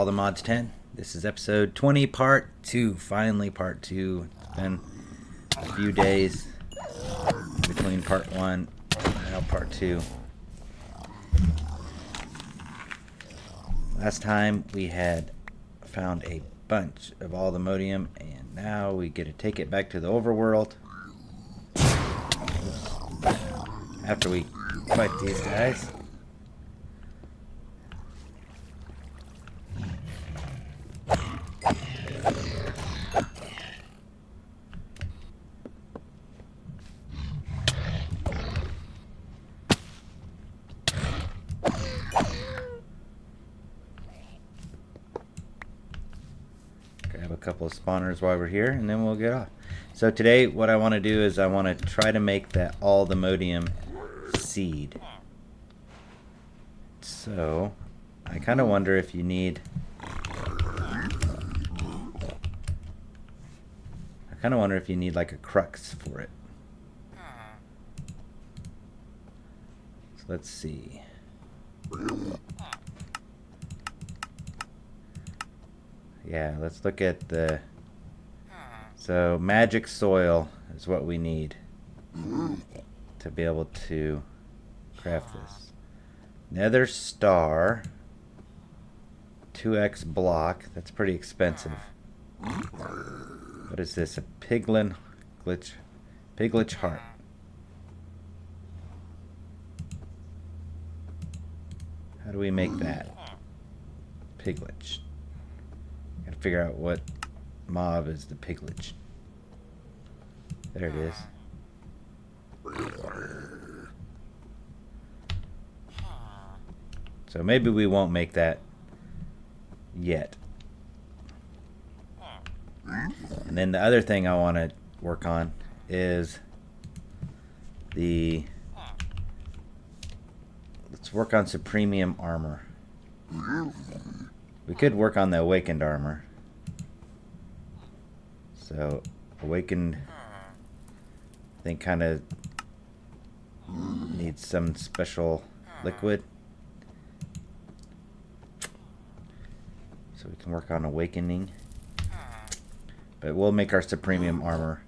All the Mods 10. This is episode 20, part 2. Finally, part 2. It's been a few days between part 1 and now part 2. Last time we had found a bunch of Allthemodium, and now we get to take it back to the overworld after we fight these guys. Grab a couple of spawners while we're here, and then we'll get off. So today what I want to do is I want to try to make that Allthemodium seed. So I kind of wonder if you need like a crux for it. So let's see. Yeah, let's look at the... So magic soil is what we need to be able to craft this. Nether star, 2x block. That's pretty expensive. What is this? A piglet heart. How do we make that? Piglet. Gotta figure out what mob is the piglet. There it is. So maybe we won't make that yet. And then the other thing I want to work on is let's work on Supremium armor. We could work on the awakened armor. So awakened, I think, kind of needs some special liquid. So we can work on awakening. But we'll make our Supremium armor.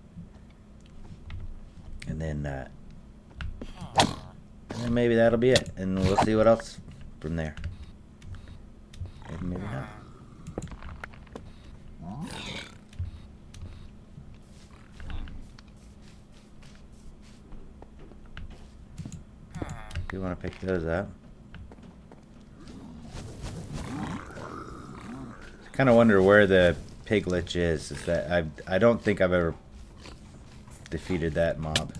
And then maybe that'll be it. And we'll see what else from there. Maybe not. Do you want to pick those up? I kind of wonder where the piglet is. Is that I don't think I've ever defeated that mob.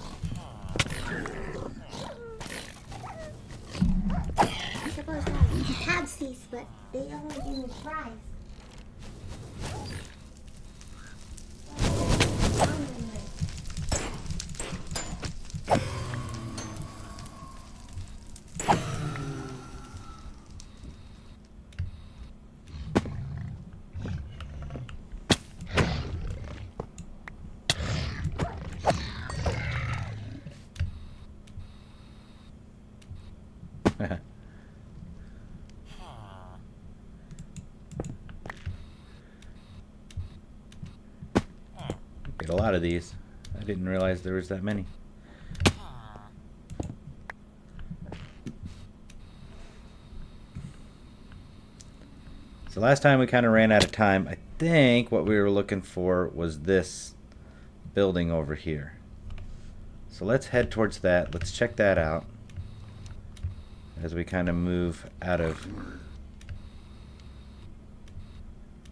I suppose not. You have these, but they only give me fries. Get a lot of these. I didn't realize there was that many. So last time we kind of ran out of time. I think what we were looking for was this building over here. So let's head towards that. Let's check that out as we kind of move out of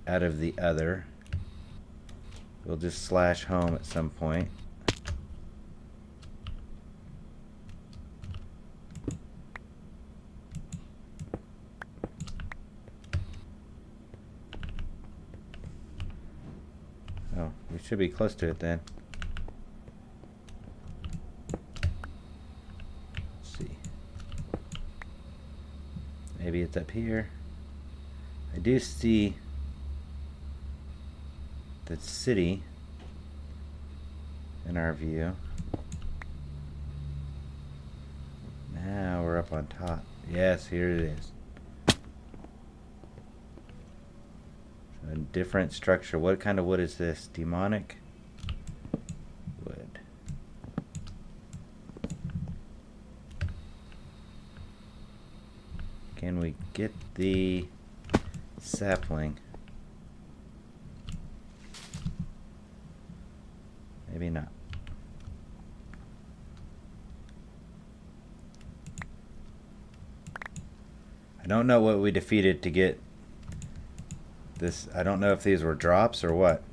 the other. We'll just slash home at some point. Oh, we should be close to it then. Let's see. Maybe it's up here. I do see the city in our view. Now we're up on top. Yes, here it is. different structure. What kind of wood is this? Demonic wood. Can we get the sapling? Maybe not. I don't know what we defeated to get this. I don't know if these were drops or what.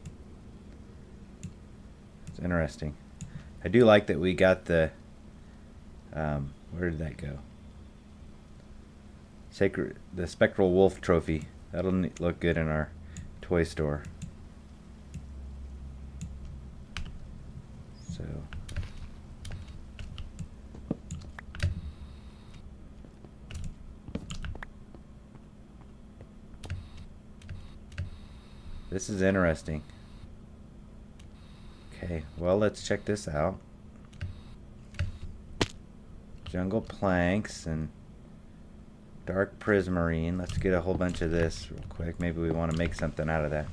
It's interesting. I do like that we got the where did that go? The Spectral Wolf trophy. That'll look good in our toy store. So this is interesting. Okay, well, let's check this out. Jungle planks and dark prismarine. Let's get a whole bunch of this real quick. Maybe we want to make something out of that.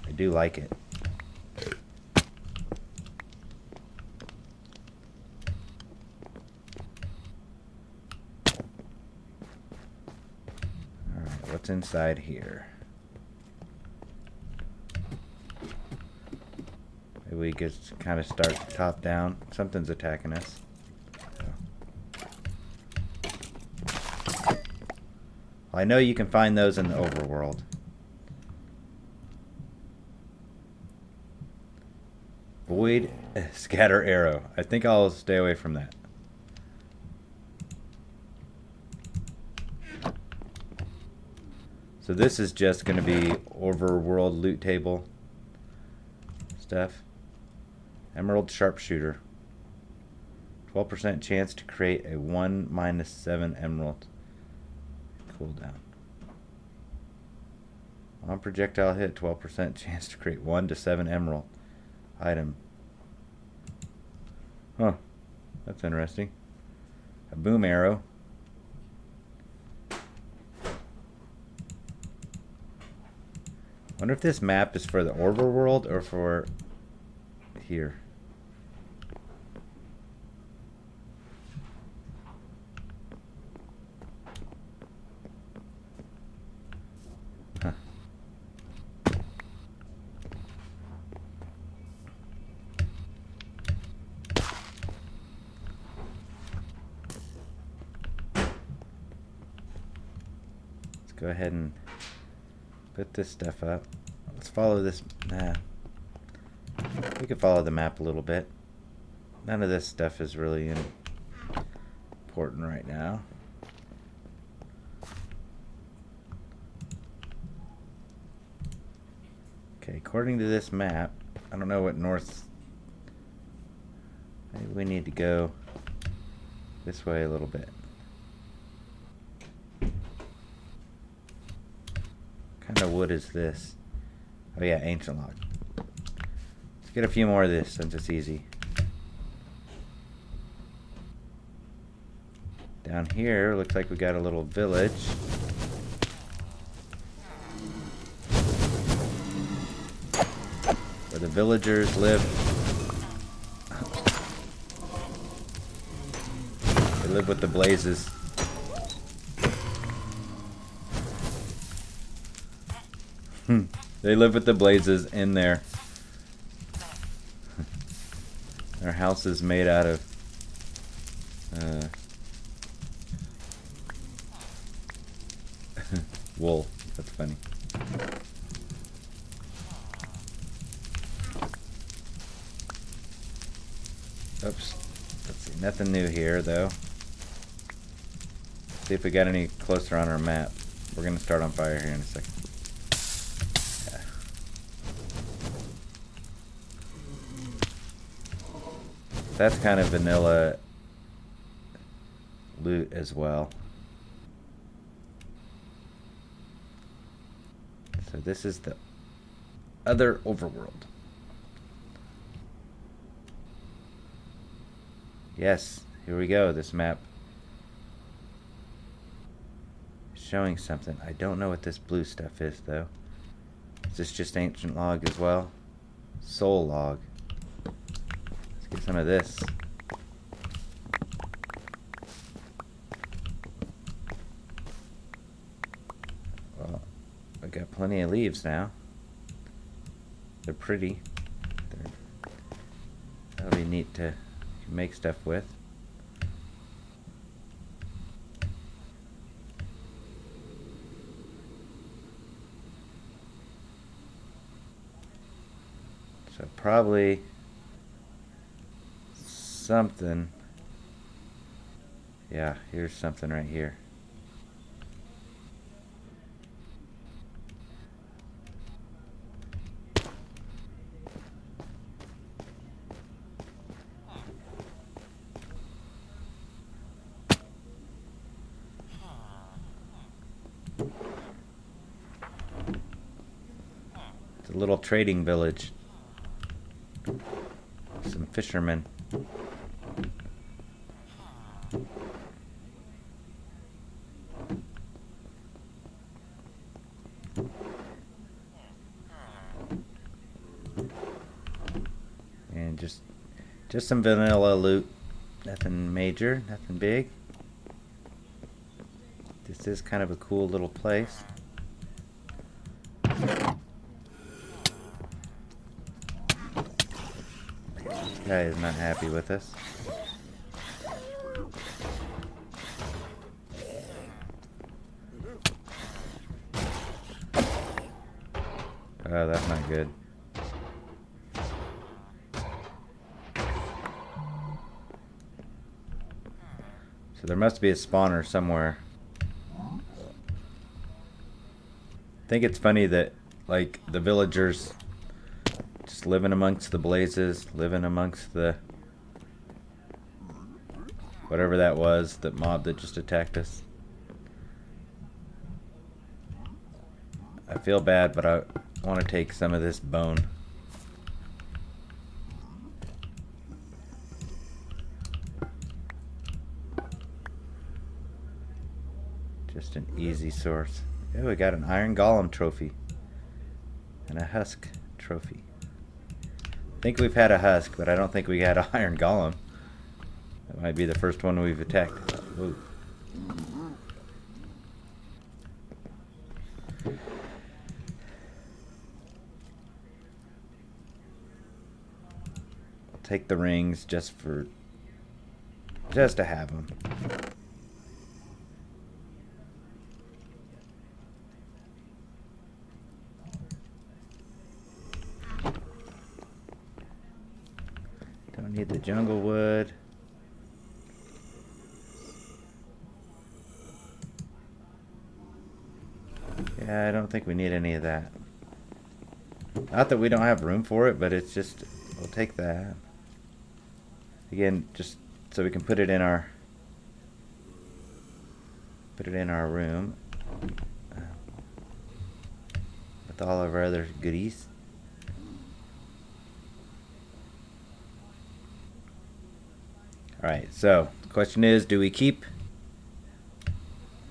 I do like it. Alright, what's inside here? Maybe we could kind of start top down. Something's attacking us. I know you can find those in the overworld. Void scatter arrow. I think I'll stay away from that. So this is just going to be overworld loot table stuff. Emerald sharpshooter. 12% chance to create a 1-7 emerald. Cooldown. On projectile hit, 12% chance to create 1 to 7 emerald item. Huh. That's interesting. A boom arrow. Wonder if this map is for the overworld or for here. Huh. Let's go ahead and put this stuff up. Let's follow this. Nah. We could follow the map a little bit. None of this stuff is really important right now. Okay, according to this map, I don't know what north. Maybe we need to go this way a little bit. What kind of wood is this? Oh yeah, ancient log. Let's get a few more of this since it's easy. Down here, looks like we got a little village. Where the villagers live. They live with the blazes. They live with the blazes in there. Their house is made out of wool. That's funny. Oops. Let's see. Nothing new here, though. See if we got any closer on our map. We're going to start on fire here in a second. Yeah. That's kind of vanilla loot as well. So this is the other overworld. Yes, here we go. This map showing something. I don't know what this blue stuff is, though. Is this just ancient log as well? Soul log. Let's get some of this. Well, I got plenty of leaves now. They're pretty. That'll be neat to make stuff with. So probably something. Yeah, here's something right here. It's a little trading village. Some fishermen. And just some vanilla loot. Nothing major, nothing big. This is kind of a cool little place. This guy is not happy with us. Oh, that's not good. So there must be a spawner somewhere. I think it's funny that, like, the villagers just living amongst the blazes, living amongst the whatever that was, that mob that just attacked us. I feel bad, but I want to take some of this bone. Just an easy source. Oh, we got an iron golem trophy. And a husk trophy. I think we've had a husk, but I don't think we had an iron golem. That might be the first one we've attacked. Whoa. I'll take the rings just to have them. Don't need the jungle wood. Yeah, I don't think we need any of that. Not that we don't have room for it, but it's just, we'll take that. Again, just so we can put it in our room with all of our other goodies. Alright, so the question is, do we keep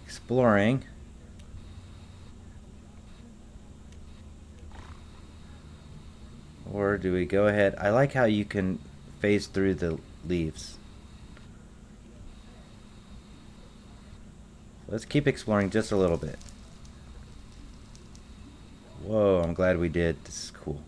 exploring or do we go ahead? I like how you can phase through the leaves. Let's keep exploring just a little bit. Whoa, I'm glad we did. This is cool.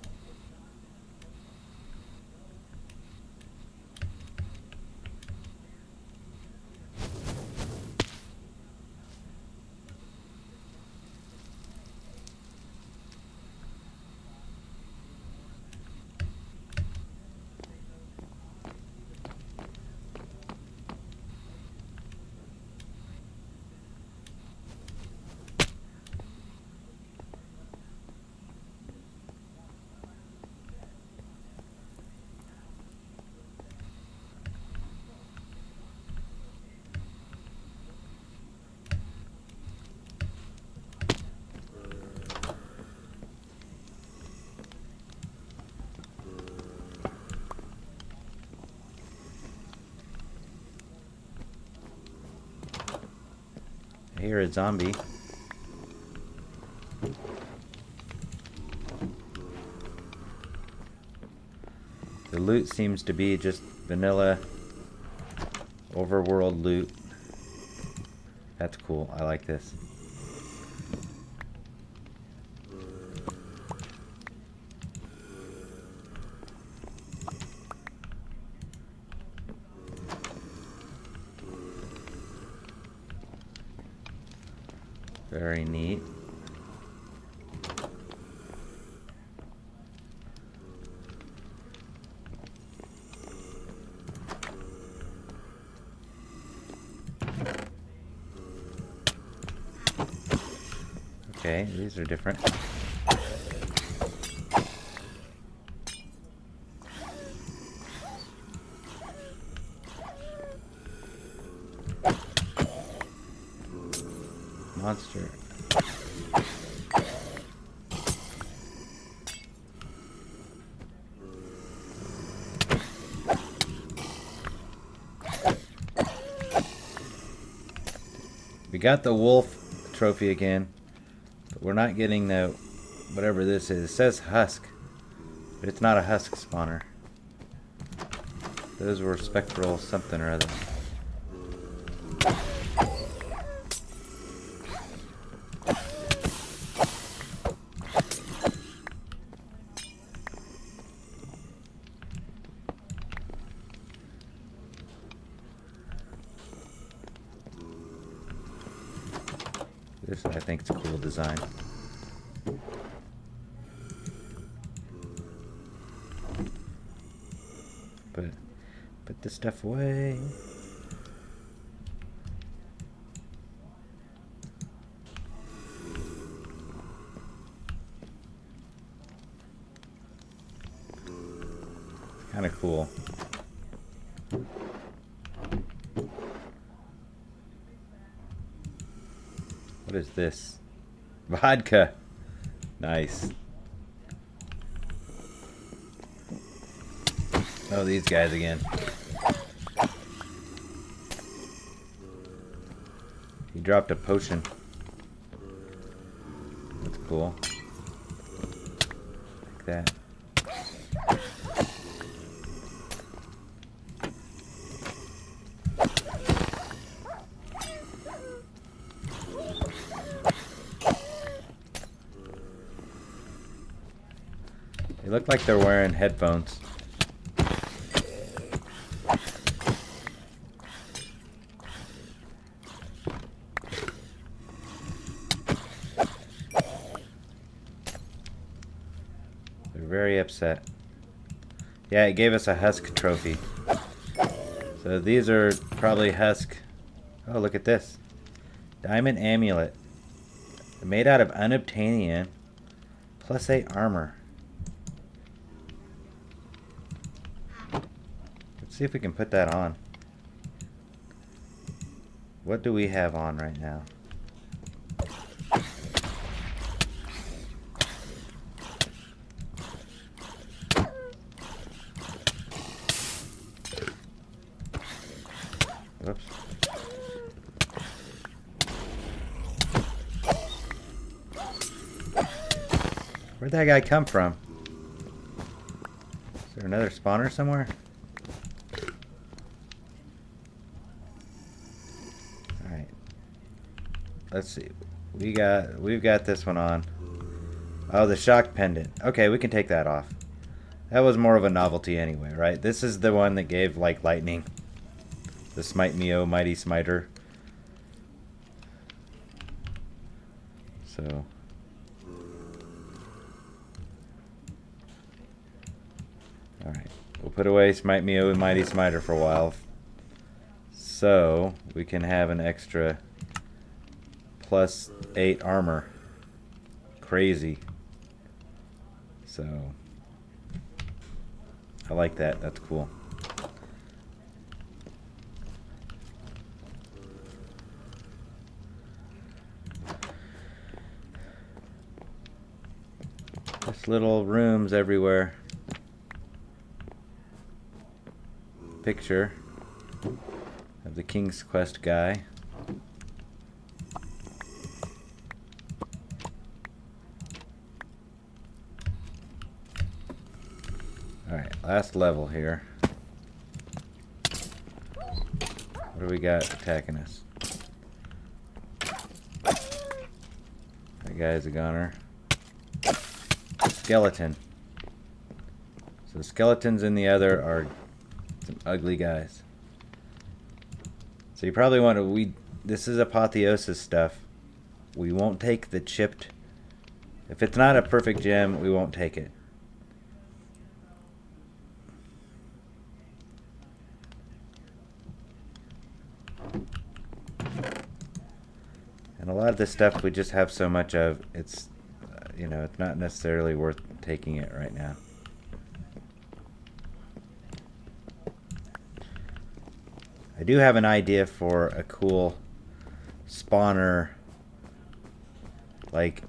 I hear a zombie. The loot seems to be just vanilla overworld loot. That's cool. I like this. Very neat. Okay, these are different. Monster. We got the wolf trophy again, but we're not getting the whatever this is. It says husk, but it's not a husk spawner. Those were spectral something or other. This I think it's a cool design. But put this stuff away. Kind of cool. What is this? Vodka. Nice. Oh, these guys again. He dropped a potion. That's cool. Like that. They look like they're wearing headphones. They're very upset. Yeah, it gave us a husk trophy. So these are probably husk. Oh, look at this. Diamond amulet. Made out of unobtainium. +8 armor. Let's see if we can put that on. What do we have on right now? Whoops. Where'd that guy come from? Is there another spawner somewhere? Alright. Let's see. We've got this one on. Oh, the shock pendant. Okay, we can take that off. That was more of a novelty anyway, right? This is the one that gave like lightning. The Smite Me, O Mighty Smiter. So alright. We'll put away Smite Me, O Mighty Smiter for a while. So we can have an extra +8 armor. Crazy. So I like that. That's cool. Just little rooms everywhere. Picture of the King's Quest guy. Alright, last level here. What do we got attacking us? That guy's a gunner. Skeleton. So the skeletons in the other are some ugly guys. So you probably want to... This is apotheosis stuff. We won't take the chipped... If it's not a perfect gem, we won't take it. And a lot of this stuff we just have so much of, it's, you know, it's not necessarily worth taking it right now. I do have an idea for a cool spawner. Like,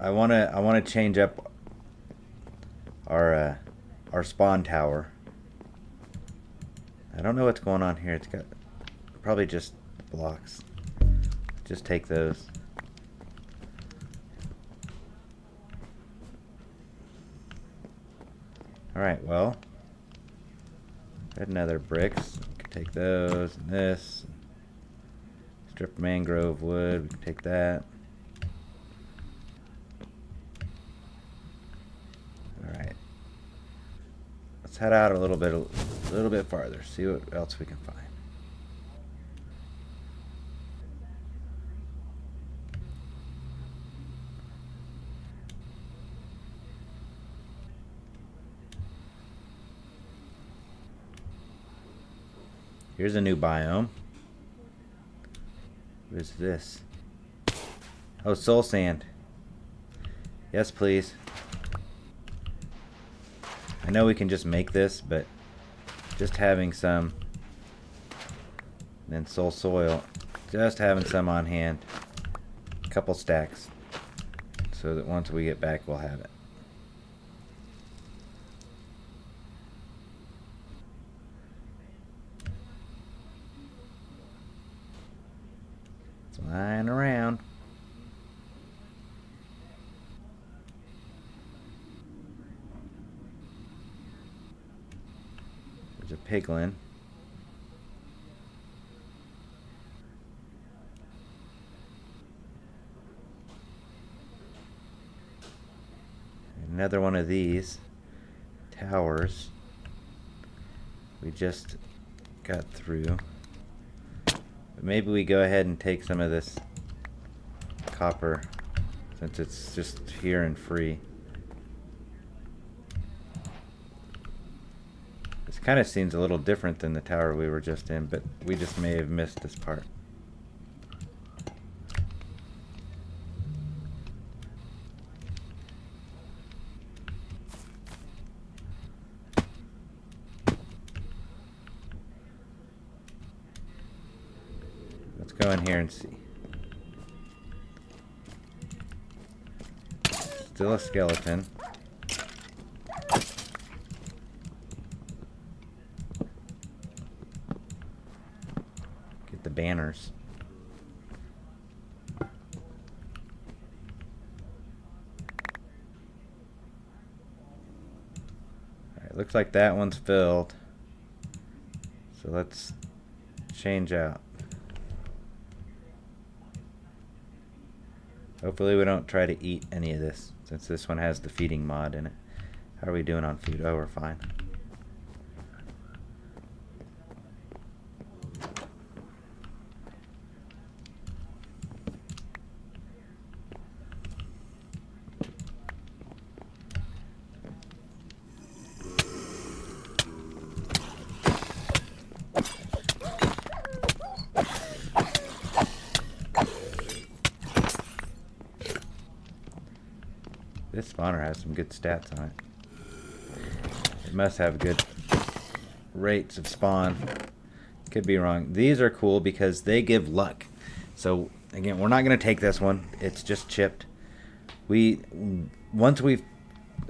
I wanna change up our spawn tower. I don't know what's going on here. It's got probably just blocks. Just take those. Alright, well, got another bricks. We can take those and this. Strip mangrove wood. We can take that. Alright. Let's head out a little bit farther. See what else we can find. Here's a new biome. What is this? Oh, soul sand. Yes, please. I know we can just make this, but just having some, and then soul soil, just having some on hand, a couple stacks, so that once we get back, we'll have it. It's lying around. There's a piglin. Another one of these towers we just got through. But maybe we go ahead and take some of this copper since it's just here and free. This kind of seems a little different than the tower we were just in, but we just may have missed this part. Let's go in here and see. Still a skeleton. Get the banners. Alright, looks like that one's filled. So let's change out. Hopefully we don't try to eat any of this, since this one has the feeding mod in it. How are we doing on food? Oh, we're fine. This spawner has some good stats on it. It must have good rates of spawn. Could be wrong. These are cool because they give luck. So again, we're not going to take this one. It's just chipped. We're going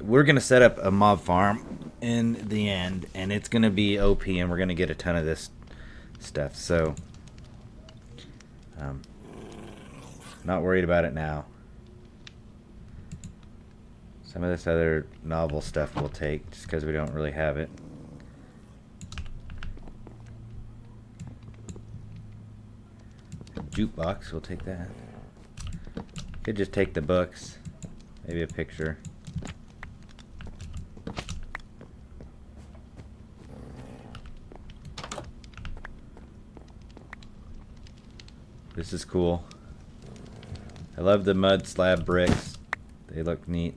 to set up a mob farm in the end, and it's going to be OP, and we're going to get a ton of this stuff. So not worried about it now. So Some of this other novel stuff we'll take just because we don't really have it. Jukebox, we'll take that. Could just take the books, maybe a picture. This is cool. I love the mud slab bricks. They look neat.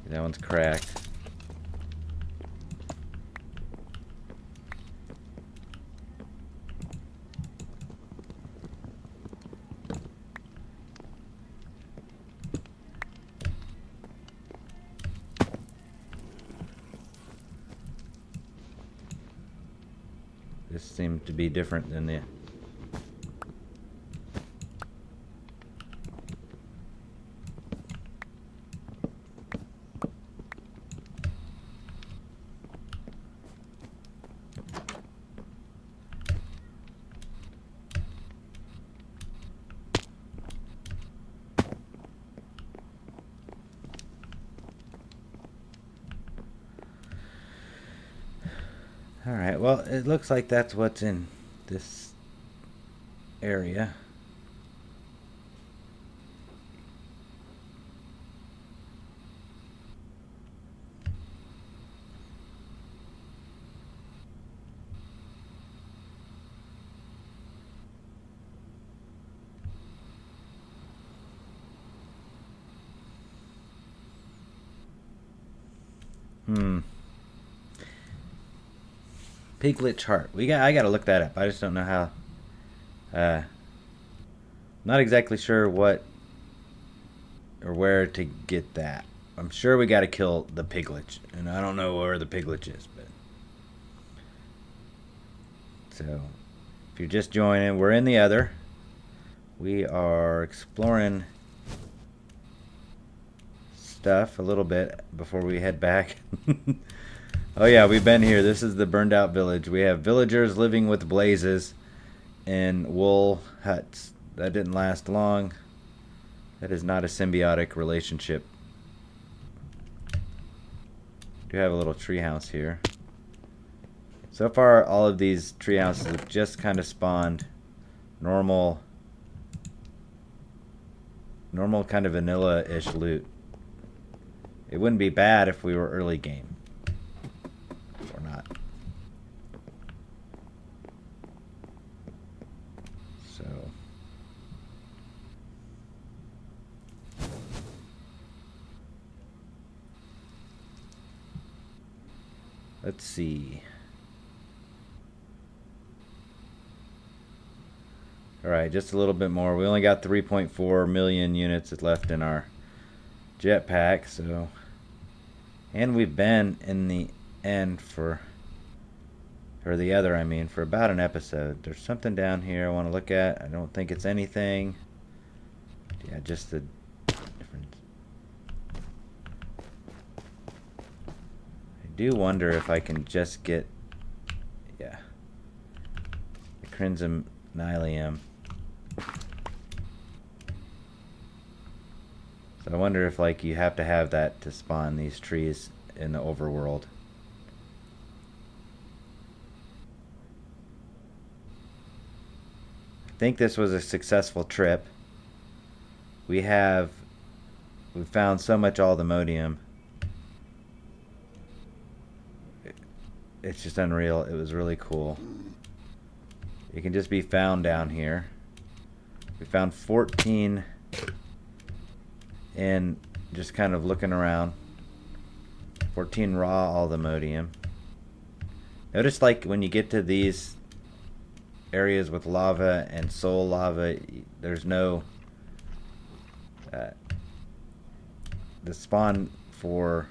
That one's cracked. This seemed to be different than the... Alright, well, it looks like that's what's in this area. Piglet chart. I gotta look that up. I just don't know how. Not exactly sure what or where to get that. I'm sure we gotta kill the piglet, and I don't know where the piglet is. But so, if you're just joining, we're in the other. We are exploring stuff a little bit before we head back. Oh yeah, we've been here. This is the burned out village. We have villagers living with blazes in wool huts. That didn't last long. That is not a symbiotic relationship. We do have a little treehouse here. So far, all of these treehouses have just kind of spawned normal kind of vanilla-ish loot. It wouldn't be bad if we were early game. Or not. So let's see. Alright, just a little bit more. We only got 3.4 million units left in our jetpack, so, and we've been in the end for the other, I mean, for about an episode. There's something down here I want to look at. I don't think it's anything. Yeah, just the difference. I do wonder if I can just get, yeah, the Crimson Nylium. So I wonder if, like, you have to have that to spawn these trees in the overworld. I think this was a successful trip. We found so much Allthemodium. It's just unreal. It was really cool. It can just be found down here. We found 14 and just kind of looking around. 14 raw Allthemodium. Notice, like, when you get to these areas with lava and soul lava, there's no the spawn for,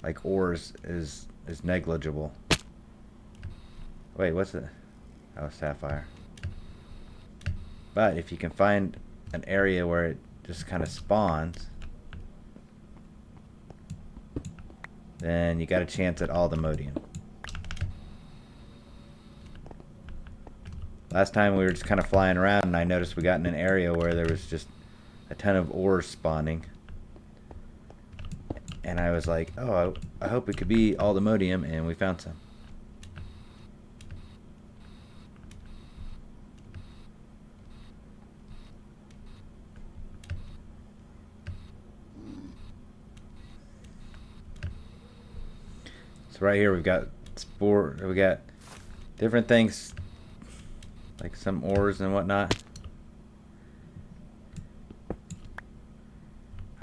like, ores is negligible. Wait, what's it? Oh, sapphire. But if you can find an area where it just kind of spawns, then you got a chance at Allthemodium. Last time we were just kind of flying around, and I noticed we got in an area where there was just a ton of ores spawning. And I was like, oh, I hope it could be Allthemodium, and we found some. So right here we've got we got different things, like some ores and whatnot.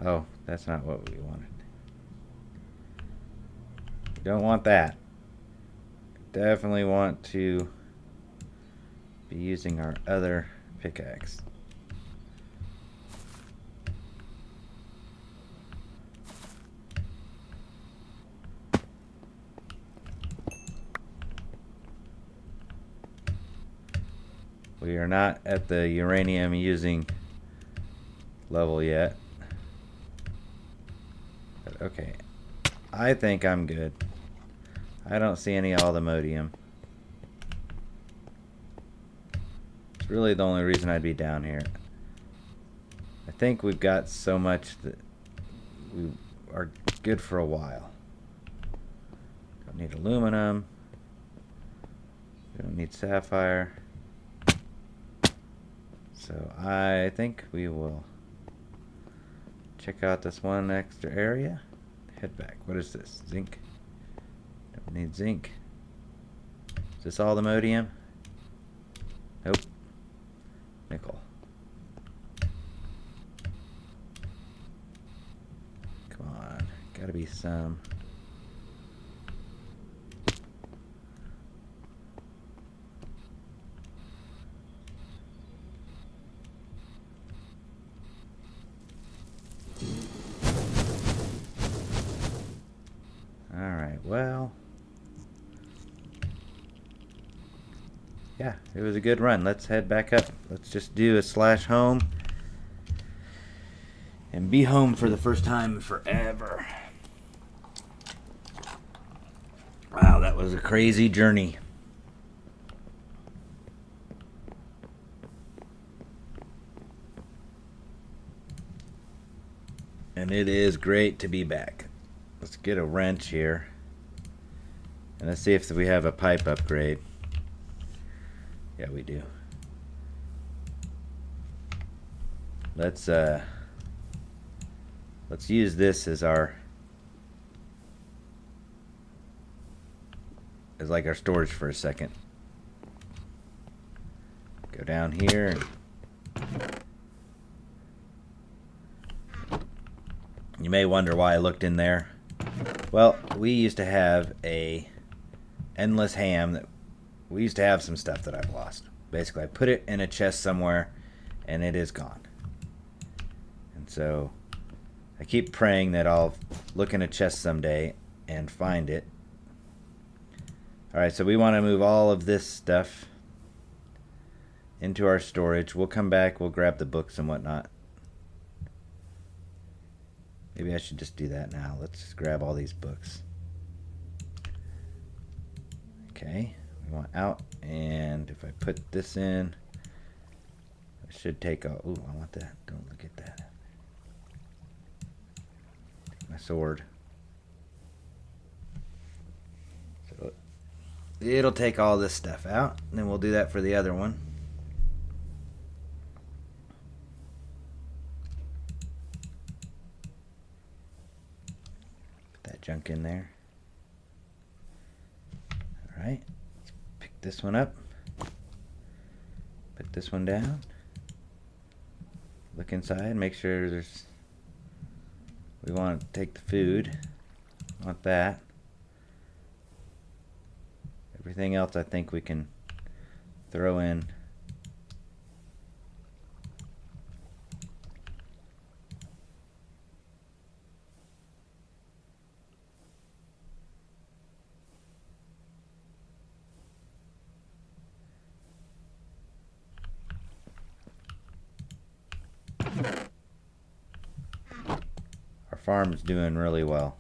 Oh, that's not what we wanted. We don't want that. Definitely want to be using our other pickaxe. We are not at the uranium using level yet. But okay, I think I'm good. I don't see any Allthemodium. It's really the only reason I'd be down here. I think we've got so much that we are good for a while. Don't need aluminum. We don't need sapphire. So I think we will check out this one extra area. Head back. What is this? Zinc? Don't need zinc. Is this Allthemodium? Nope. Nickel. Come on. Gotta be some. Alright, well. Yeah, it was a good run. Let's head back up. Let's just do a /home. And be home for the first time in forever. Wow, that was a crazy journey. And it is great to be back. Let's get a wrench here. And let's see if we have a pipe upgrade. Yeah, we do. Let's use this as like our storage for a second. Go down here. You may wonder why I looked in there. Well, we used to have a endless ham that we used to have some stuff that I've lost. Basically, I put it in a chest somewhere and it is gone. And so I keep praying that I'll look in a chest someday and find it. Alright, so we want to move all of this stuff into our storage. We'll come back, we'll grab the books and whatnot. Maybe I should just do that now. Let's just grab all these books. Okay, we want out, and if I put this in, I should take all. Ooh, I want that. Don't look at that. Take my sword. So it'll take all this stuff out, and then we'll do that for the other one. Junk in there. Alright, let's pick this one up. Put this one down. Look inside, make sure there's. We want to take the food. Want that. Everything else I think we can throw in. Farm's doing really well.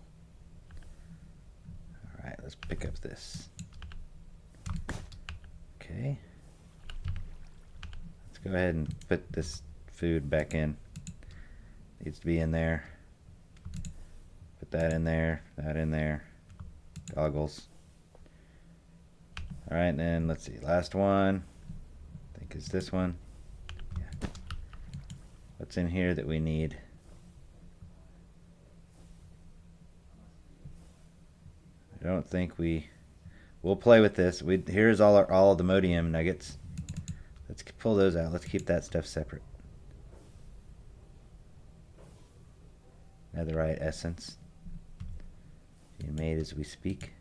Alright, let's pick up this. Okay. go ahead and put this food back in. Needs to be in there. Put that in there, that in there. Goggles. Alright, then let's see. Last one. I think it's this one. Yeah. What's in here that we need? I don't think we'll play with this. Here's all our Allthemodium nuggets. Let's pull those out. Let's keep that stuff separate. Netherite essence being made as we speak.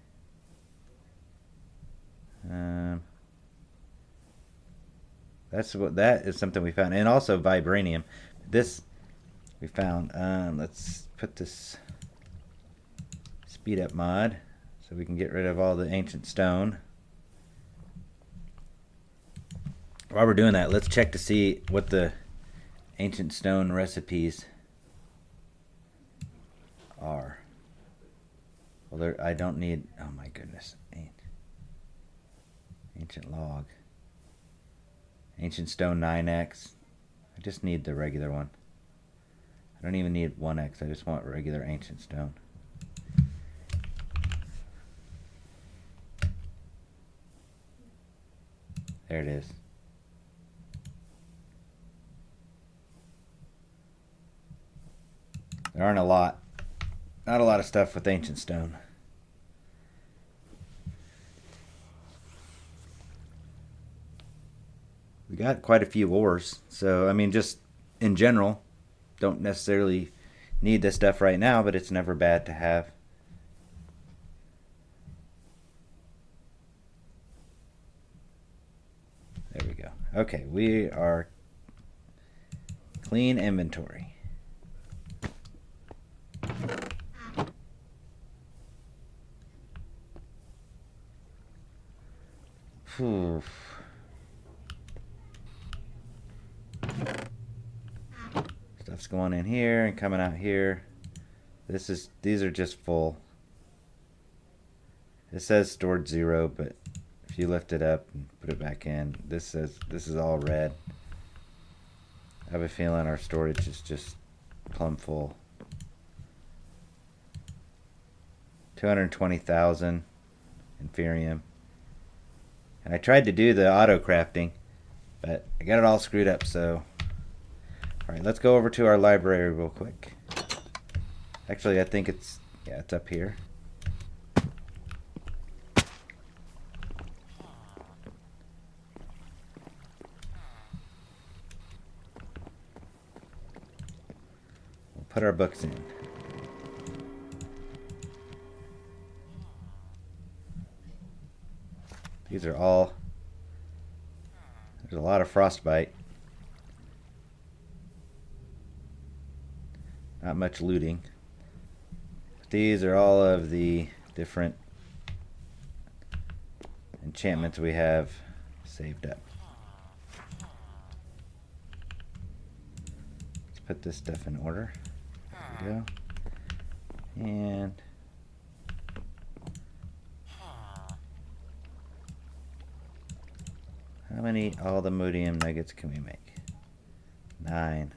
That is something we found, and also vibranium. This we found. Let's put this speed up mod so we can get rid of all the ancient stone. While we're doing that, let's check to see what the ancient stone recipes are. Well, I don't need. Oh my goodness, ancient log, ancient stone 9x. I just need the regular one. I don't even need 1x. I just want regular ancient stone. There it is. There aren't not a lot of stuff with ancient stone. We got quite a few ores, so I mean, just in general, don't necessarily need this stuff right now, but it's never bad to have. There we go. Okay, we are clean inventory. Whew. Stuff's going in here and coming out here. These are just full. It says stored 0, but if you lift it up and put it back in, this is all red. I have a feeling our storage is just plumb full. 220,000 inferium. And I tried to do the auto crafting, but I got it all screwed up, so. Alright, let's go over to our library real quick. Actually, I think it's up here. We'll put our books in. These are all, there's a lot of frostbite. Not much looting. But these are all of the different enchantments we have saved up. Let's put this stuff in order. There we go. And how many Allthemodium nuggets can we make? 9.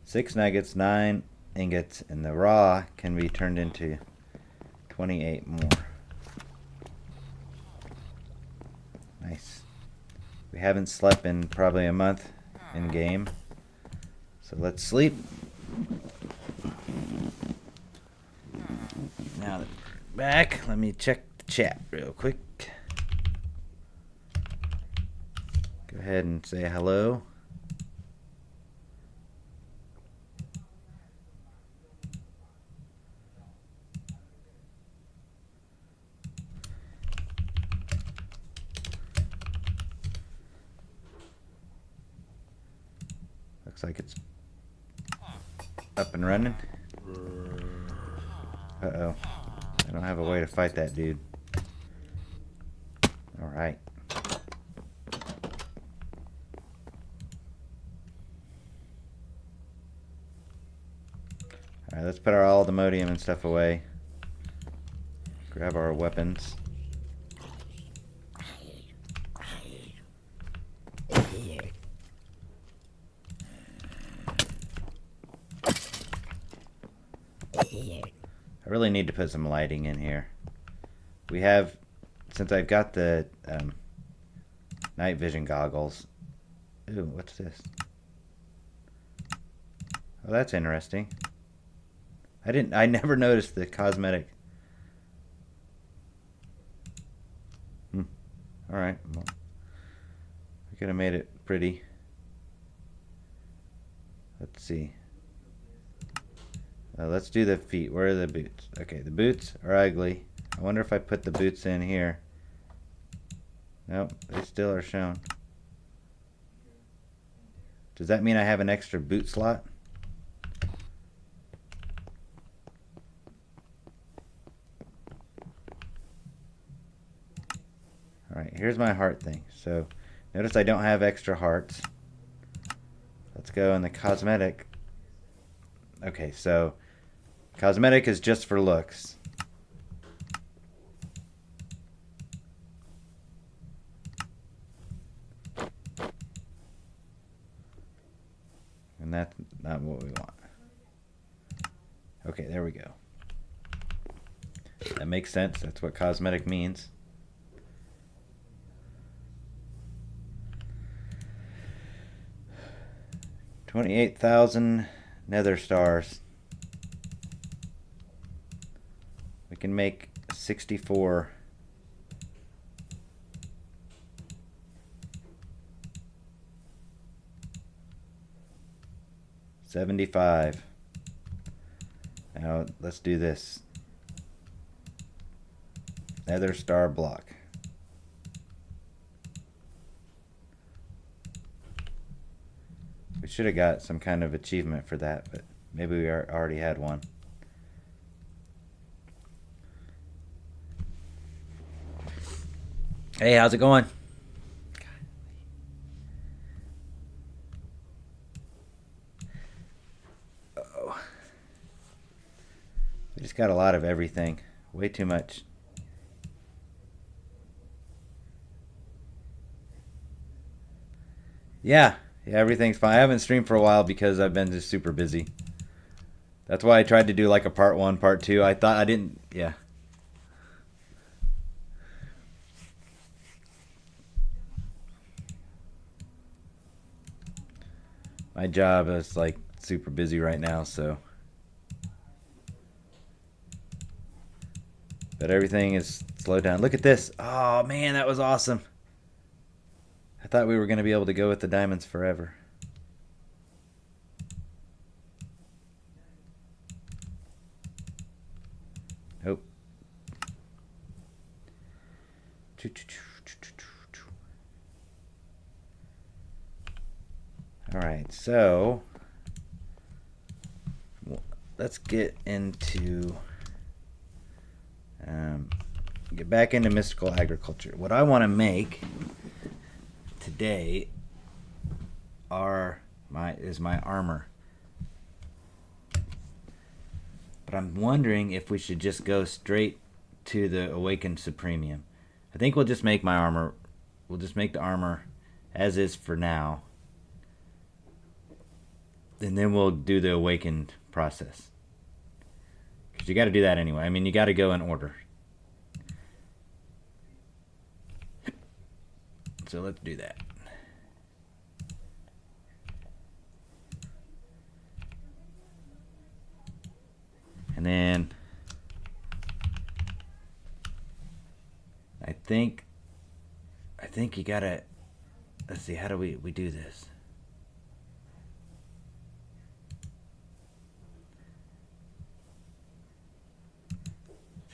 6 nuggets, 9 ingots, and the raw can be turned into 28 more. Nice. We haven't slept in probably a month in game, so let's sleep. Now that we're back, let me check the chat real quick. Go ahead and say hello. Looks like it's up and running. Uh-oh. I don't have a way to fight that dude. Alright. Alright, let's put our Allthemodium and stuff away. Grab our weapons. I really need to put some lighting in here. We have, since I've got the night vision goggles. Ooh, what's this? Oh, that's interesting. I never noticed the cosmetic. Alright, well, we could have made it pretty. Let's see. Let's do the feet. Where are the boots? Okay, the boots are ugly. I wonder if I put the boots in here. Nope, they still are shown. Does that mean I have an extra boot slot? Alright, here's my heart thing. So, notice I don't have extra hearts. Let's go in the cosmetic. Okay, so cosmetic is just for looks. And that's not what we want. Okay, there we go. That makes sense. That's what cosmetic means. $28,000 nether stars. We can make 64. $75. Now let's do this. Nether star block. We should have got some kind of achievement for that, but maybe we already had one. Hey, how's it going? Uh-oh. We just got a lot of everything. Way too much. Yeah, everything's fine. I haven't streamed for a while because I've been just super busy. That's why I tried to do like a part 1, part 2. I thought I didn't, yeah. My job is like super busy right now, so. But everything is slowed down. Look at this. Oh man, that was awesome. I thought we were going to be able to go with the diamonds forever. Nope. Alright, so let's get into get back into mystical agriculture. What I want to make today is my armor. But I'm wondering if we should just go straight to the awakened Supremium. I think we'll just make my armor. We'll just make the armor as is for now. And then we'll do the awakened process. Because you got to do that anyway. I mean, you got to go in order. So let's do that. And then I think you gotta, let's see, how do we do this?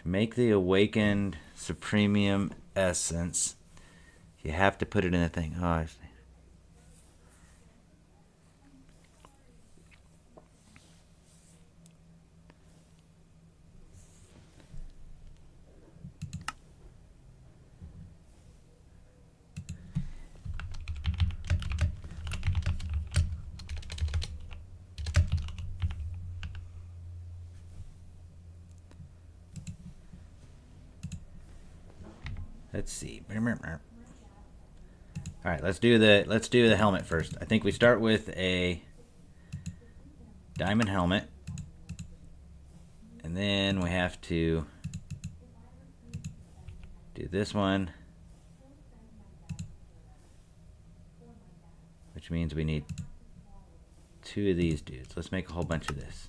To make the awakened Supremium essence, you have to put it in a thing. Oh, I see. Let's see. All right, let's do the helmet first. I think we start with a diamond helmet, and And then we have to do this one, which means we need 2 of these dudes. Let's make a whole bunch of this.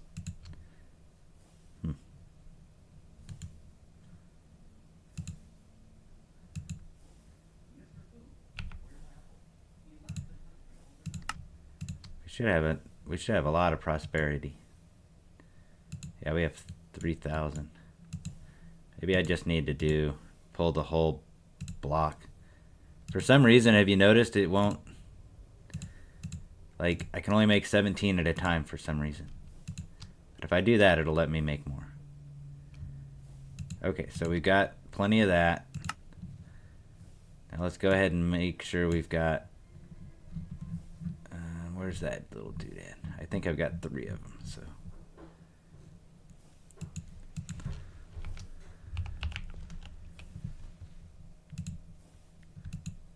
We should have a lot of prosperity. Yeah, we have 3,000. Maybe I just need to pull the whole block. For some reason, have you noticed it won't, like, I can only make 17 at a time for some reason. But if I do that, it'll let me make more. Okay, so we've got plenty of that. Now let's go ahead and make sure we've got, where's that little dude at? I think I've got 3 of them, so.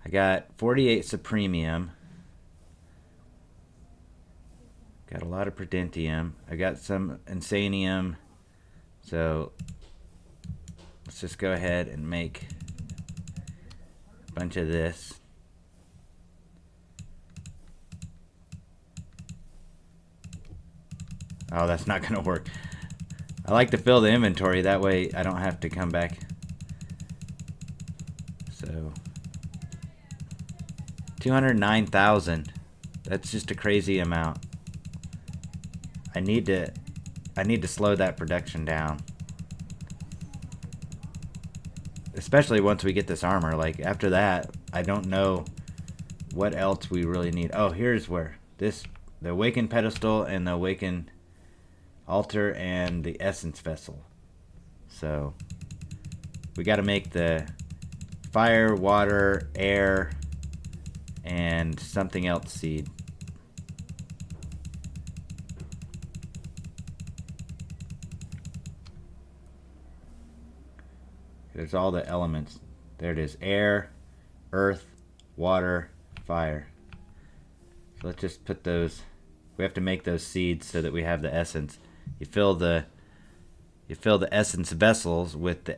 I got 48 Supremium. Got a lot of Prudentium. I got some Insanium. So let's just go ahead and make a bunch of this. Oh, that's not going to work. I like to fill the inventory. That way I don't have to come back. So 209,000. That's just a crazy amount. I need to slow that production down. Especially once we get this armor. Like after that, I don't know what else we really need. Oh, here's where the Awakened Pedestal and the Awakened Altar and the Essence Vessel. So we got to make the fire, water, air, and something else seed. There's all the elements. There it is. Air, earth, water, fire. So let's just put those. We have to make those seeds so that we have the essence. You fill the essence vessels with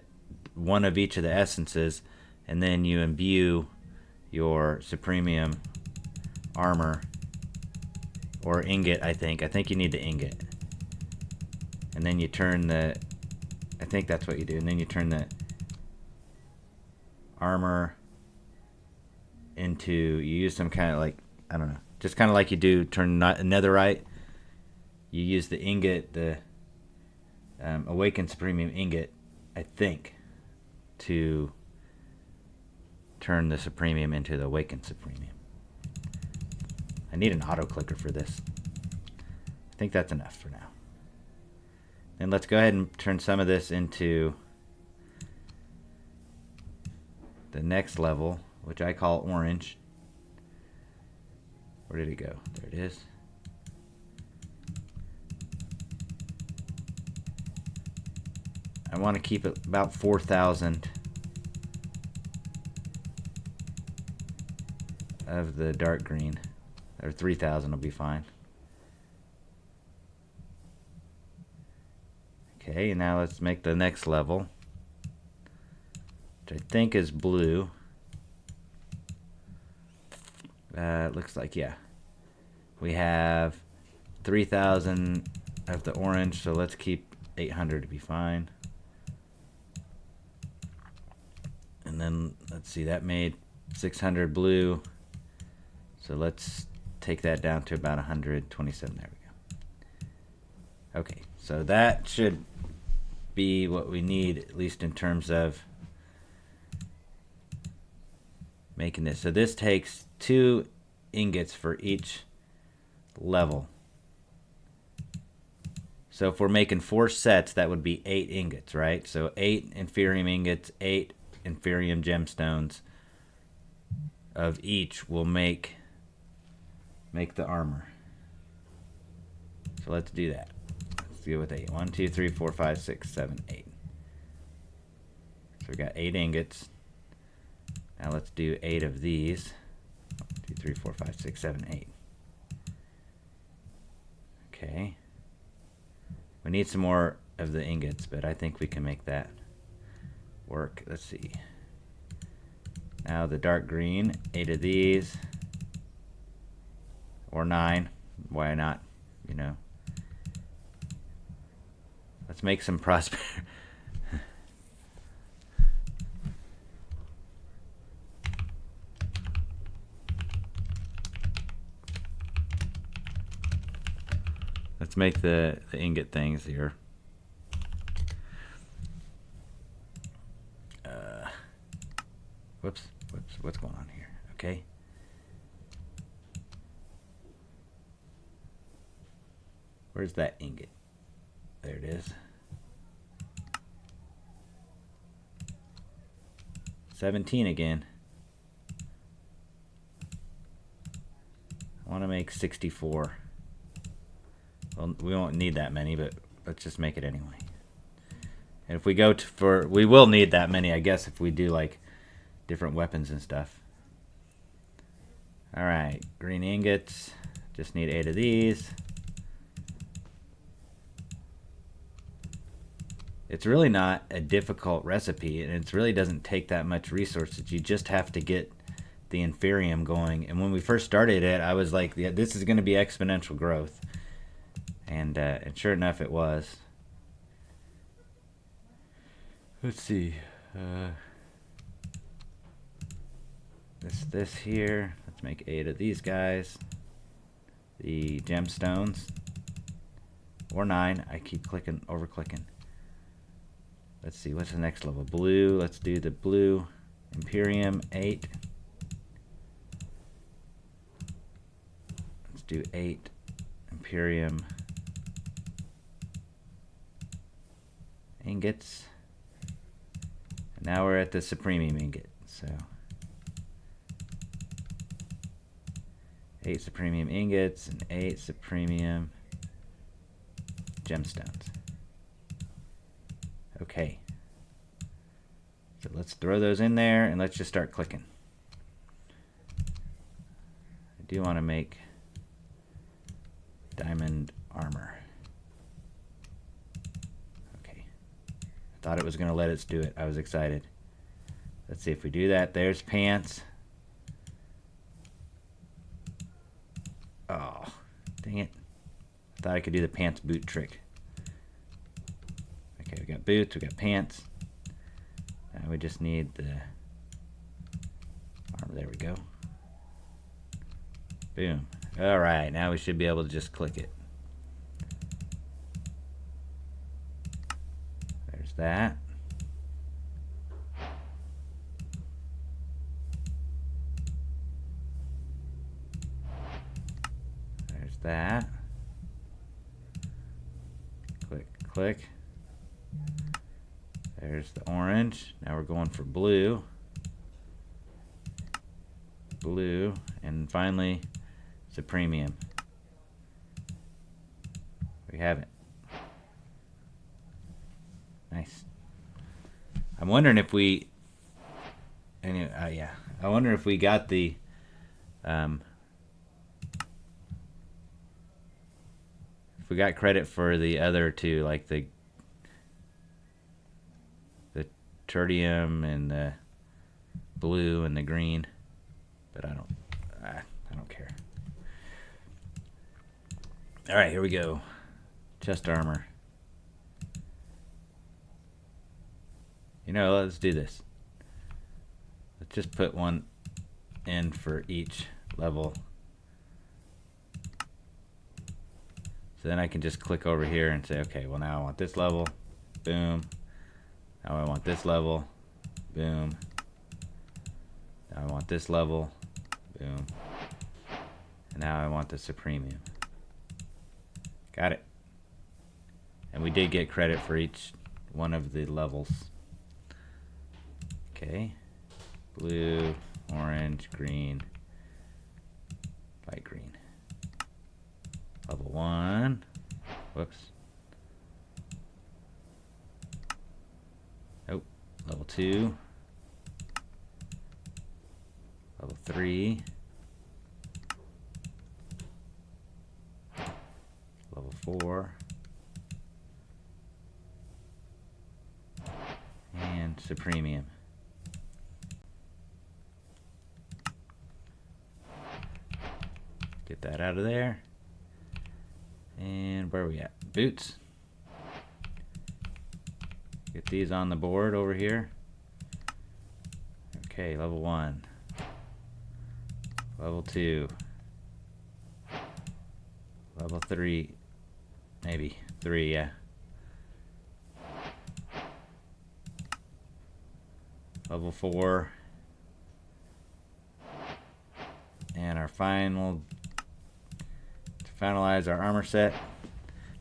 one of each of the essences, and then you imbue your Supremium armor or ingot. I think you need the ingot, and then you turn the. I think that's what you do, and then you turn the armor into. You use some kind of like, I don't know, just kind of like you do turn netherite. You use the ingot, the Awakened Supremium ingot, I think, to turn the Supremium into the Awakened Supremium. I need an auto clicker for this. I think that's enough for now. Then let's go ahead and turn some of this into the next level, which I call orange. Where did it go? There it is. I want to keep it about 4,000 of the dark green, or 3,000 will be fine. Okay, and now let's make the next level, which I think is blue. It looks like, yeah. We have 3,000 of the orange, so let's keep 800 to be fine. And then, let's see, that made 600 blue. So let's take that down to about 127. There we go. Okay, so that should be what we need, at least in terms of making this. So this takes 2 ingots for each level. So if we're making 4 sets, that would be 8 ingots, right? So 8 inferium ingots, 8 inferium gemstones of each will make the armor. So let's do that. Let's go with 8. 1, 2, 3, 4, 5, 6, 7, 8. So we got 8 ingots. Now let's do 8 of these. 1, 2, 3, 4, 5, 6, 7, 8. Okay. We need some more of the ingots, but I think we can make that work. Let's see. Now the dark green, 8 of these, or 9. Why not? You know. Let's make some prosper. Let's make the ingot things here. Whoops, what's going on here? Okay. Where's that ingot? There it is. 17 again. I want to make 64. Well, we won't need that many, but let's just make it anyway. And if we go we will need that many, I guess, if we do like different weapons and stuff. All right, green ingots. Just need 8 of these. It's really not a difficult recipe, and it really doesn't take that much resources. You just have to get the inferium going. And when we first started it, I was like, yeah, this is going to be exponential growth. And sure enough, it was. Let's see. This here. Let's make 8 of these guys. The gemstones. Or 9. I keep over clicking. Let's see, what's the next level? Blue. Let's do the blue. Imperium 8. Let's do 8 Imperium ingots. And now we're at the Supremium ingot. So 8 Supremium ingots and 8 Supremium gemstones. Okay. So let's throw those in there and let's just start clicking. I do want to make diamond armor. Okay. I thought it was going to let us do it. I was excited. Let's see if we do that. There's pants. Oh, dang it. I thought I could do the pants boot trick. Okay, we got boots, we got pants. Now we just need the armor. There we go. Boom. Alright, now we should be able to just click it. There's that. There's that. Click, click. There's the orange. Now we're going for blue. Blue. And finally, Supremium. We have it. Nice. I'm wondering if we... Anyway, yeah. I wonder if we got the... if we got credit for the other two, like the tertium and the blue and the green, but I don't care. All right, here we go. Chest armor. You know, let's do this. Let's just put one in for each level. So then I can just click over here and say, okay, well now I want this level. Boom. Now I want this level. Boom. Now I want this level. Boom. And now I want the Supremium. Got it. And we did get credit for each one of the levels. Okay. Blue, orange, green, light green. Level 1. Whoops. Nope. Level 2. Level 3. Level 4. Supremium. Get that out of there. And where are we at? Boots. Get these on the board over here. Okay, level 1. Level 2. Level 3. Maybe 3, yeah. Level 4. And our final, to finalize our armor set.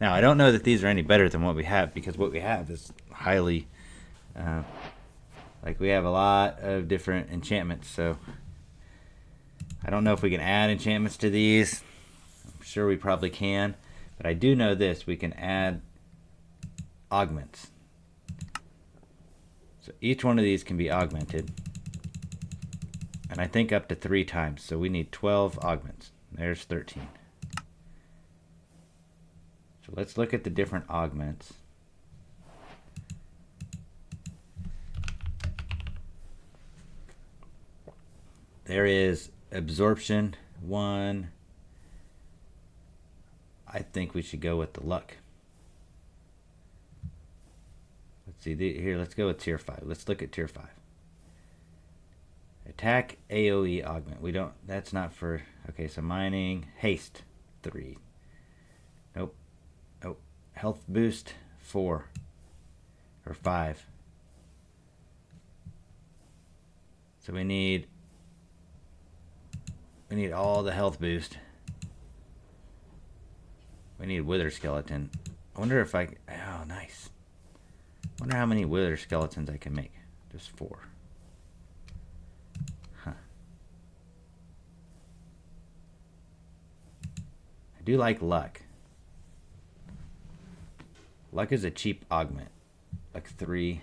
Now, I don't know that these are any better than what we have, because what we have is highly, like we have a lot of different enchantments, so I don't know if we can add enchantments to these. I'm sure we probably can, but I do know this, we can add augments. So each one of these can be augmented, and I think up to 3 times, so we need 12 augments. There's 13. So let's look at the different augments. There is absorption 1. I think we should go with the luck. Let's see here. Let's go with tier 5. Let's look at tier 5. Attack AOE augment. We don't. That's not for. Okay, so mining haste 3. Nope. Nope. Health boost 4 or 5. So we need all the health boost. We need wither skeleton. I wonder if I. Oh, nice. I wonder how many wither skeletons I can make. Just 4. Huh. I do like luck. Luck is a cheap augment. Like 3.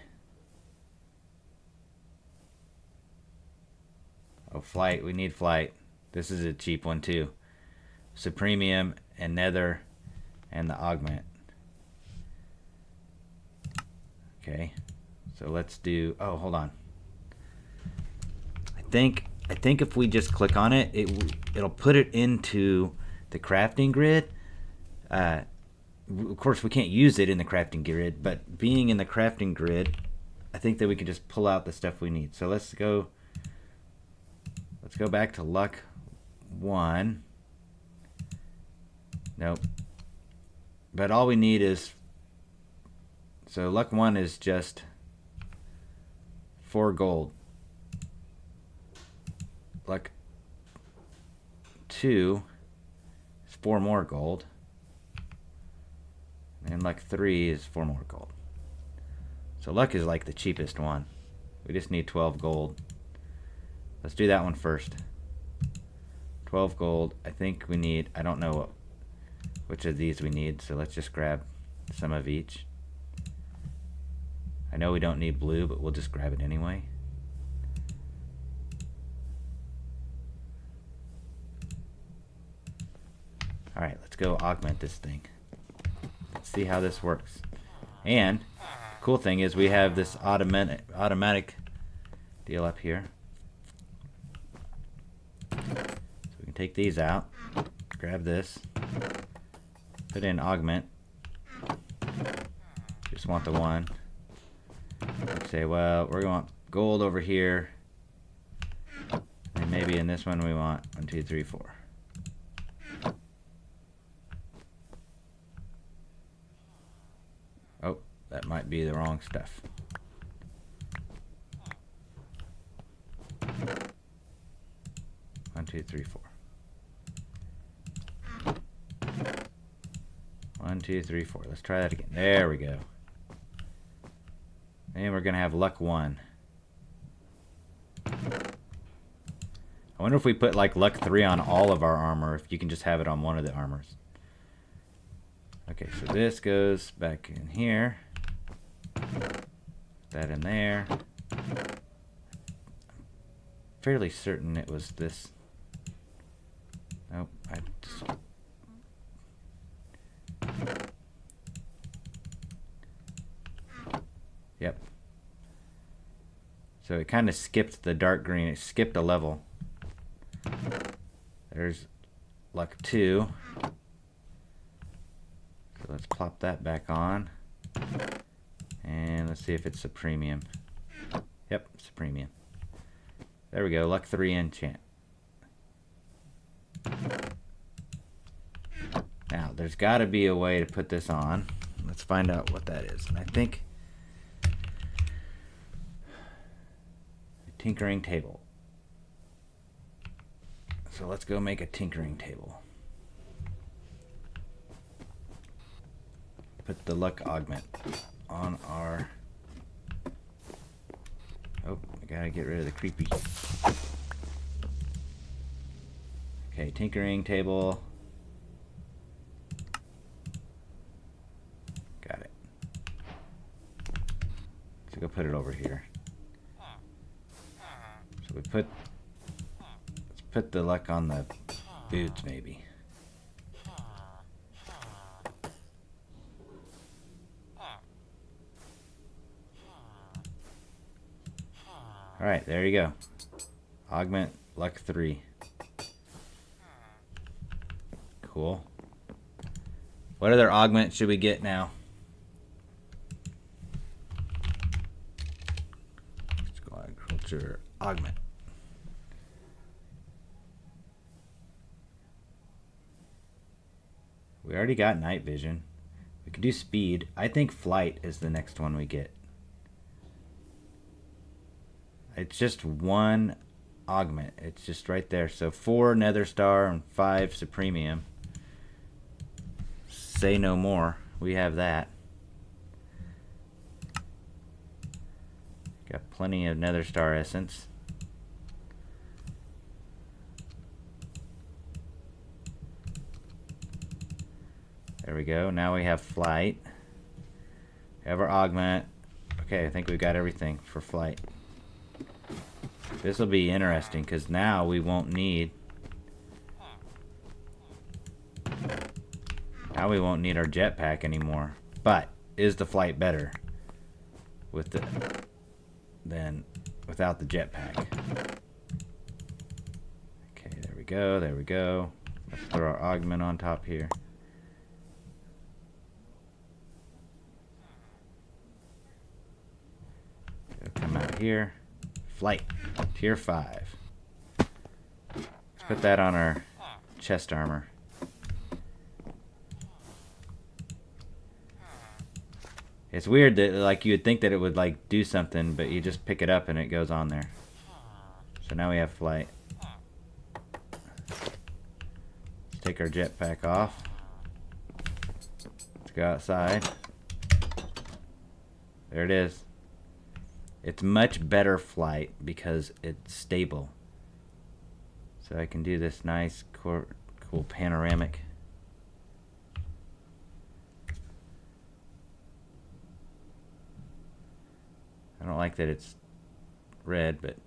Oh, flight. We need flight. This is a cheap one too. Supremium and nether and the augment. Okay. So let's do. Oh, hold on. I think if we just click on it, it'll put it into the crafting grid. Of course, we can't use it in the crafting grid, but being in the crafting grid, I think that we can just pull out the stuff we need. So let's go back to luck 1. Nope. But all we need is, so luck 1 is just 4 gold. Luck 2 is 4 more gold. And luck 3 is 4 more gold. So luck is like the cheapest one. We just need 12 gold. Let's do that one first. 12 gold. I think we need, I don't know which of these we need, so let's just grab some of each. I know we don't need blue, but we'll just grab it anyway. Alright, let's go augment this thing. Let's see how this works. And cool thing is we have this automatic deal up here. So we can take these out, grab this, put in augment. Just want the 1. Let's say, well, we're going to want gold over here, and maybe in this one we want 1, 2, 3, 4. Oh, that might be the wrong stuff. One, 2, 3, 4. 1, 2, 3, 4. Let's try that again. There we go. And we're going to have luck 1. I wonder if we put like luck 3 on all of our armor, if you can just have it on one of the armors. Okay, so this goes back in here. Put that in there. I'm fairly certain it was this. Nope, I just... Yep. So it kind of skipped the dark green. It skipped a level. There's luck 2. So let's plop that back on. And let's see if it's Supremium. Yep, Supremium. There we go, luck 3 enchant. Now, there's got to be a way to put this on. Let's find out what that is. And I think a tinkering table. So let's go make a tinkering table. Put the luck augment on our... Oh, I gotta get rid of the creepy. Okay, tinkering table. Got it. So go put it over here. So we put... Let's put the luck on the boots, maybe. Alright, there you go. Augment luck 3. Cool. What other augment should we get now? Let's go agriculture augment. We already got night vision. We could do speed. I think flight is the next one we get. It's just 1 augment. It's just right there. So 4 nether star and 5 supremium. Say no more. We have that. Got plenty of nether star essence. There we go. Now we have flight. We have our augment. Okay, I think we've got everything for flight. This will be interesting because now we won't need... Now we won't need our jetpack anymore. But is the flight better with the than without the jetpack? Okay, there we go. There we go. Let's throw our augment on top here. It'll come out here. Flight, tier 5. Let's put that on our chest armor. It's weird that like you would think that it would like do something, but you just pick it up and it goes on there. So now we have flight. Let's take our jetpack off. Let's go outside. There it is. It's much better flight because it's stable. So I can do this nice, cool panoramic. I don't like that it's red, but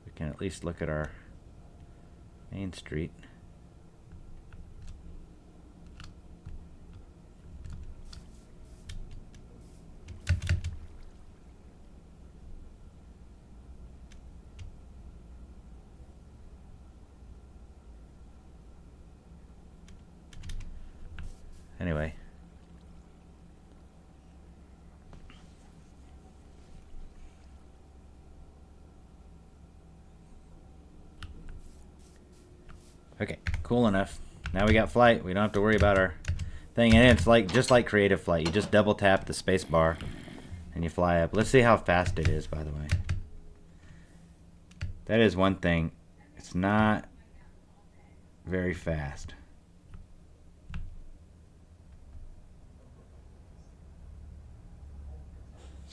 we can at least look at our Main Street. Anyway. Okay, cool enough. Now we got flight. We don't have to worry about our thing. And it's like just like creative flight. You just double tap the space bar and you fly up. Let's see how fast it is, by the way. That is one thing. It's not very fast.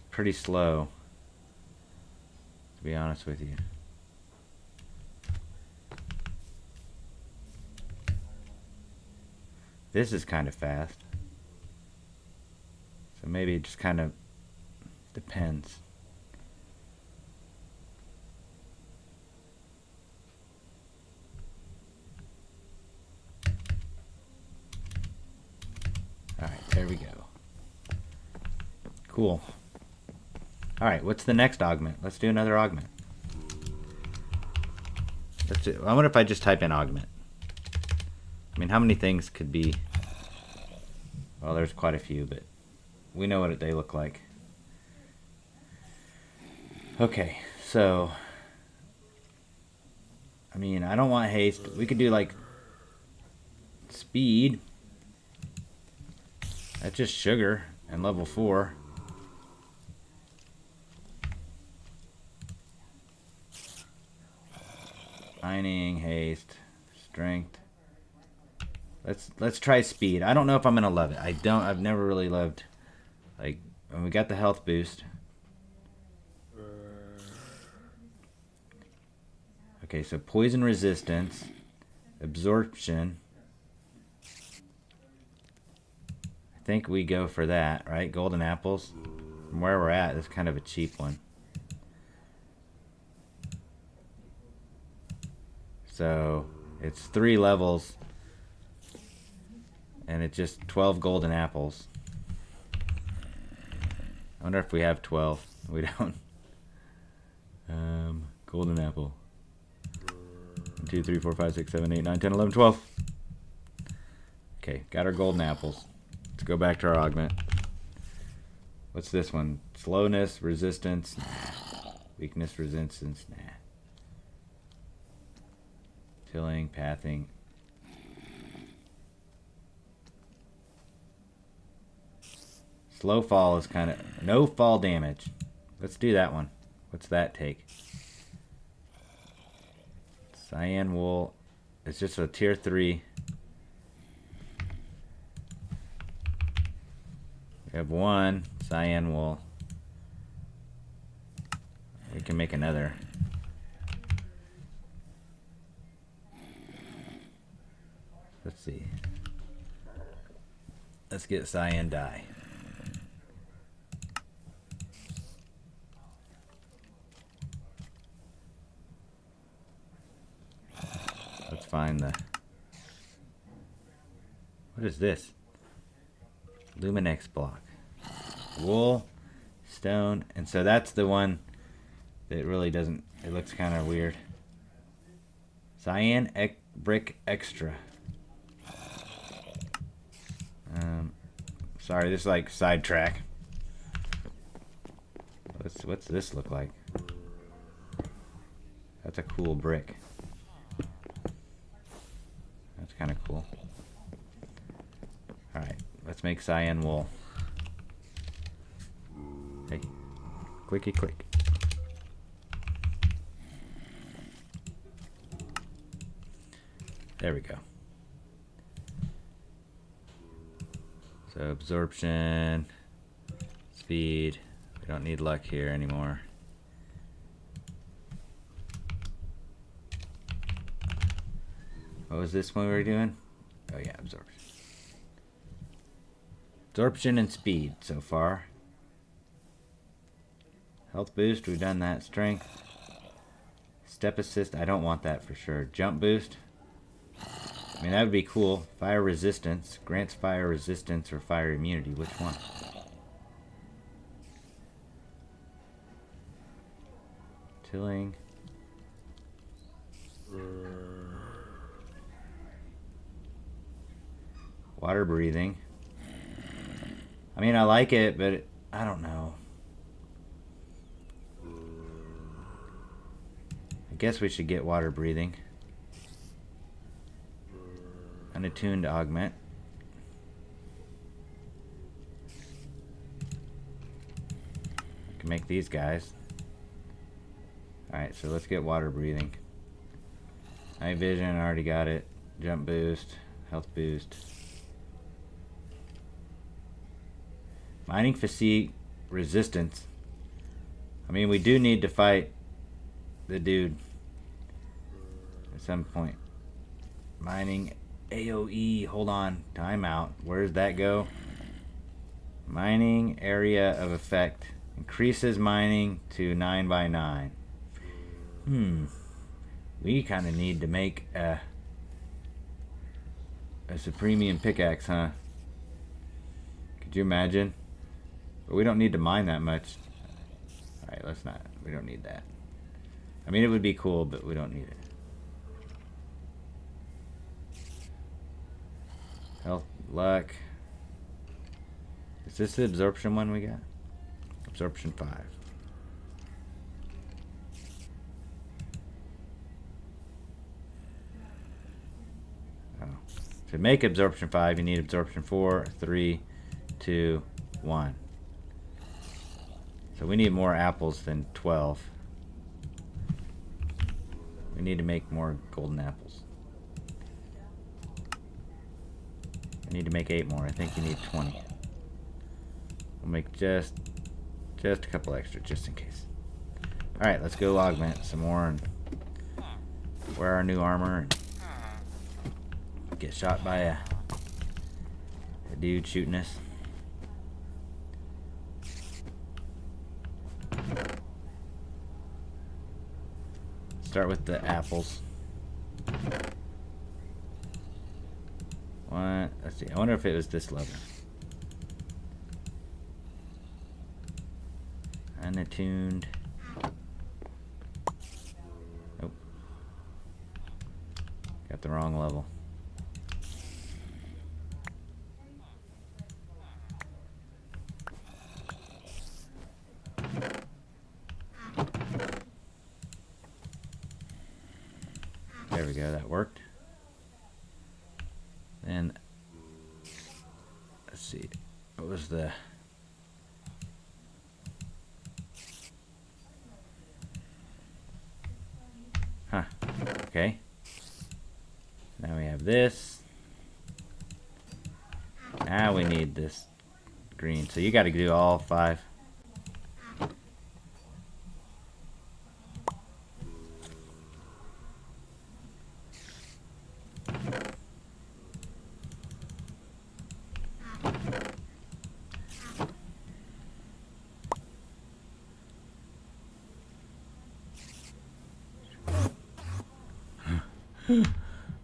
Pretty slow, to be honest with you. This is kind of fast. So maybe it just kind of depends. Cool. Alright, what's the next augment? Let's do another augment. I wonder if I just type in augment. I mean, how many things could be... Well, there's quite a few, but we know what they look like. Okay, so... I mean, I don't want haste. We could do, like, speed. That's just sugar and level 4. Mining, haste, strength. Let's try speed. I don't know if I'm gonna love it. I've never really loved, like, when we got the health boost. Okay, so poison resistance, absorption. I think we go for that, right? Golden apples. From where we're at, it's kind of a cheap one. So it's 3 levels, and it's just 12 golden apples. I wonder if we have 12. We don't. Golden apple. 1, 2, 3, 4, 5, 6, 7, 8, 9, 10, 11, 12. Okay, got our golden apples. Let's go back to our augment. What's this one? Slowness, resistance, weakness, resistance. Nah. Tilling, pathing. Slow fall is kind of... No fall damage. Let's do that one. What's that take? Cyan wool. It's just a tier 3. We have 1 cyan wool. We can make another. Let's see. Let's get cyan dye. Let's find the... What is this? Luminex block. Wool, stone, and so that's the one that really doesn't... It looks kind of weird. Cyan brick extra. Sorry, this is like sidetrack. What's this look like? That's a cool brick. That's kind of cool. Alright, let's make cyan wool. Hey, clicky click. There we go. So absorption, speed. We don't need luck here anymore. What was this one we were doing? Oh yeah, absorption. Absorption and speed so far. Health boost, we've done that. Strength. Step assist, I don't want that for sure. Jump boost. I mean, that would be cool. Fire resistance. Grants fire resistance or fire immunity. Which one? Tilling. Water breathing. I mean, I like it, but I don't know. I guess we should get water breathing. Unattuned augment. I can make these guys. Alright, so let's get water breathing. Night vision, I already got it. Jump boost, health boost. Mining fatigue resistance. I mean, we do need to fight the dude at some point. Mining AOE, hold on, timeout. Where does that go? Mining area of effect. Increases mining to 9 by 9. We kind of need to make a Supremium pickaxe, huh? Could you imagine? But we don't need to mine that much. Alright, let's not. We don't need that. I mean, it would be cool, but we don't need it. Health, luck. Is this the absorption one we got? Absorption 5. Oh. To make absorption 5, you need absorption 4, 3, 2, 1. So we need more apples than 12. We need to make more golden apples. I need to make 8 more. I think you need 20. We'll make just a couple extra, just in case. Alright, let's go augment some more and wear our new armor and get shot by a dude shooting us. Start with the apples. What? Let's see. I wonder if it was this level. Unattuned. Nope. Got the wrong level. There we go, that worked. Then, let's see, what was the... Huh, okay. Now we have this. Now we need this green. So you got to do all 5.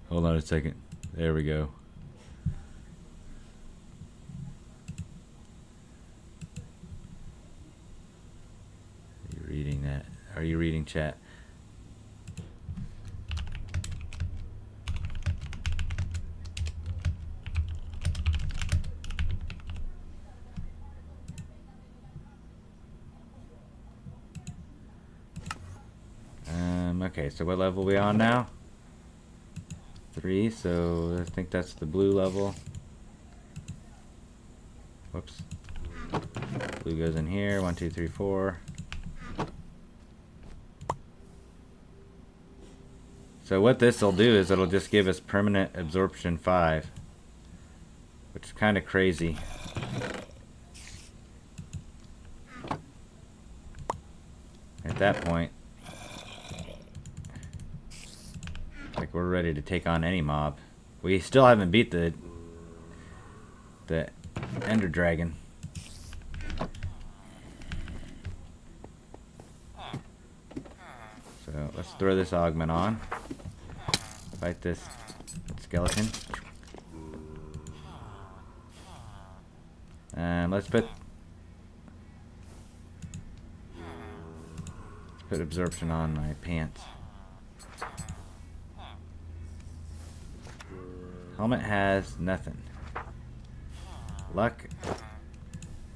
Hold on a second. There we go. Are you reading that? Are you reading chat? Okay, so what level are we on now? 3, so I think that's the blue level. Whoops. Blue goes in here. 1, 2, 3, 4. So what this will do is it'll just give us permanent absorption 5, which is kind of crazy. At that point, like we're ready to take on any mob. We still haven't beat the Ender Dragon. So let's throw this augment on. Fight this skeleton. Let's put absorption on my pants. Helmet has nothing. Luck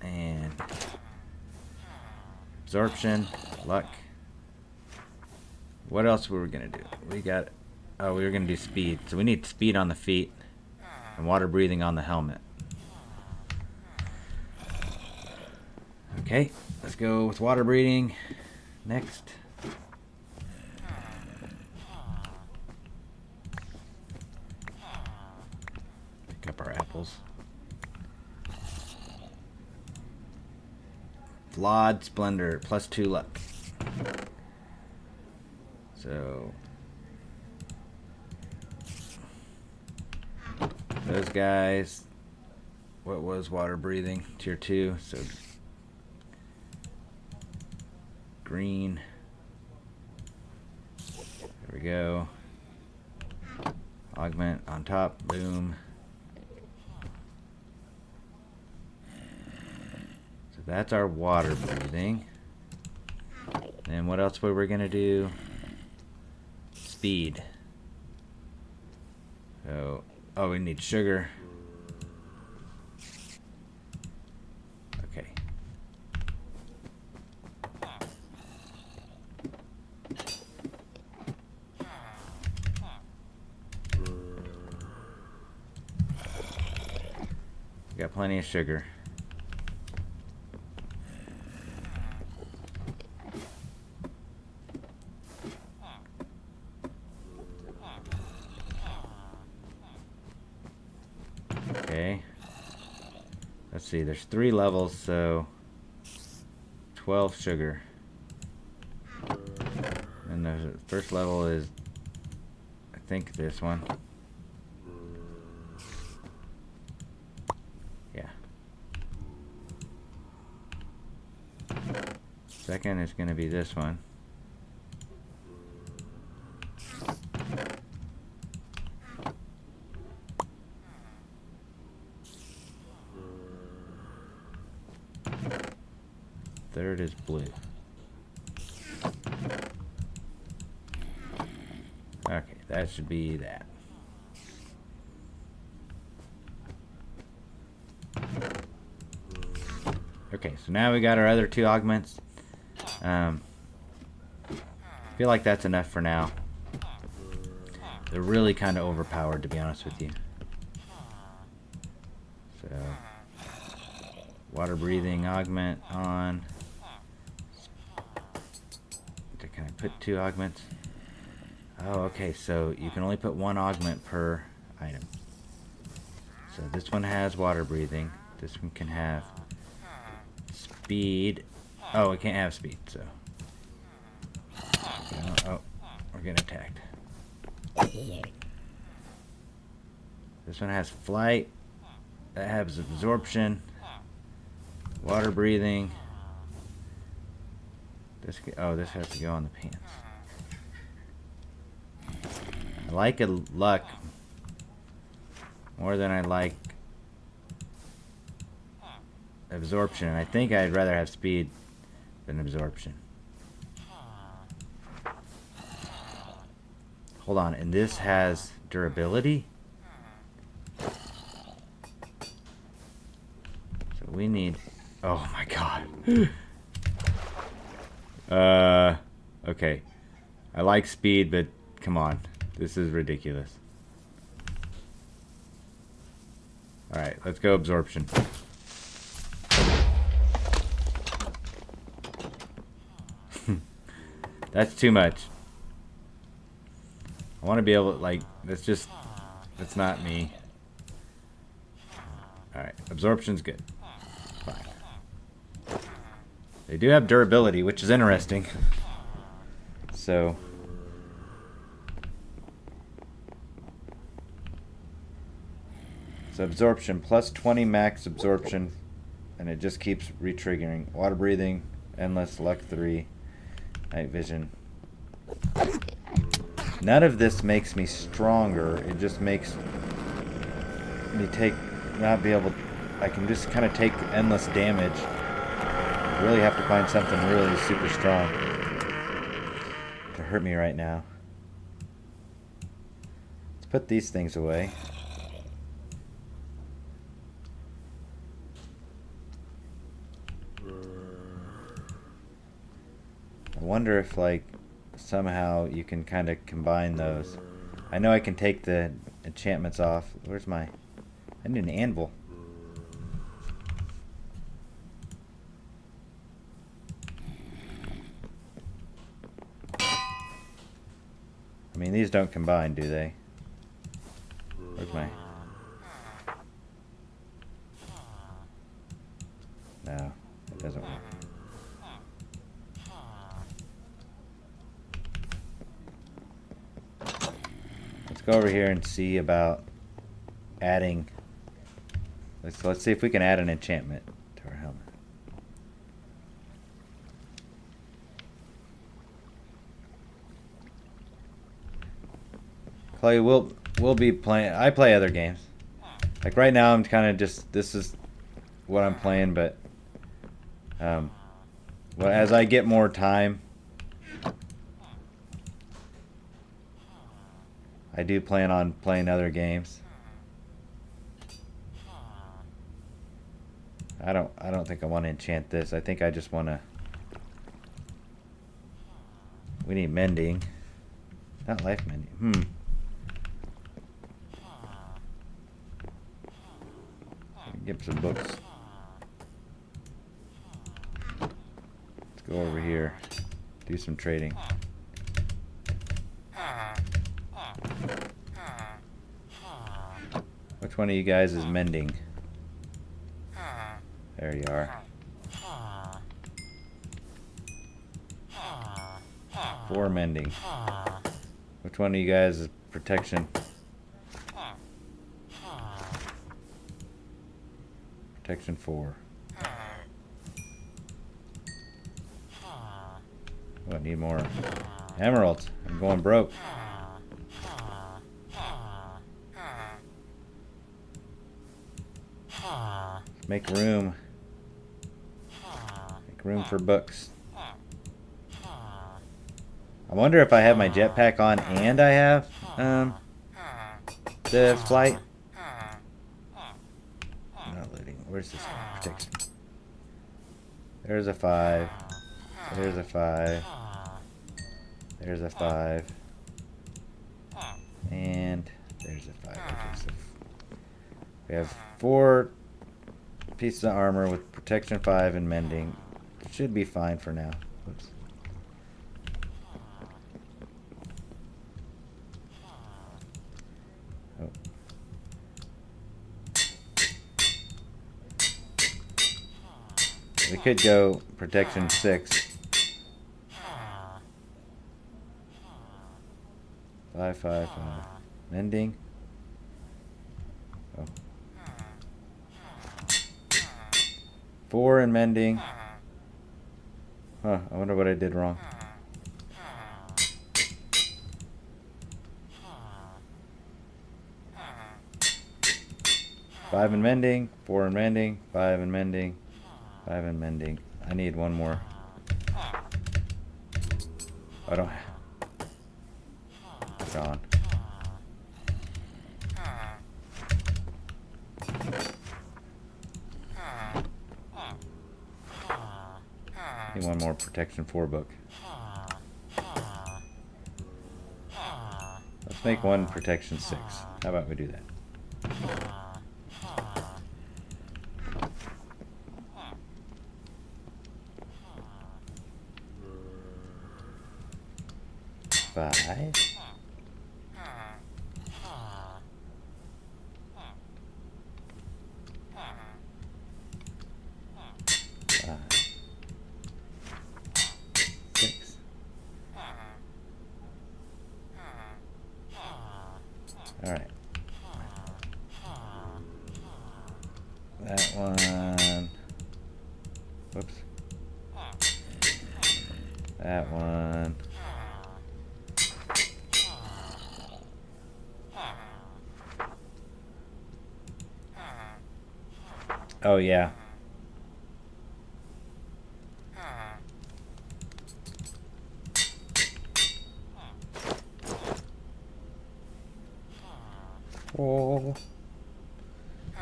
and absorption, luck. What else were we gonna do? We got, oh, we were gonna do speed. So we need speed on the feet and water breathing on the helmet. Okay, let's go with water breathing next. Pick up our apples. Flawed Splendor, +2 luck. So those guys, what was water breathing? Tier 2, so green. There we go. Augment on top, boom. So that's our water breathing. And what else were we gonna do? Speed. So, oh, we need sugar. Okay. Got plenty of sugar. Okay. Let's see, there's 3 levels, so 12 sugar. And the first level is, I think, this one. Yeah. Second is going to be this one. Third is blue. Okay, that should be that. Okay, so now we got our other 2 augments. I feel like that's enough for now. They're really kind of overpowered, to be honest with you. So, water breathing augment on. Can I put 2 augments? Oh, okay, so you can only put 1 augment per item. So this one has water breathing. This one can have speed. Oh, it can't have speed, so. Oh, we're getting attacked. This one has flight. That has absorption. Water breathing. This has to go on the pants. I like a luck more than I like absorption. I think I'd rather have speed than absorption. Hold on, and this has durability? So we need... Oh my god. Okay. I like speed, but come on. This is ridiculous. Alright, let's go absorption. That's too much. I want to be able to, like, that's not me. Alright, absorption's good. Fine. They do have durability, which is interesting. So... So absorption, plus 20 max absorption, and it just keeps re-triggering. Water breathing, endless, luck 3, night vision. None of this makes me stronger. It just makes me not be able. I can just kind of take endless damage. I really have to find something really super strong to hurt me right now. Let's put these things away. I wonder if, like, somehow you can kind of combine those. I know I can take the enchantments off. Where's my... I need an anvil. I mean, these don't combine, do they? Where's my... No, it doesn't work. Let's go over here and see about adding... Let's see if we can add an enchantment to our helmet. Clay, we'll be playing... I play other games. Like right now I'm kind of just... This is what I'm playing, but Well, as I get more time, I do plan on playing other games. I don't think I want to enchant this. I think I just want to. We need mending. Not life mending. Get some books. Let's go over here. Do some trading. Which one of you guys is mending? There you are. 4 mending. Which one of you guys is protection? Protection 4. Oh, I need more emeralds. I'm going broke. Make room. Make room for books. I wonder if I have my jetpack on and I have the flight. Not looting. Where's this protection? There's a 5. There's a 5. There's a 5. And there's a 5. Okay, so we have 4 pieces of armor with protection 5 and mending. Should be fine for now. Oops. Oh. We could go protection 6. 5, 5, 5. Mending. Oh. 4 in mending. Huh, I wonder what I did wrong. Five in mending, 4 in mending, 5 in mending, 5 in mending. I need one more. I don't. Gone. Need one more protection 4 book. Let's make one protection 6. How about we do that? Five. All right. That one. Whoops. That one. Oh, yeah. Oh.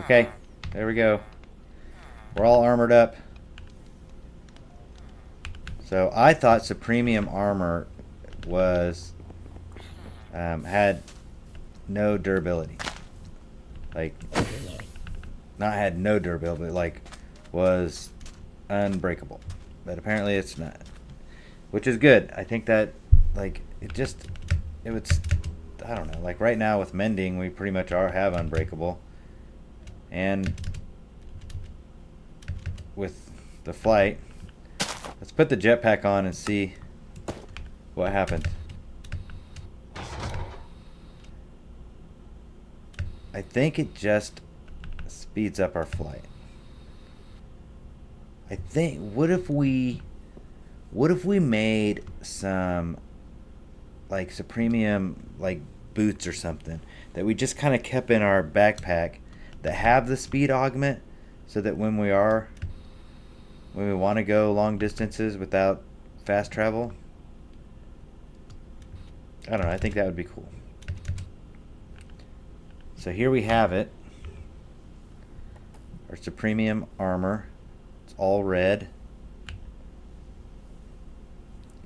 Okay, there we go. We're all armored up. So I thought Supremium armor was had no durability. Like, not had no durability, like was unbreakable. But apparently it's not, which is good. I think that, like, it would, I don't know, like right now with mending we pretty much have unbreakable, and with the flight, let's put the jetpack on and see what happened. I think it just speeds up our flight. I think, what if we made some like Supremium like boots or something that we just kind of kept in our backpack that have the speed augment, so that when we are when we want to go long distances without fast travel. I don't know, I think that would be cool. So here we have it. Our Supremium armor. It's all red.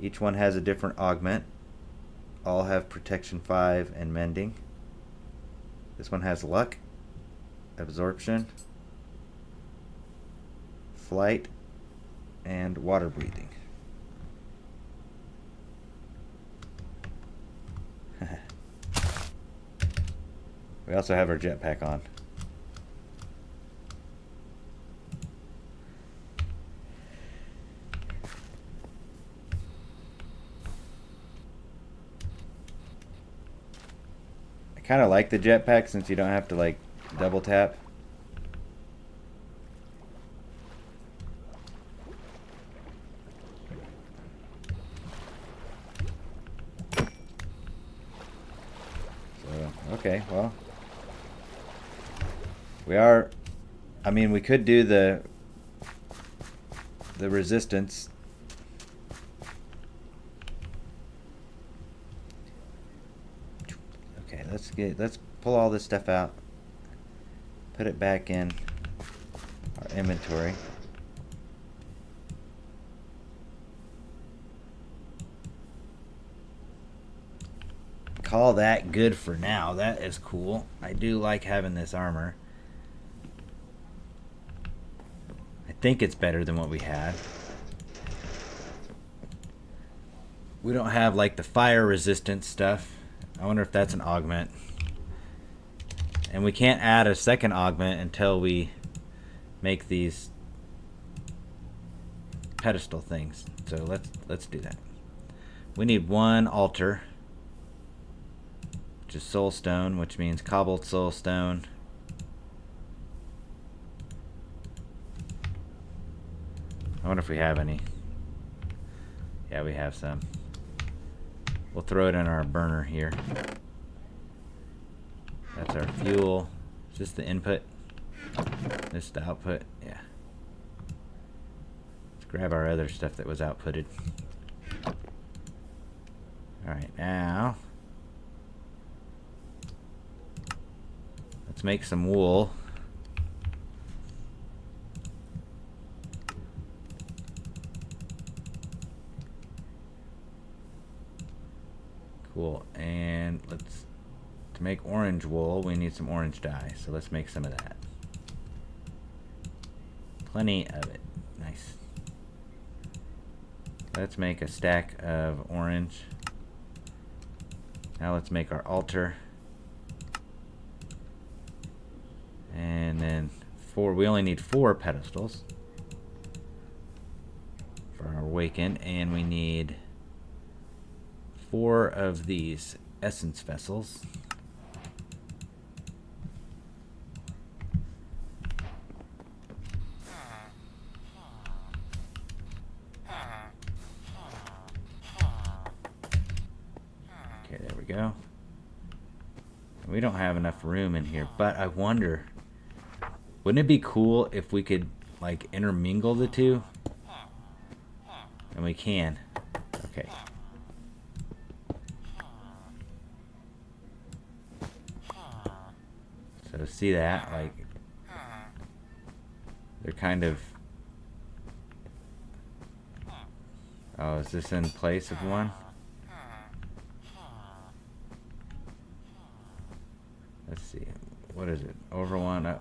Each one has a different augment. All have protection 5 and mending. This one has luck, absorption, flight, and water breathing. We also have our jetpack on. I kind of like the jetpack since you don't have to like double tap. So, okay, well, we are, I mean, we could do the resistance. Okay, let's pull all this stuff out. Put it back in our inventory. Call that good for now. That is cool. I do like having this armor. I think it's better than what we had. We don't have like the fire resistant stuff. I wonder if that's an augment. And we can't add a second augment until we make these pedestal things. So let's do that. We need one altar, which is soulstone, which means cobbled soulstone. I wonder if we have any. Yeah, we have some. We'll throw it in our burner here. That's our fuel. Is this the input? This the output? Yeah. Let's grab our other stuff that was outputted. Alright, now let's make some wool. Cool, and to make orange wool, we need some orange dye, so let's make some of that. Plenty of it. Nice. Let's make a stack of orange. Now let's make our altar. And then we only need 4 pedestals for our awaken, and we need 4 of these essence vessels. Okay, there we go. We don't have enough room in here, but I wonder, wouldn't it be cool if we could like intermingle the two? And we can. Okay. So see that, like, they're kind of, oh, is this in place of one? Let's see, what is it, over one? Would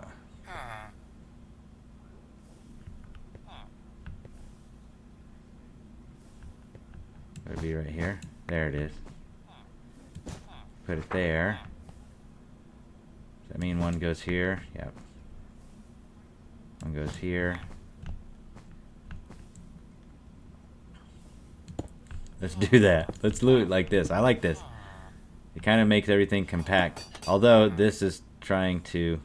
it be right here? There it is. Put it there. Does that mean one goes here? Yep. One goes here. Let's do that. Let's do it like this. I like this. It kind of makes everything compact. Although this is trying to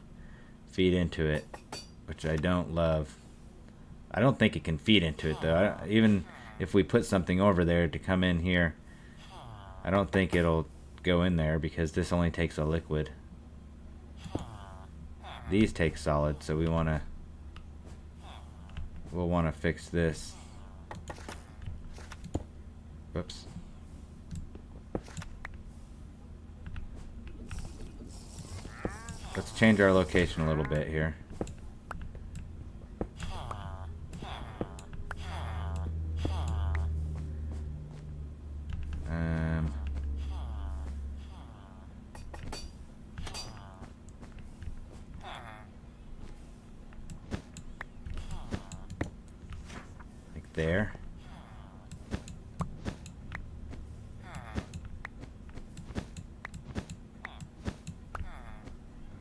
feed into it, which I don't love. I don't think it can feed into it though. Even if we put something over there to come in here, I don't think it'll go in there because this only takes a liquid. These take solid, so we want to we'll want to fix this. Whoops. Let's change our location a little bit here. Like there.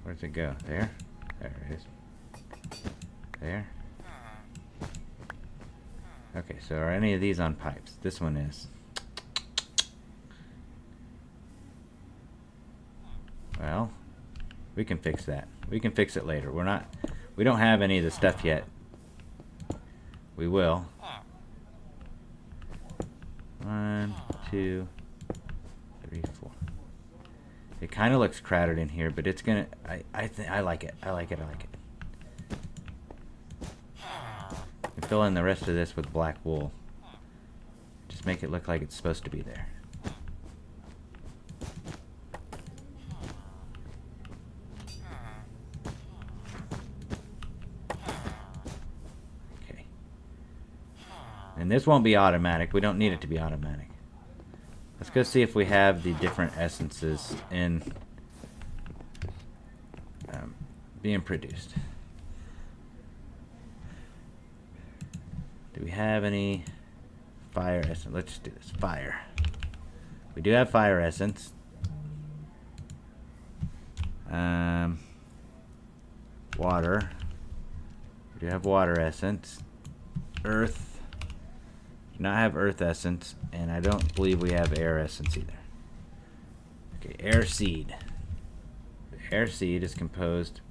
Where's it go? There? There it is. There. Okay, so are any of these on pipes? This one is. Well, we can fix that. We can fix it later. We don't have any of the stuff yet. We will. 1, 2, 3, 4. It kind of looks crowded in here, but it's gonna. I like it. I like it. And fill in the rest of this with black wool. Just make it look like it's supposed to be there. Okay. And this won't be automatic. We don't need it to be automatic. Let's go see if we have the different essences in being produced. Do we have any fire essence? Let's just do this. Fire. We do have fire essence. Water. We do have water essence. Earth. Do not have earth essence, and I don't believe we have air essence either. Okay, air seed. The air seed is composed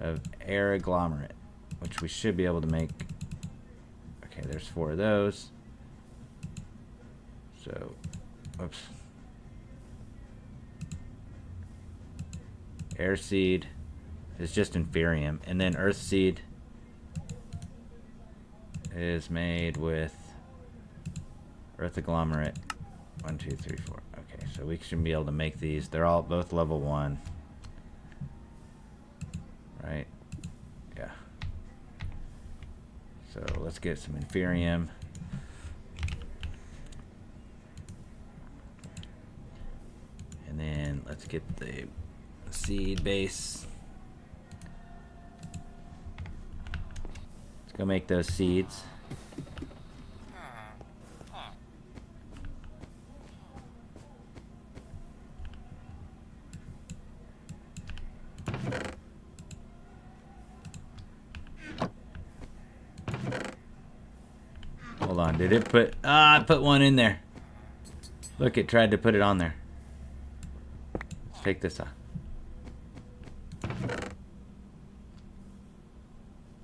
of air agglomerate, which we should be able to make. Okay, there's 4 of those. So, whoops. Air seed is just inferium, and then earth seed is made with earth agglomerate. 1, 2, 3, 4. Okay, so we should be able to make these. They're all both level 1. Right? Yeah. So let's get some inferium. And then let's get the seed base. Let's go make those seeds. Hold on, did it put... I put one in there. Look, it tried to put it on there. Let's take this off.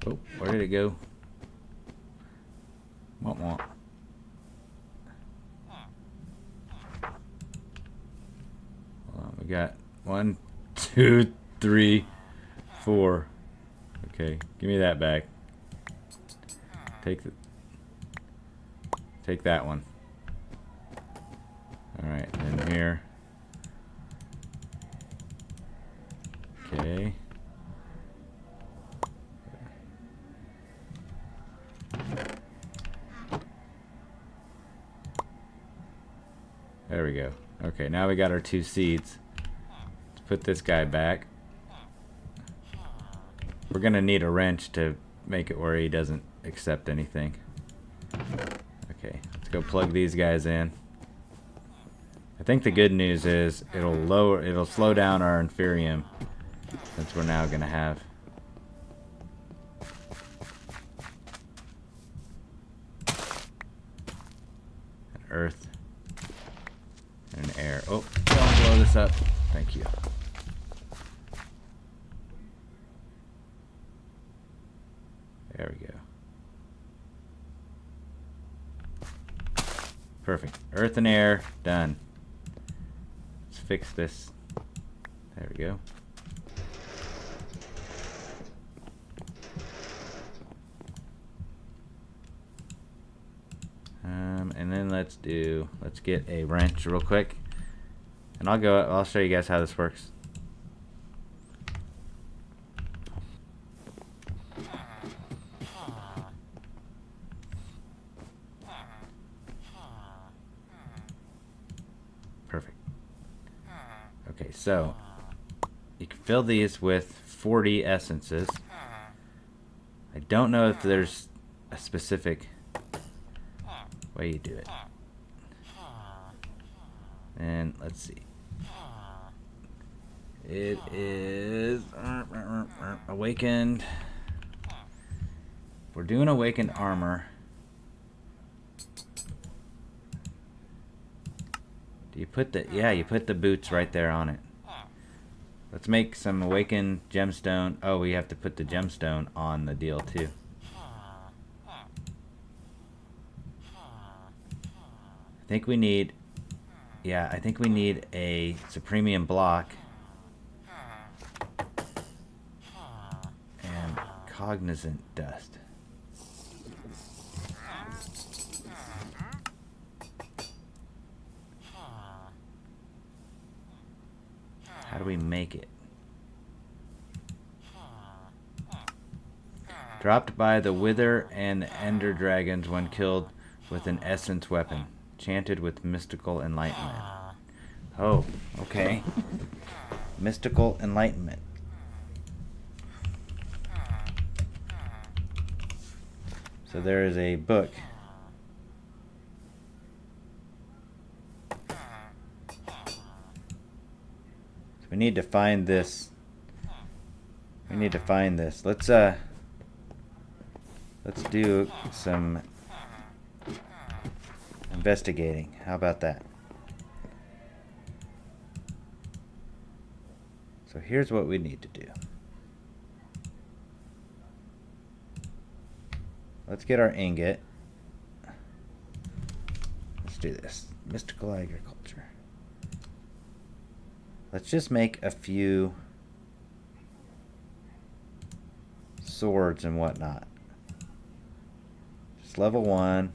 Oh, where did it go? Womp womp. Hold on, we got 1, 2, 3, 4. Okay, give me that back. Take that one. Alright, then here. Okay. There we go. Okay, now we got our 2 seeds. Let's put this guy back. We're gonna need a wrench to make it where he doesn't accept anything. Okay, let's go plug these guys in. I think the good news is it'll slow down our inferium, since we're now gonna have an earth and an air. Oh, don't blow this up. Thank you. There we go. Perfect. Earth and air, done. Let's fix this. There we go. let's get a wrench real quick. And I'll show you guys how this works. Perfect. Okay, so you can fill these with 40 essences. I don't know if there's a specific way you do it. And let's see. It is awakened. We're doing awakened armor. Do you put the, yeah, you put the boots right there on it. Let's make some awakened gemstone. Oh, we have to put the gemstone on the deal too. I think we need, yeah, I think we need a Supremium block and cognizant dust. How do we make it? Dropped by the Wither and the Ender Dragons when killed with an essence weapon. Enchanted with mystical enlightenment. Oh, okay. Mystical enlightenment. So there is a book. So we need to find this. We need to find this. Let's do some investigating. How about that? So here's what we need to do. Let's get our ingot. Let's do this. Mystical agriculture. Let's just make a few swords and whatnot. Just level 1.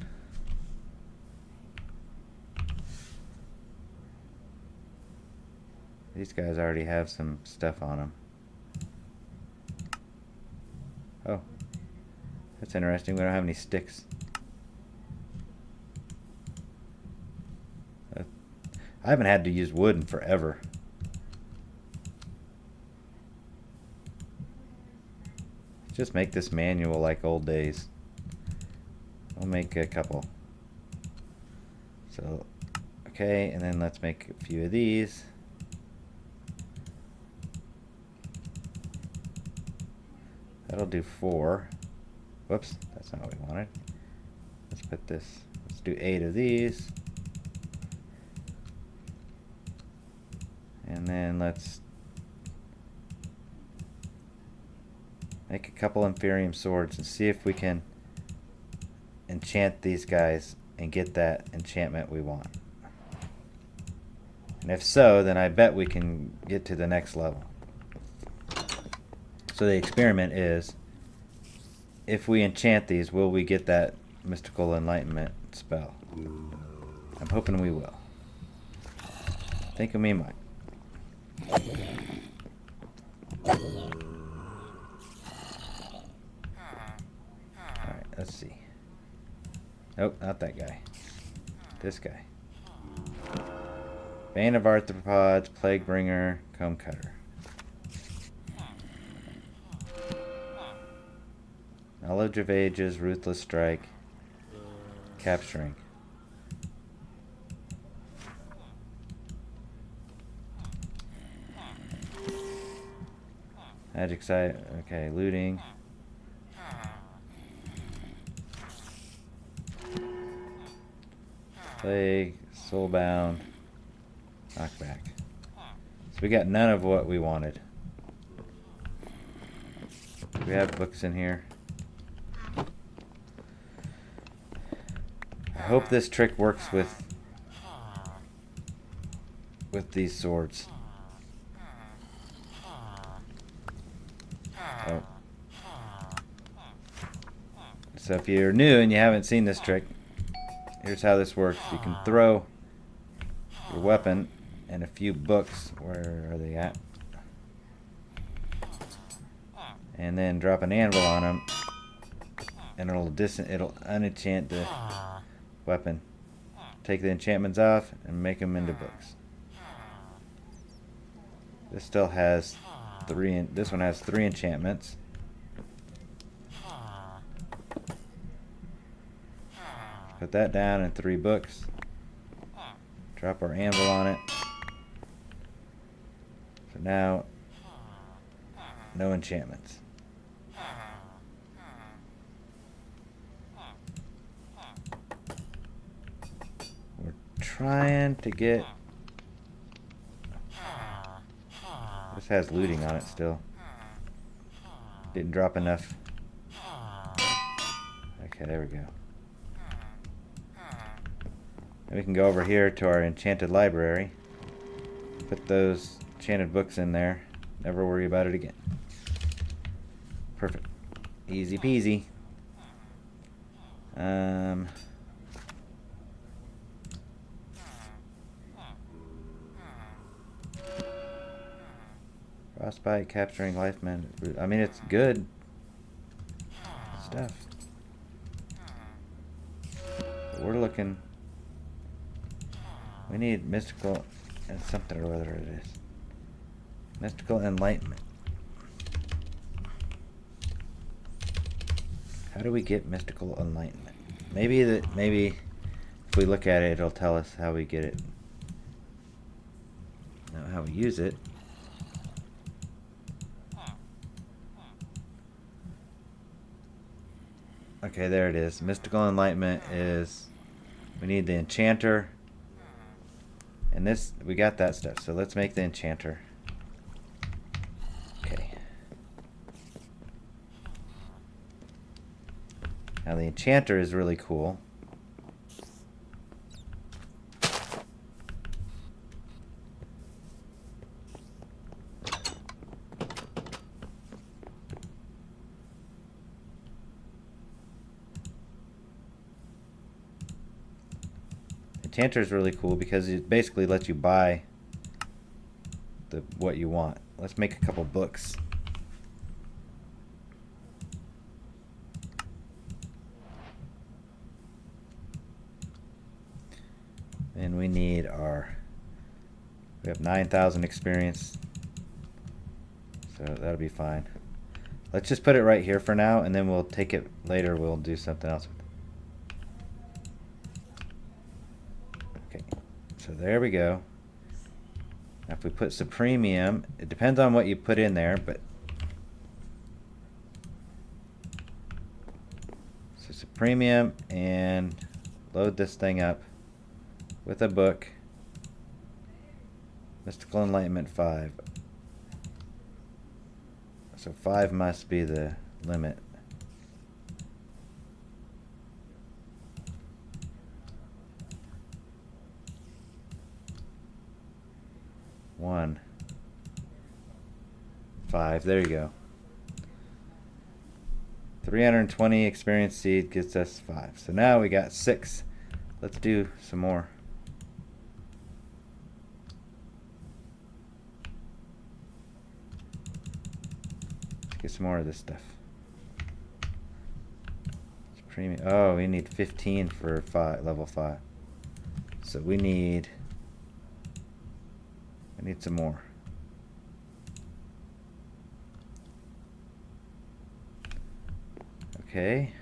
These guys already have some stuff on them. Oh, that's interesting. We don't have any sticks. I haven't had to use wood in forever. Just make this manual like old days. I'll make a couple. So, okay, and then let's make a few of these. That'll do 4. Whoops, that's not what we wanted. Let's put this, let's do 8 of these. And then let's make a couple Inferium swords and see if we can enchant these guys and get that enchantment we want. And if so, then I bet we can get to the next level. So the experiment is, if we enchant these, will we get that mystical enlightenment spell? I'm hoping we will. Think of me, Mike. Alright, let's see. Nope, not that guy. This guy. Bane of Arthropods, Plague Bringer, Comb Cutter. Knowledge of Ages, Ruthless Strike, Capturing. Magic Sight, okay, Looting. Plague, Soulbound, Knockback. So we got none of what we wanted. Do we have books in here? I hope this trick works with these swords. Oh. So if you're new and you haven't seen this trick, here's how this works. You can throw your weapon and a few books. Where are they at? And then drop an anvil on them, and it'll unenchant the weapon. Take the enchantments off and make them into books. This still has this one has 3 enchantments. Put that down in 3 books. Drop our anvil on it. So now, no enchantments. We're trying to get... This has looting on it still. Didn't drop enough. Okay, there we go. And we can go over here to our enchanted library. Put those enchanted books in there. Never worry about it again. Perfect. Easy peasy. Frostbite, capturing life man. I mean, it's good stuff. But we're looking. We need mystical and something or other it is. Mystical enlightenment. How do we get mystical enlightenment? Maybe if we look at it, it'll tell us how we get it. Not how we use it. Okay, there it is. Mystical enlightenment is, we need the enchanter. And this, we got that stuff. So let's make the enchanter. Okay. Now the enchanter is really cool. Enchanter is really cool because it basically lets you buy what you want. Let's make a couple books. And we need we have 9,000 experience, so that'll be fine. Let's just put it right here for now, and then we'll take it later. We'll do something else with it. So there we go. Now if we put Supremium, it depends on what you put in there, but so Supremium, and load this thing up with a book. Mystical Enlightenment 5. So 5 must be the limit. One, 5. There you go. 320 experience seed gets us 5. So now we got 6. Let's do some more. Let's get some more of this stuff. It's premium. Oh, we need 15 for level 5. So we need some more. Okay.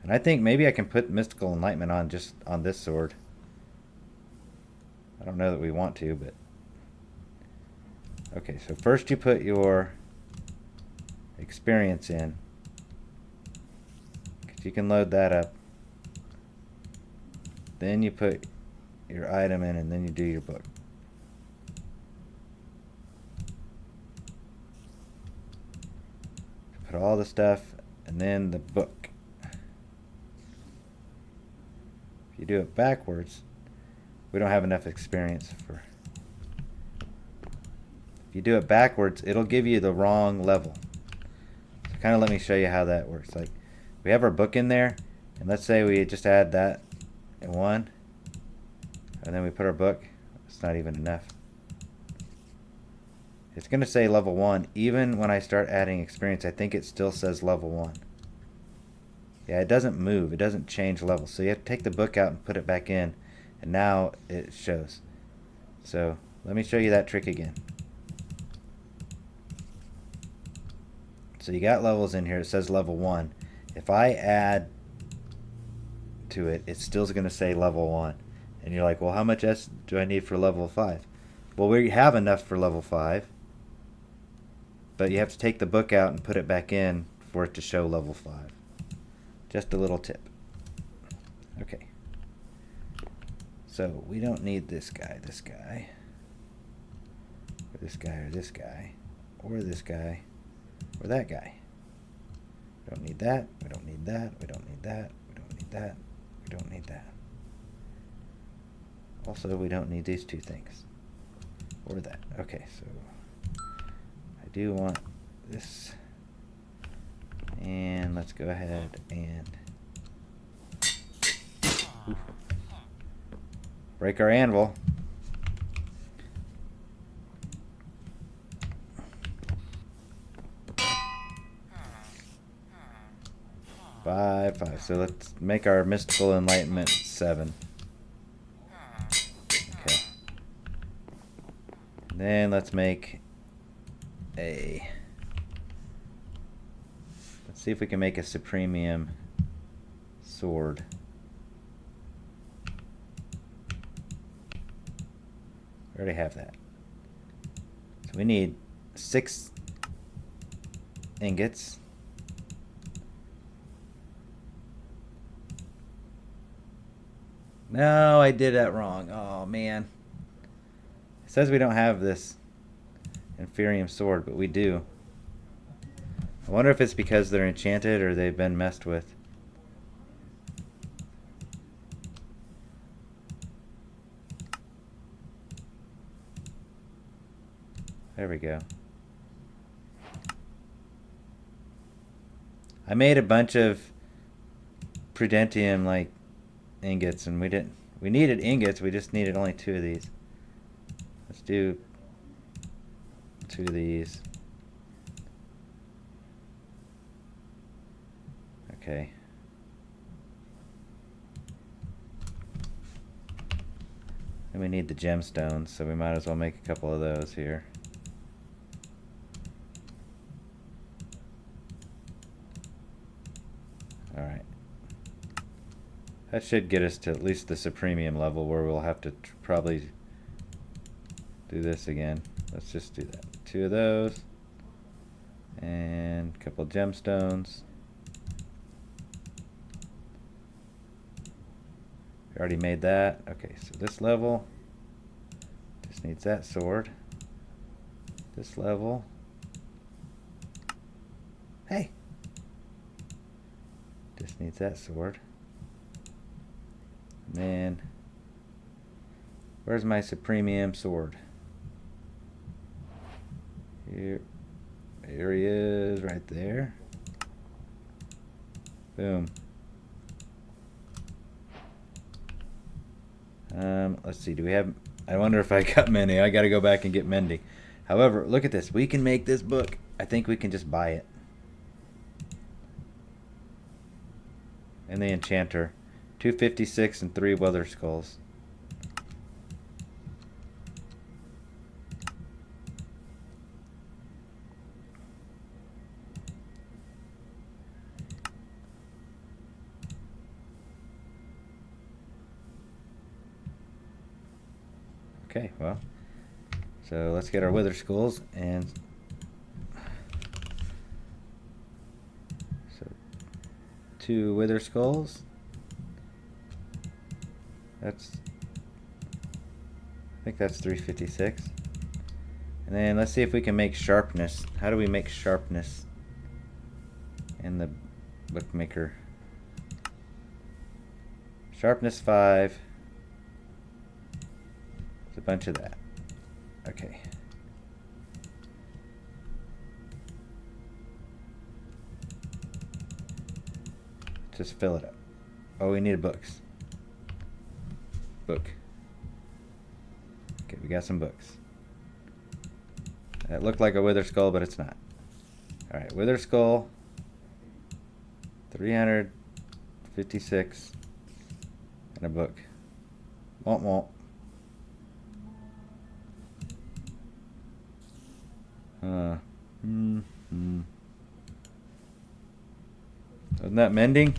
And I think maybe I can put Mystical Enlightenment on just on this sword. I don't know that we want to, but... Okay, so first you put your experience in. 'Cause you can load that up. Then you put your item in, and then you do your book. Put all the stuff, and then the book. If you do it backwards, we don't have enough experience for... If you do it backwards, it'll give you the wrong level. So kind of let me show you how that works. Like, we have our book in there, and let's say we just add that and 1. And then we put our book. It's not even enough. It's going to say level 1. Even when I start adding experience, I think it still says level 1. Yeah, it doesn't move. It doesn't change levels. So you have to take the book out and put it back in. And now it shows. So let me show you that trick again. So you got levels in here. It says level 1. If I add to it, it's still going to say level 1. And you're like, well, how much S do I need for level 5? Well, we have enough for level 5. But you have to take the book out and put it back in for it to show level 5. Just a little tip. Okay. So we don't need this guy, or this guy, or this guy, or this guy, or this guy, or that guy. We don't need that, we don't need that, we don't need that, we don't need that, we don't need that. Also, we don't need these two things. Or that. Okay, so I do want this. And let's go ahead and break our anvil. Five. So let's make our mystical enlightenment 7. Okay. Then let's make a. Let's see if we can make a Supremium sword. We already have that. So we need 6 ingots. No, I did that wrong. Oh, man. It says we don't have this Inferium sword, but we do. I wonder if it's because they're enchanted or they've been messed with. There we go. I made a bunch of Prudentium like ingots, and we needed ingots, we just needed only 2 of these. Let's do 2 of these. Okay. And we need the gemstones, so we might as well make a couple of those here. Alright. That should get us to at least the Supremium level, where we'll have to probably do this again. Let's just do that. 2 of those. And a couple of gemstones. We already made that. Okay, so this level just needs that sword. This level. Hey! Just needs that sword. And then, where's my Supremium sword? Here he is, right there. Boom. Let's see, do we have, I wonder if I got many. I gotta go back and get mending. However, look at this. We can make this book. I think we can just buy it. And the enchanter. 256 and 3 weather skulls. Okay, well, so let's get our wither skulls, and so 2 wither skulls. That's, I think that's 356. And then let's see if we can make sharpness. How do we make sharpness in the bookmaker? Sharpness 5. A bunch of that. Okay. Just fill it up. Oh, we need books. Book. Okay, we got some books. That looked like a wither skull, but it's not. Alright, wither skull. 356. And a book. Won't. Isn't that mending?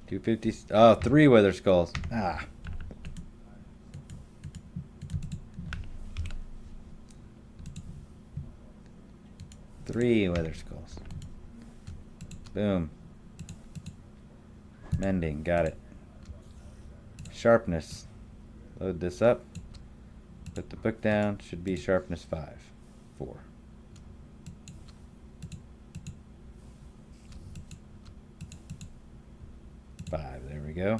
250. Oh, 3 wither skulls. Ah. Three wither skulls. Boom. Mending. Got it. Sharpness. Load this up. Put the book down. Should be sharpness 5. 4. There we go.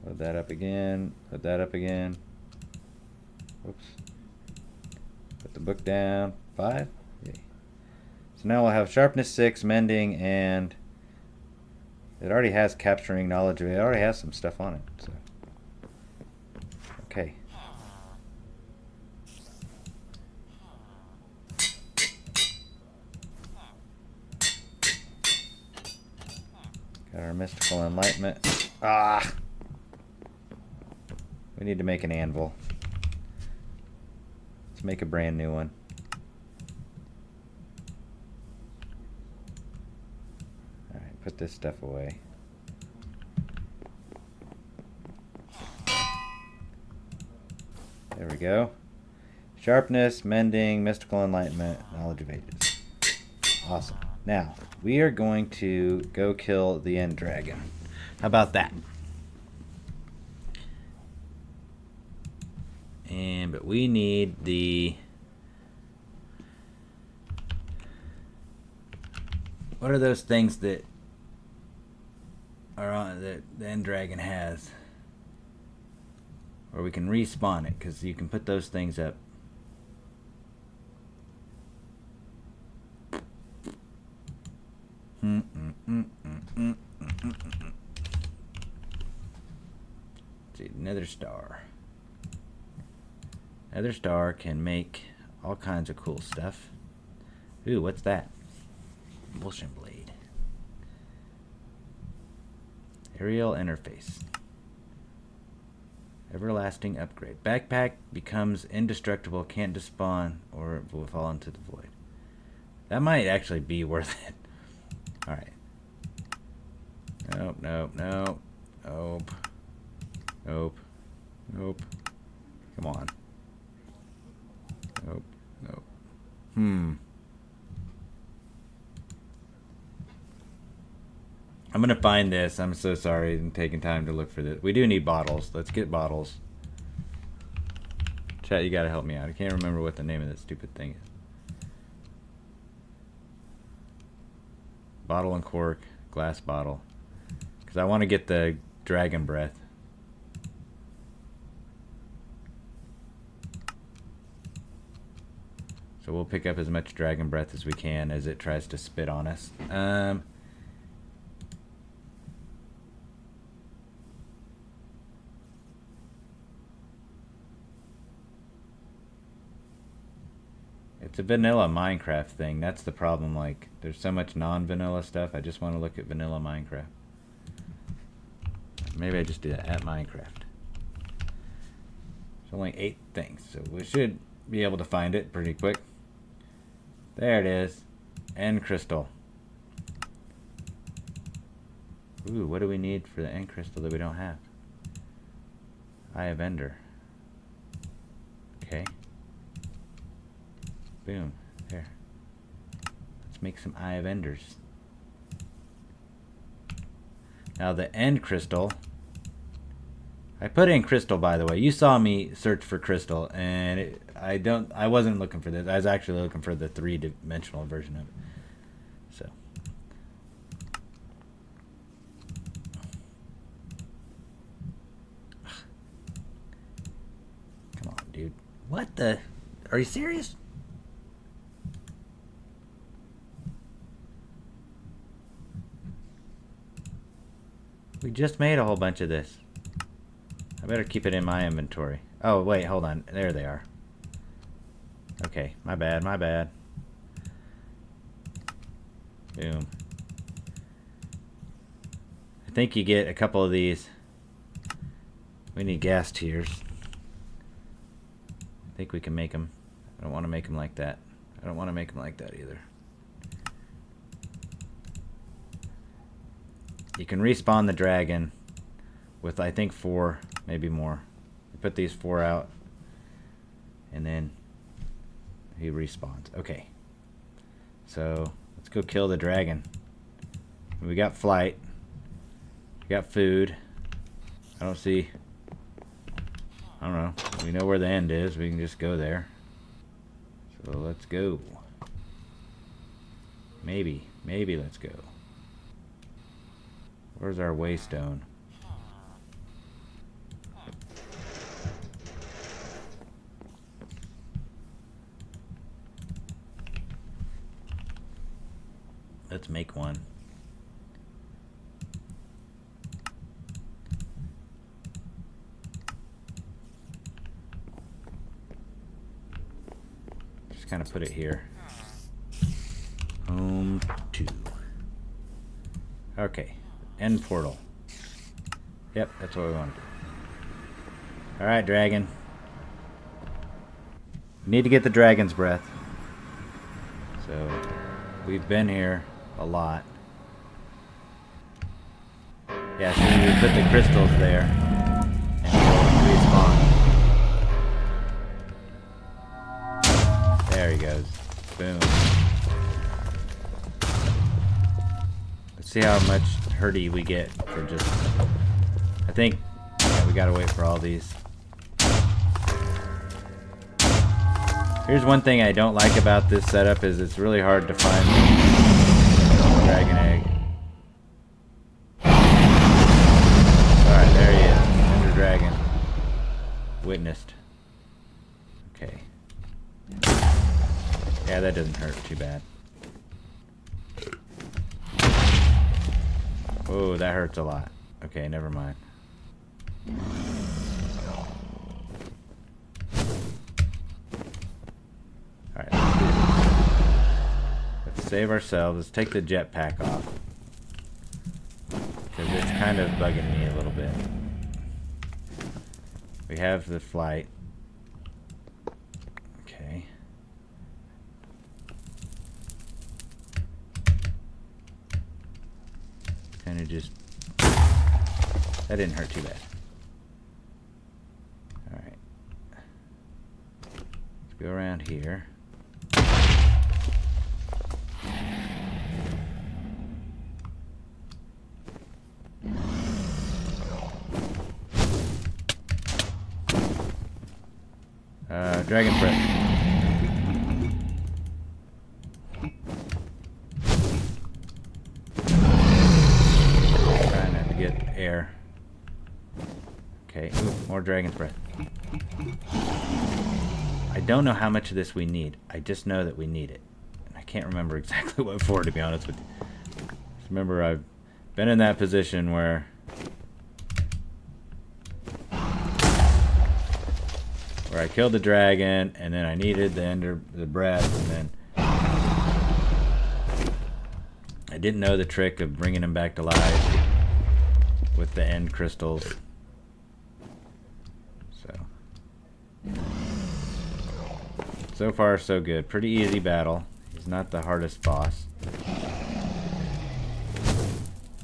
Load that up again. Load that up again. Whoops. Put the book down. 5. Okay. So now we'll have sharpness 6, mending, and it already has capturing knowledge. It already has some stuff on it. So okay. Got our mystical enlightenment. Ah! We need to make an anvil. Let's make a brand new one. Alright, put this stuff away. There we go. Sharpness, mending, mystical enlightenment, knowledge of ages. Awesome. Now, we are going to go kill the end dragon. How about that? But we need the... What are those things that are on that the end dragon has? Or we can respawn it, because you can put those things up. See, Nether Star. Nether Star can make all kinds of cool stuff. Ooh, what's that? Emulsion blade. Aerial interface. Everlasting upgrade. Backpack becomes indestructible, can't despawn, or it will fall into the void. That might actually be worth it. Alright. Nope, nope, nope. Nope. Nope. Nope. Come on. Nope. Nope. I'm gonna find this. I'm so sorry I'm taking time to look for this. We do need bottles. Let's get bottles. Chat, you gotta help me out. I can't remember what the name of that stupid thing is. Bottle and cork. Glass bottle. Because I want to get the dragon breath. So we'll pick up as much dragon breath as we can as it tries to spit on us. It's a vanilla Minecraft thing. That's the problem. Like, there's so much non-vanilla stuff. I just want to look at vanilla Minecraft. Maybe I just do that at Minecraft. There's only 8 things, so we should be able to find it pretty quick. There it is. End crystal. Ooh, what do we need for the end crystal that we don't have? Eye of Ender. Okay. Boom. There. Let's make some Eye of Enders. Now the end crystal. I put in crystal, by the way. You saw me search for crystal, and I wasn't looking for this. I was actually looking for the 3-dimensional version of it. So. Come on, dude. What the? Are you serious? We just made a whole bunch of this. I better keep it in my inventory. Oh, wait, hold on. There they are. Okay, my bad, my bad. Boom. I think you get a couple of these. We need gas tiers. I think we can make them. I don't want to make them like that. I don't want to make them like that either. You can respawn the dragon with, I think, 4, maybe more. You put these 4 out, and then he respawns. Okay. So, let's go kill the dragon. We got flight. We got food. I don't see... I don't know. We know where the end is. We can just go there. So let's go. Maybe let's go. Where's our waystone? Let's make one. Just kind of put it here. Home 2. Okay. End portal. Yep, that's what we want to do. Alright, dragon. We need to get the dragon's breath. So, we've been here a lot. Yeah, so we put the crystals there. And we'll respawn. There he goes. Boom. Let's see how much hurdy we get for just... I think we gotta wait for all these. Here's one thing I don't like about this setup is it's really hard to find the dragon egg. Alright, there he is. Ender dragon. Witnessed. Okay. Yeah, that doesn't hurt too bad. Oh, that hurts a lot. Okay, never mind. Alright, let's save ourselves. Let's take the jetpack off. Because it's kind of bugging me a little bit. We have the flight. Okay. Kind of just... That didn't hurt too bad. Alright. Let's go around here. Dragon breath. Trying not to get air. Okay, ooh, more dragon's breath. I don't know how much of this we need. I just know that we need it. And I can't remember exactly what for, to be honest with you. Just remember, I've been in that position where I killed the dragon, and then I needed the breath, and then I didn't know the trick of bringing him back to life with the end crystals. So far, so good. Pretty easy battle. He's not the hardest boss.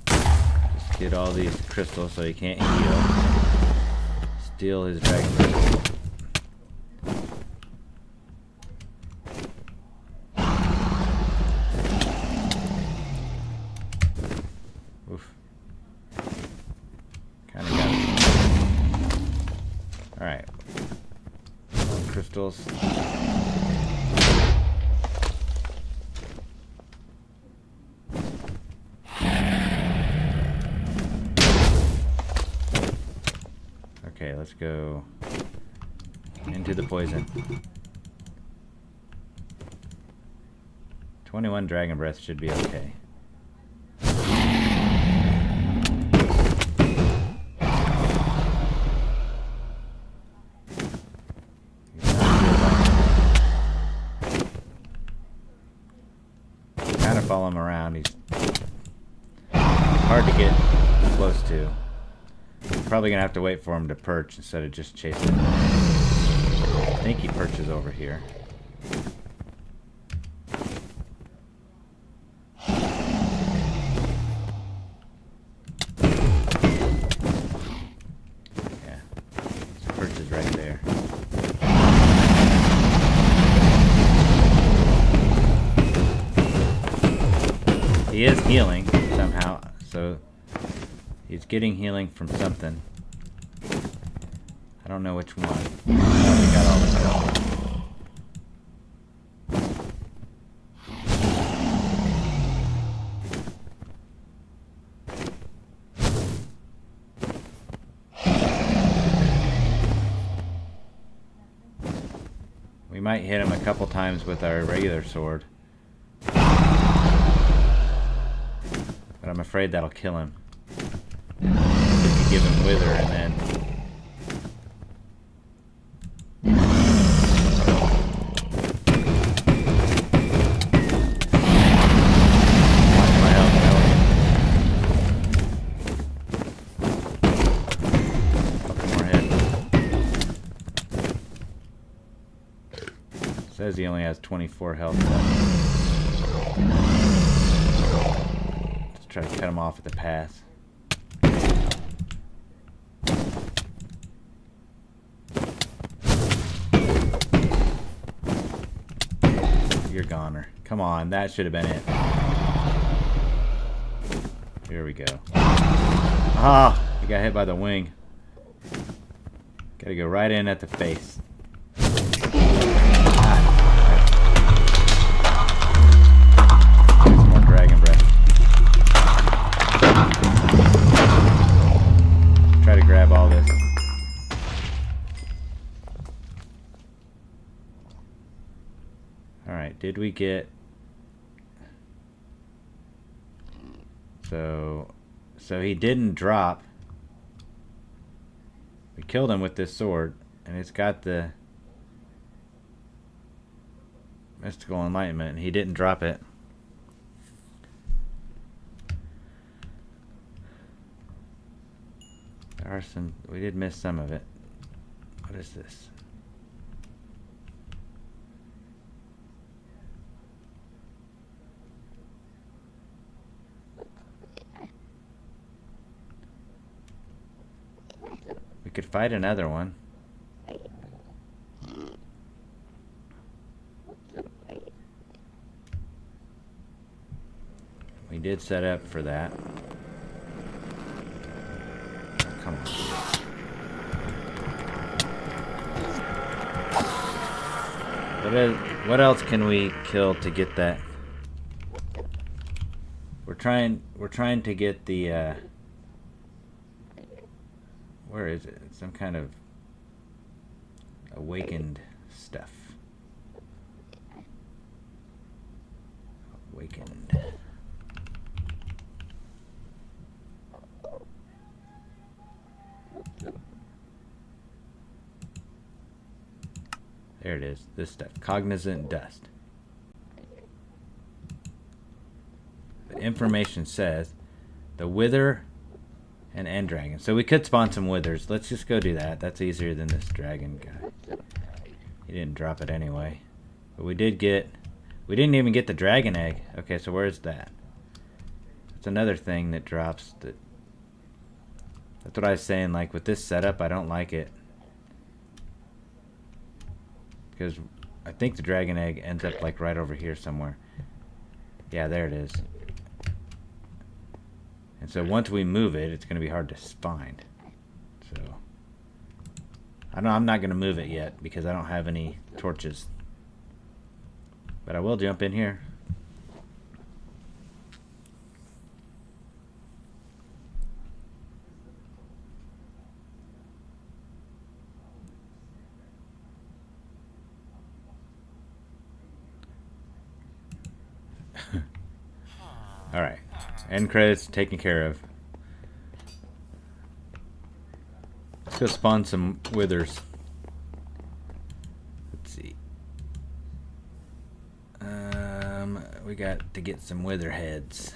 Just get all these crystals so he can't heal. Steal his dragon breath. Oof. Kinda got it. Alright. Crystals. Okay, let's go into the poison. 21 dragon breath should be okay. follow him around. He's hard to get close to. Probably gonna have to wait for him to perch instead of just chasing him. I think he perches over here. Yeah, he perches right there. He is healing somehow, so he's getting healing from something. I don't know which one. Oh, we got all the health. We might hit him a couple times with our regular sword. But I'm afraid that'll kill him. We could give him Wither and then... Watch my health, couple more hits. Says he only has 24 health left. Try to cut him off at the pass. You're goner. Come on, that should have been it. Here we go. Ah, he got hit by the wing. Gotta go right in at the face. Some more dragon breath. Try to grab all this. Alright, did we get... So he didn't drop. We killed him with this sword, and it's got the mystical enlightenment, and he didn't drop it. There are some... We did miss some of it. What is this? We could fight another one. We did set up for that. Oh, come on. What else can we kill to get that? We're trying to get the where is it? It's some kind of awakened stuff. Awakened. There it is. This stuff. Cognizant dust. The information says the wither and end dragon. So we could spawn some withers. Let's just go do that. That's easier than this dragon guy. He didn't drop it anyway. But we didn't even get the dragon egg. Okay, so where's that? It's another thing that drops. That's what I was saying. Like with this setup, I don't like it. Because I think the dragon egg ends up like right over here somewhere. Yeah, there it is. And so once we move it, it's going to be hard to find. So I'm not going to move it yet because I don't have any torches. But I will jump in here. All right. End credits taken care of. Let's go spawn some withers. Let's see. We got to get some wither heads.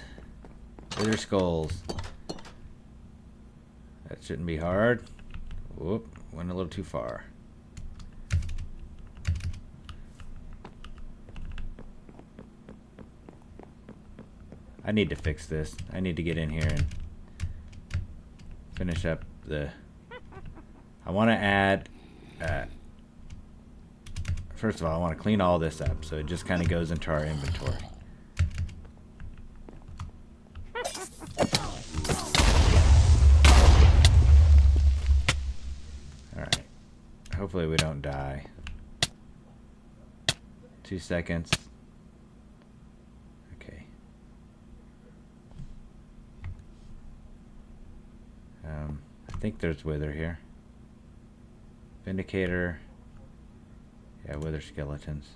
Wither skulls. That shouldn't be hard. Whoop, went a little too far. I need to fix this. I need to get in here and finish up the... I want to add... first of all, I want to clean all this up so it just kind of goes into our inventory. Alright. Hopefully we don't die. 2 seconds. Okay. I think there's wither here. Vindicator. Yeah, wither skeletons.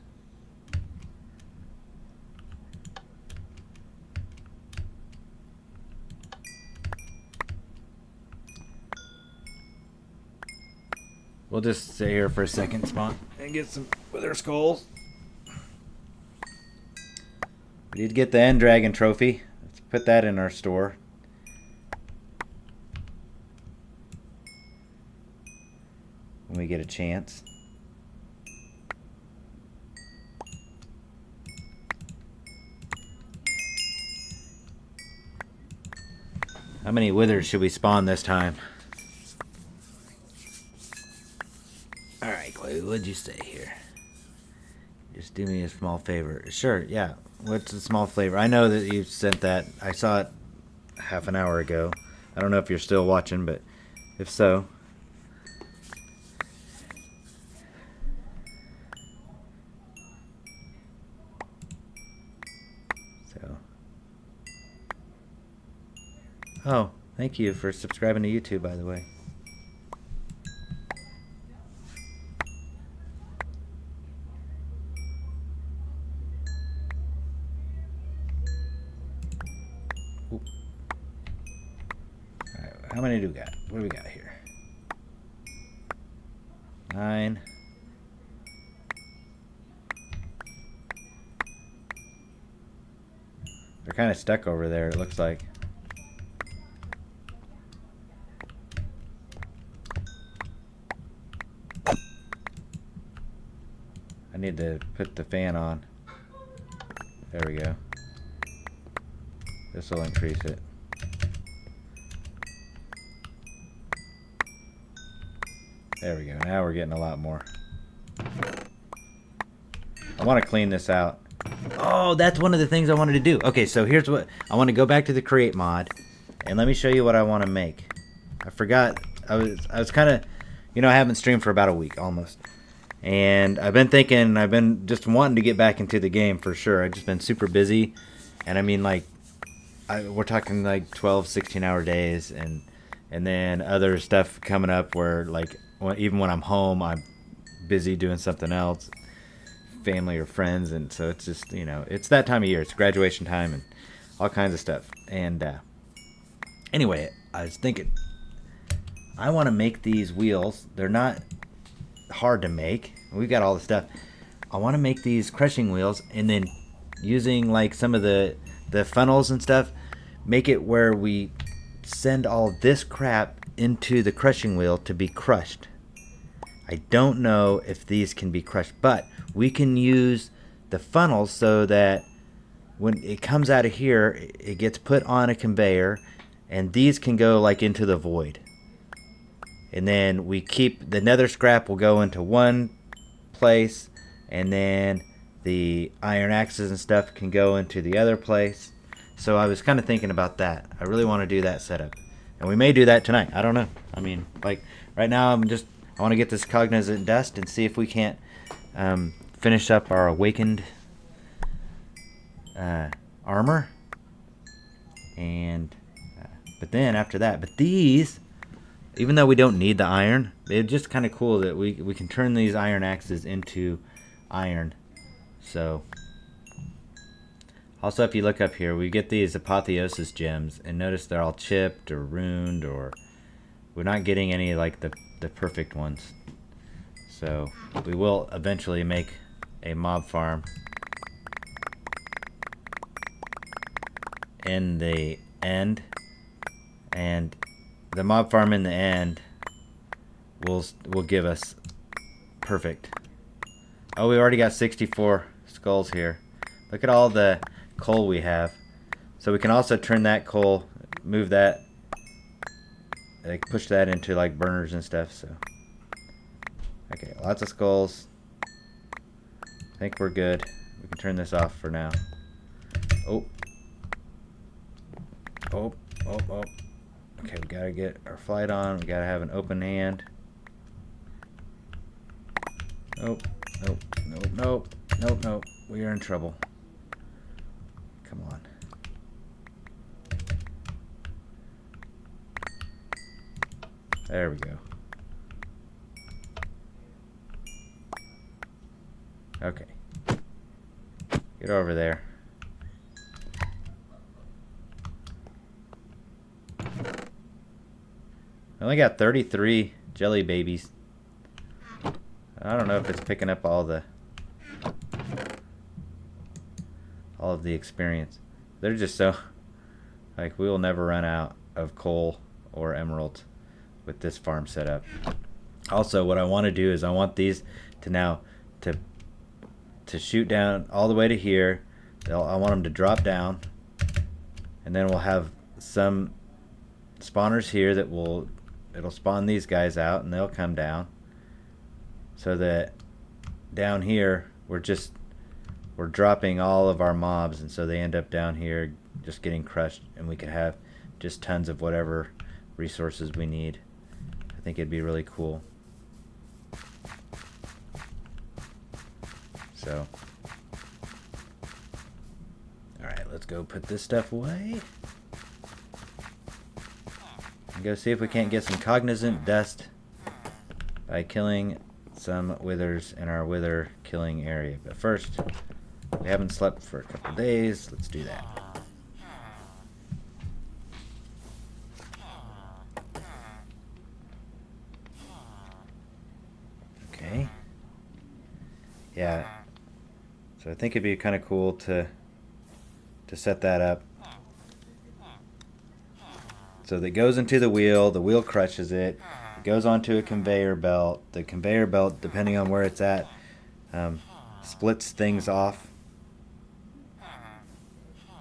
We'll just sit here for a second, spawn, and get some wither skulls. We need to get the end dragon trophy. Let's put that in our store. When we get a chance. How many withers should we spawn this time? Alright, Chloe, what'd you say here? Just do me a small favor. Sure, yeah. What's a small favor? I know that you sent that. I saw it half an hour ago. I don't know if you're still watching, but if so... Oh, thank you for subscribing to YouTube, by the way. Oop. All right, how many do we got? What do we got here? 9. They're kind of stuck over there, it looks like. I need to put the fan on. There we go. This will increase it. There we go. Now we're getting a lot more. I want to clean this out. Oh, that's one of the things I wanted to do. Okay, so here's what... I want to go back to the Create mod. And let me show you what I want to make. I forgot. I was kind of... You know, I haven't streamed for about a week, almost. And I've been thinking, I've been just wanting to get back into the game for sure. I've just been super busy. And I mean, like, we're talking like 12, 16-hour days. And then other stuff coming up where, like, even when I'm home, I'm busy doing something else. Family or friends. And so it's just, you know, it's that time of year. It's graduation time and all kinds of stuff. And anyway, I was thinking, I want to make these wheels. They're not hard to make. We've got all the stuff. I want to make these crushing wheels and then using like some of the funnels and stuff, make it where we send all this crap into the crushing wheel to be crushed. I don't know if these can be crushed, but we can use the funnels so that when it comes out of here, it gets put on a conveyor and these can go like into the void. And then we keep the nether scrap will go into one place, and then the iron axes and stuff can go into the other place. So I was kind of thinking about that. I really want to do that setup, and we may do that tonight. I don't know. I mean, like right now, I want to get this cognizant dust and see if we can't finish up our awakened armor. And but then after that, but these. Even though we don't need the iron, it's just kind of cool that we can turn these iron axes into iron. So, also if you look up here, we get these apotheosis gems, and notice they're all chipped or ruined, or we're not getting any like the perfect ones. So we will eventually make a mob farm in the end, and the mob farm in the end will give us perfect. Oh, we already got 64 skulls here. Look at all the coal we have. So we can also turn that coal, move that, like push that into like burners and stuff. So okay, lots of skulls. I think we're good. We can turn this off for now. Oh. Oh. Okay, we gotta get our flight on. We gotta have an open hand. Nope. We are in trouble. Come on. There we go. Okay. Get over there. I only got 33 jelly babies. I don't know if it's picking up all of the experience. They're just so, like, we will never run out of coal or emeralds with this farm set up. Also, what I want to do is I want these to now to shoot down all the way to here. I want them to drop down, and then we'll have some spawners here that it'll spawn these guys out, and they'll come down, so that down here we're dropping all of our mobs, and so they end up down here just getting crushed, and we could have just tons of whatever resources we need. I think it'd be really cool. So, alright, let's go put this stuff away. And go see if we can't get some cognizant dust by killing some withers in our wither killing area. But first, we haven't slept for a couple days. Let's do that. Okay. Yeah. So I think it'd be kind of cool to set that up. So that goes into the wheel crushes it, goes onto a conveyor belt. The conveyor belt, depending on where it's at, splits things off.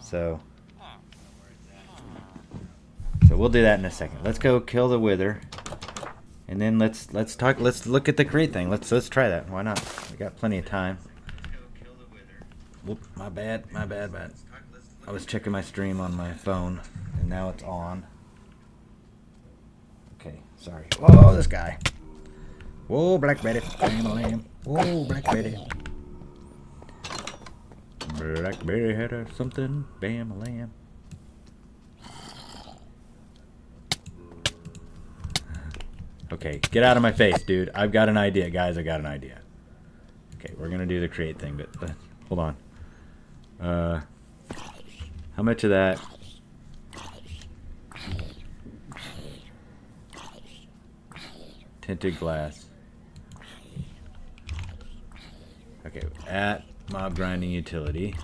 So we'll do that in a second. Let's go kill the wither, and then let's look at the Create thing. Let's try that. Why not? We got plenty of time. Whoop, my bad. I was checking my stream on my phone, and now it's on. Okay, sorry. Whoa, this guy. Whoa, Black Betty. Bam, lamb. Whoa, Black Betty. Black Betty had her something. Bam, lamb. Okay, get out of my face, dude. I've got an idea, guys. I got an idea. Okay, we're gonna do the Create thing, but hold on. How much of that? Tinted glass. Okay, at mob grinding utility.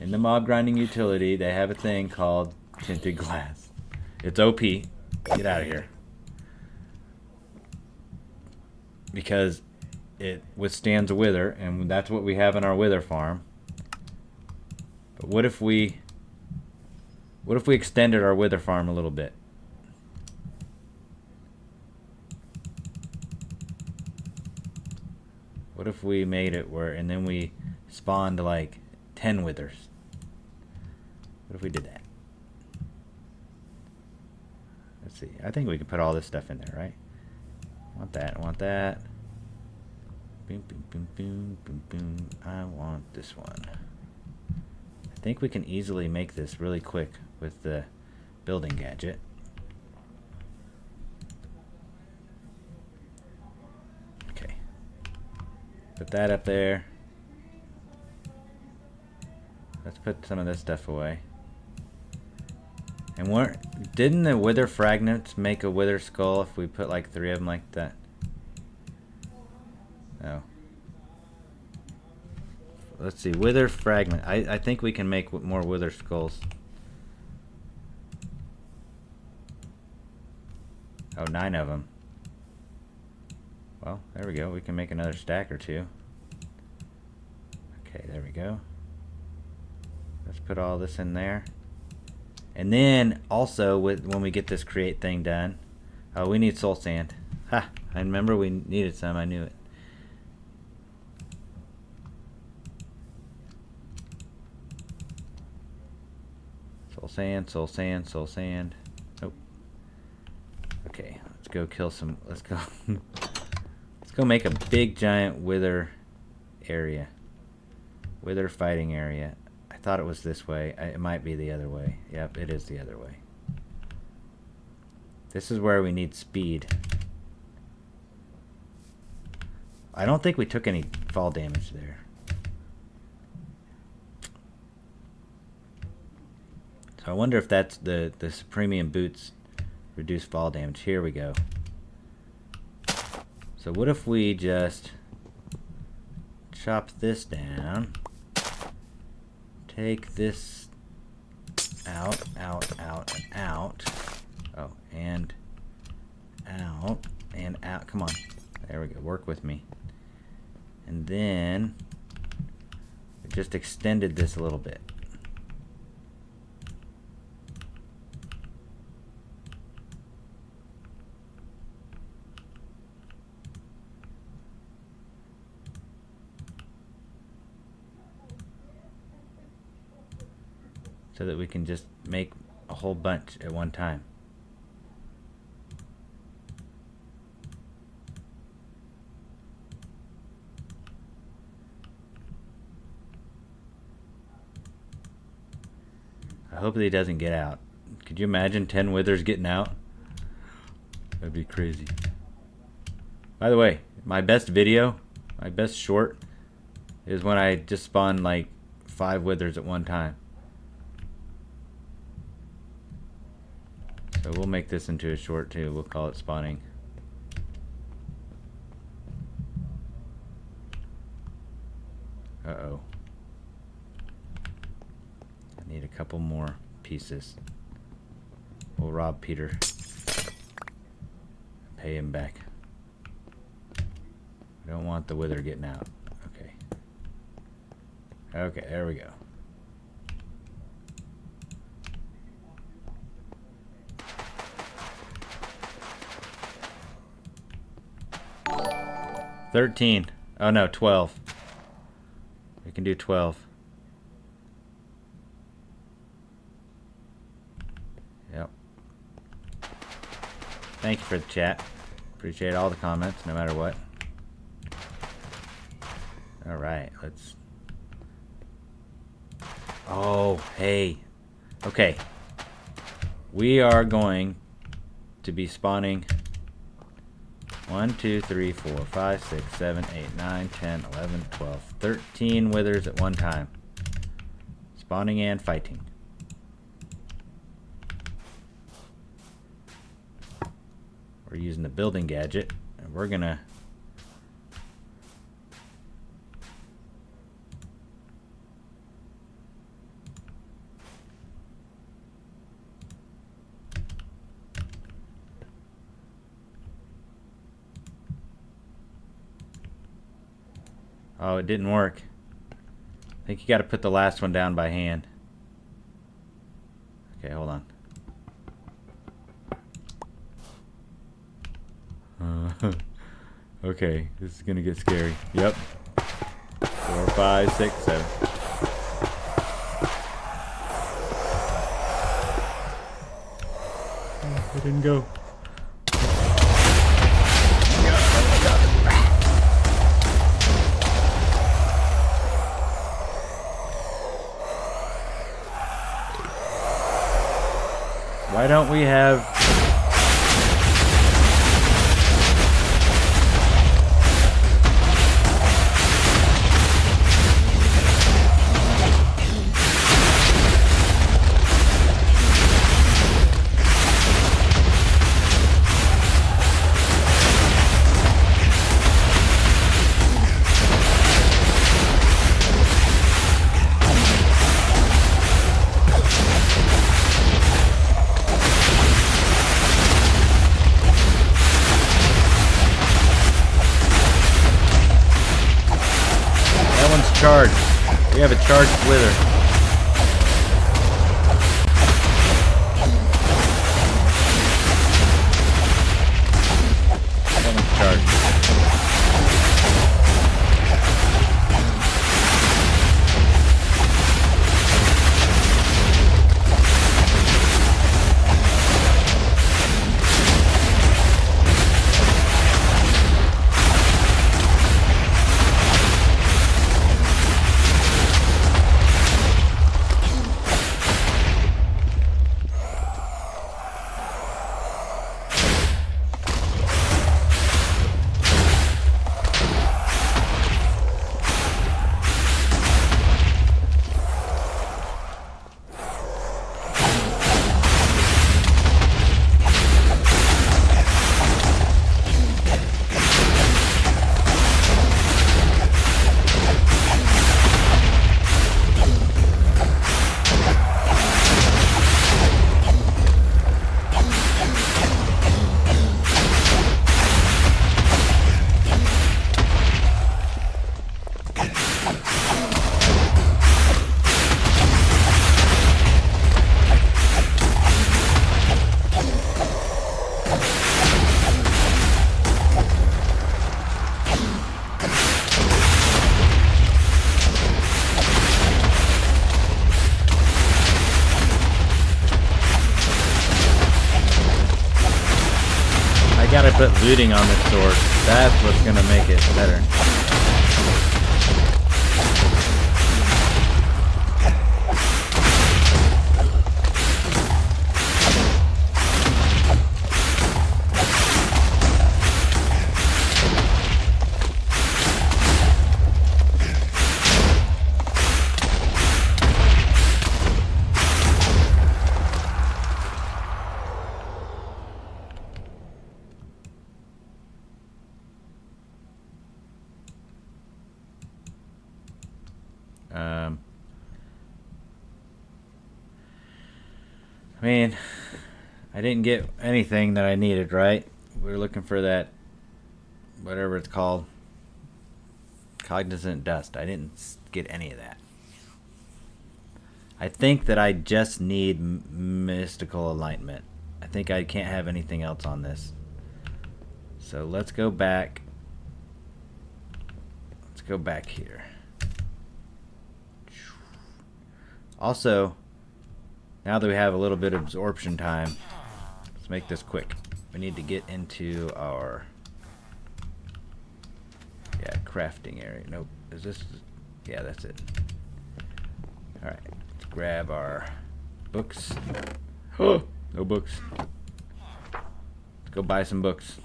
In the mob grinding utility, they have a thing called tinted glass. It's OP. Get out of here. Because it withstands a wither, and that's what we have in our wither farm. But what if we extended our wither farm a little bit? What if we made it where, and then we spawned like 10 withers? What if we did that? Let's see. I think we can put all this stuff in there, right? I want that. I want that. Boom, boom, boom, boom, boom, boom. I want this one. I think we can easily make this really quick with the building gadget. Okay. Put that up there. Let's put some of this stuff away. And didn't the wither fragments make a wither skull if we put like 3 of them like that? No. Let's see, wither fragment. I think we can make more wither skulls. Oh, 9 of them. Well, there we go. We can make another stack or two. Okay, there we go. Let's put all this in there. And then also when we get this create thing done, oh, we need soul sand. Ha! I remember we needed some. I knew it. Soul sand, soul sand, soul sand. Nope. Okay, let's go kill some. Let's go. Let's go make a big giant wither area. Wither fighting area. I thought it was this way. It might be the other way. Yep, it is the other way. This is where we need speed. I don't think we took any fall damage there. So I wonder if that's the Supremium boots reduce fall damage. Here we go. So what if we just chop this down, take this out, out, out, and out. Oh, and out, and out. Come on. There we go. Work with me. And then we just extended this a little bit. So that we can just make a whole bunch at one time. I hope that he doesn't get out. Could you imagine 10 withers getting out? That'd be crazy. By the way, my best video, my best short, is when I just spawn like 5 withers at one time. So we'll make this into a short too. We'll call it spawning. Uh-oh. I need a couple more pieces. We'll rob Peter. Pay him back. I don't want the wither getting out. Okay. Okay, there we go. $13. Oh no, 12. We can do 12. Yep. Thank you for the chat. Appreciate all the comments, no matter what. Alright, let's... Oh, hey. Okay. We are going to be spawning 1, 2, 3, 4, 5, 6, 7, 8, 9, 10, 11, 12, 13 withers at one time. Spawning and fighting. We're using the building gadget, and we're gonna... Oh, it didn't work. I think you got to put the last one down by hand. Okay, hold on. Okay, this is gonna get scary. Yep. 4, 5, 6, 7. Oh, it didn't go. Why don't we have... charged. We have a charged wither. One's charged. I gotta put looting on this sword. That's what's gonna make it better. I mean, I didn't get anything that I needed, right? We were looking for that, whatever it's called, cognizant dust. I didn't get any of that. I think that I just need mystical alignment. I think I can't have anything else on this. So let's go back. Let's go back here. Also, now that we have a little bit of absorption time, let's make this quick. We need to get into our crafting area. Nope. Is this? Yeah, that's it. All right. Let's grab our books. Oh, no books. Let's go buy some books.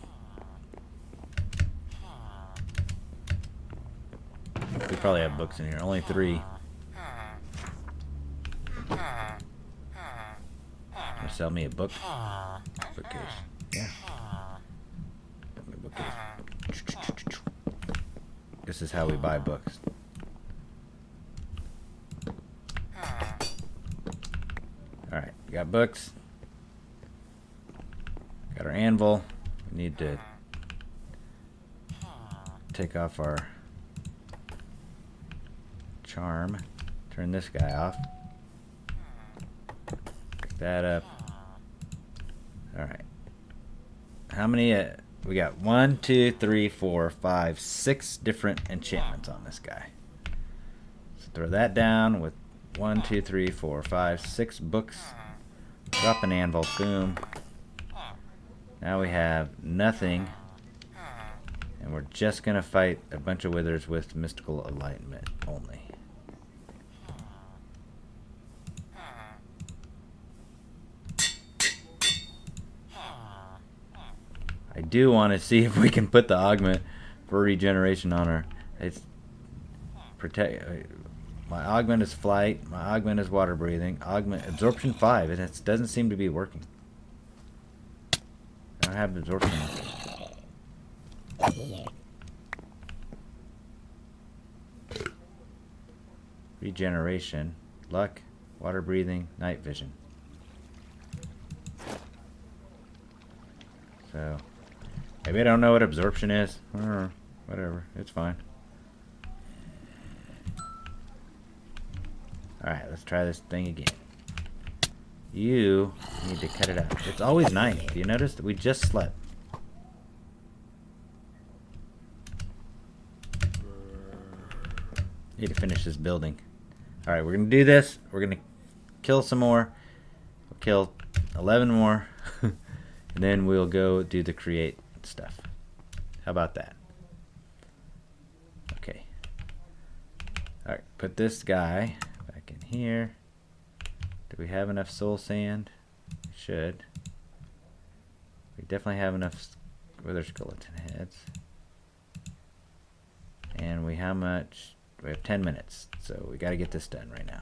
We probably have books in here. Only 3. Sell me a book. Bookcase. Yeah. Sell me a bookcase. This is how we buy books. Alright, we got books. Got our anvil. We need to take off our charm. Turn this guy off. Pick that up. Alright. How many? We got 1, 2, 3, 4, 5, 6 different enchantments on this guy. So throw that down with 1, 2, 3, 4, 5, 6 books. Drop an anvil. Boom. Now we have nothing. And we're just going to fight a bunch of withers with mystical alignment only. I do want to see if we can put the augment for regeneration on her. It's protect. My augment is flight. My augment is water breathing. Augment absorption 5, and it doesn't seem to be working. I don't have absorption. Regeneration, luck, water breathing, night vision. So. Maybe I don't know what absorption is. Or whatever. It's fine. Alright, let's try this thing again. You need to cut it out. It's always night. Do you notice that we just slept? Need to finish this building. Alright, we're going to do this. We're going to kill some more. We'll kill 11 more. And then we'll go do the create stuff. How about that? Okay. Alright, put this guy back in here. Do we have enough soul sand? We should. We definitely have enough wither skeleton heads. And we how much? We have 10 minutes, so we got to get this done right now.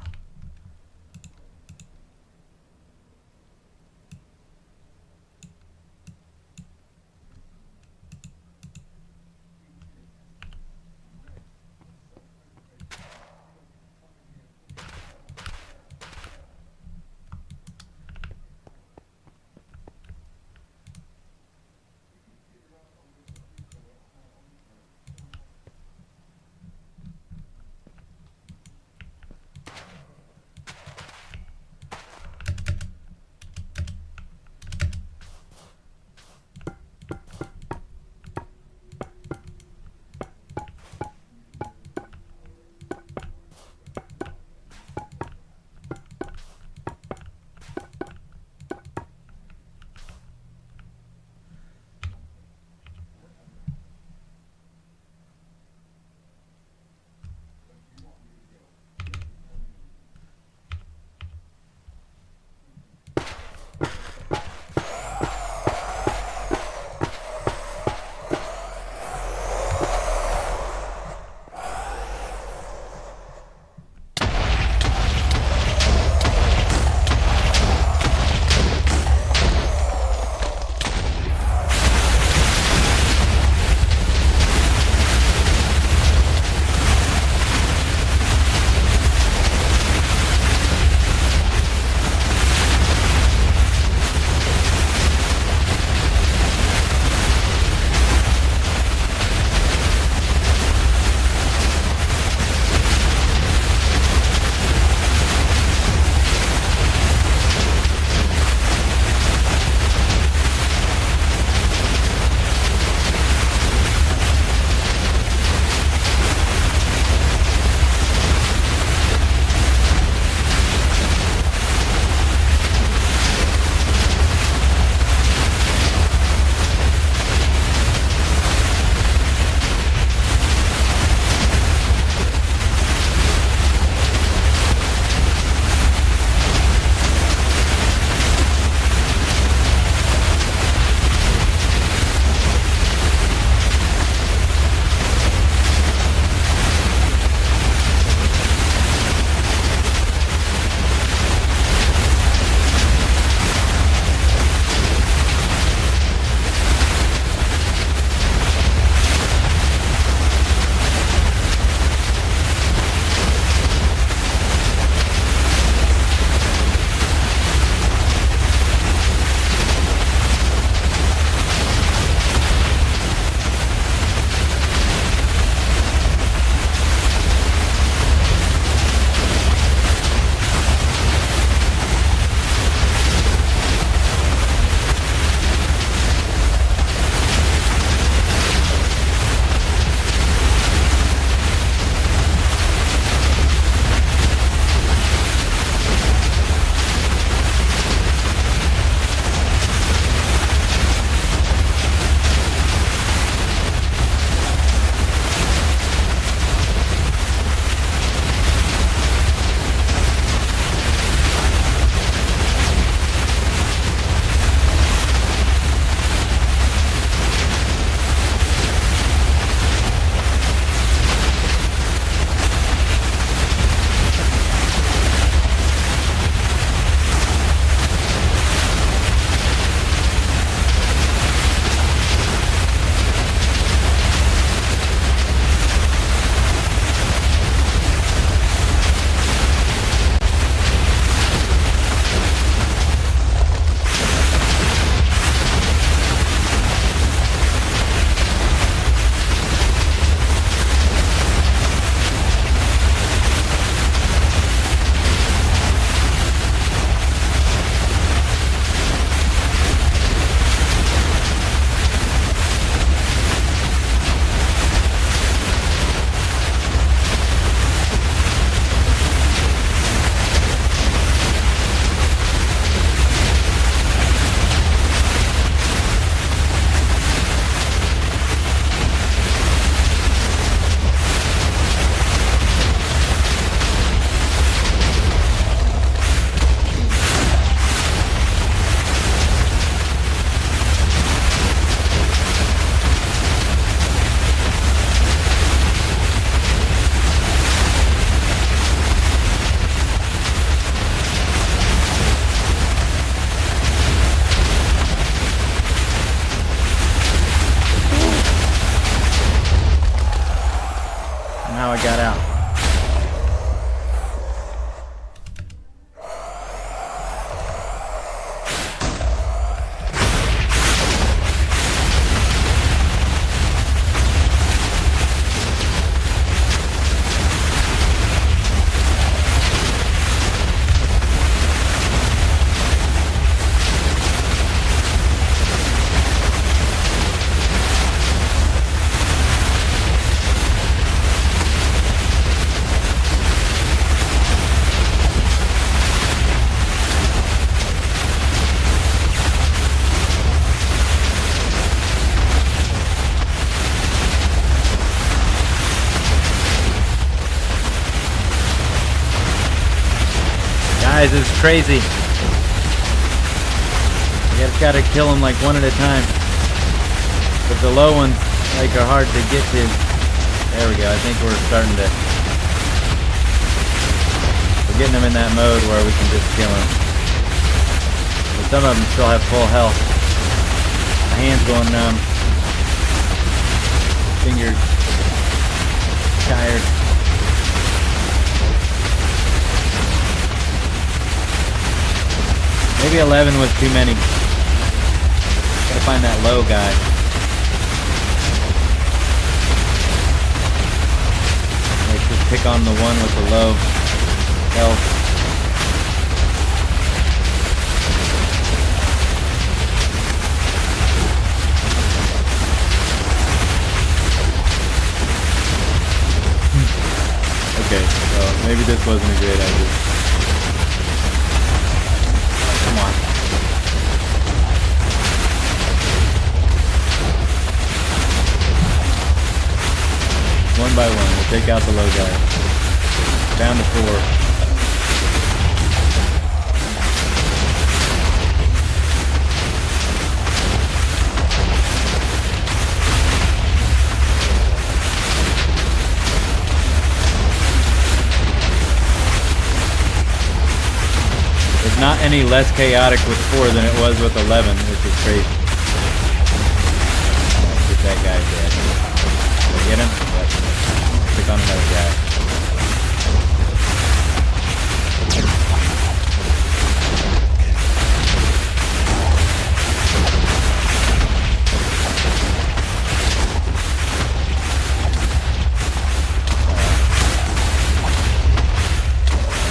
Somehow I got out. Guys, it's crazy. You just gotta kill them like one at a time. But the low ones like are hard to get to. There we go. I think we're starting to. We're getting them in that mode where we can just kill them. But some of them still have full health. My hand's going numb. Fingers tired. Maybe 11 was too many. Gotta find that low guy. Let's just pick on the one with the low health. Okay, well, maybe this wasn't a great idea. Come on. One by one, we'll take out the low guy. Down to 4. It's not any less chaotic with 4 than it was with 11, which is crazy. Get that guy dead. Did I get him? Yep. Pick on another guy.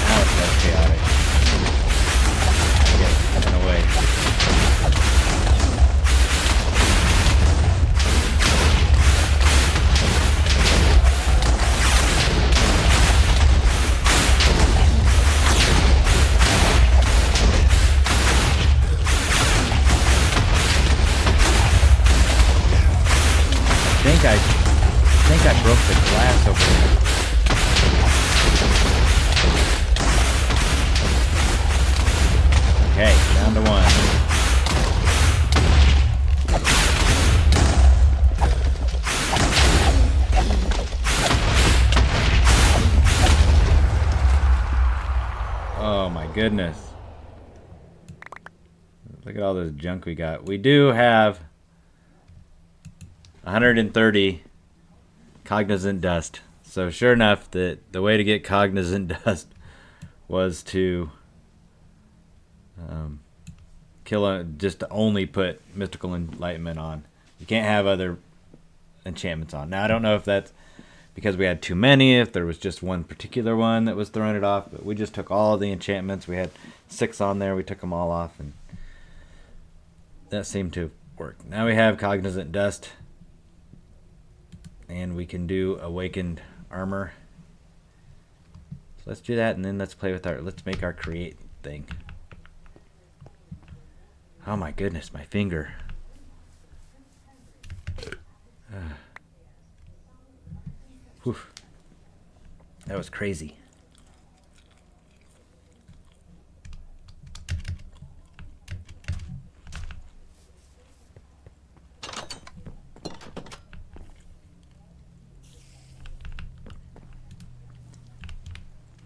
Now it's less chaotic. Yes, in a way. I think I broke the glass over there. Okay, down to 1. Oh my goodness. Look at all this junk we got. We do have 130 cognizant dust. So sure enough, the way to get cognizant dust was to just to only put mystical enlightenment on. You can't have other enchantments on. Now I don't know if that's because we had too many, if there was just one particular one that was throwing it off, but we just took all the enchantments. We had 6 on there. We took them all off, and that seemed to work. Now we have cognizant dust. And we can do awakened armor. So let's do that, and then let's play with let's make our create thing. Oh my goodness, my finger. Whew. That was crazy.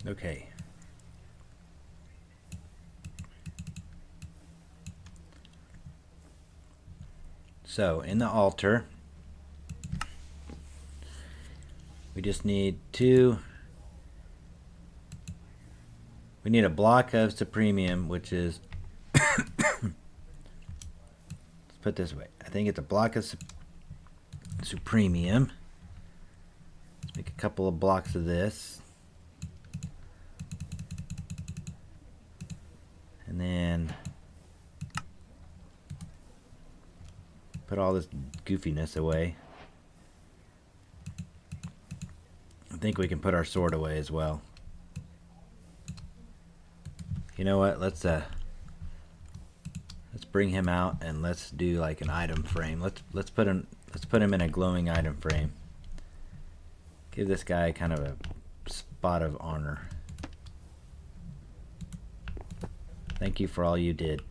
Okay. So in the altar, we We just need two. We need a block of Supremium, which is, let's put it this way. I think it's a block of Supremium. Let's make a couple of blocks of this. And then put all this goofiness away. I think we can put our sword away as well. You know what? Let's bring him out and let's do like an item frame. Let's put him in a glowing item frame. Give this guy kind of a spot of honor. Thank you for all you did.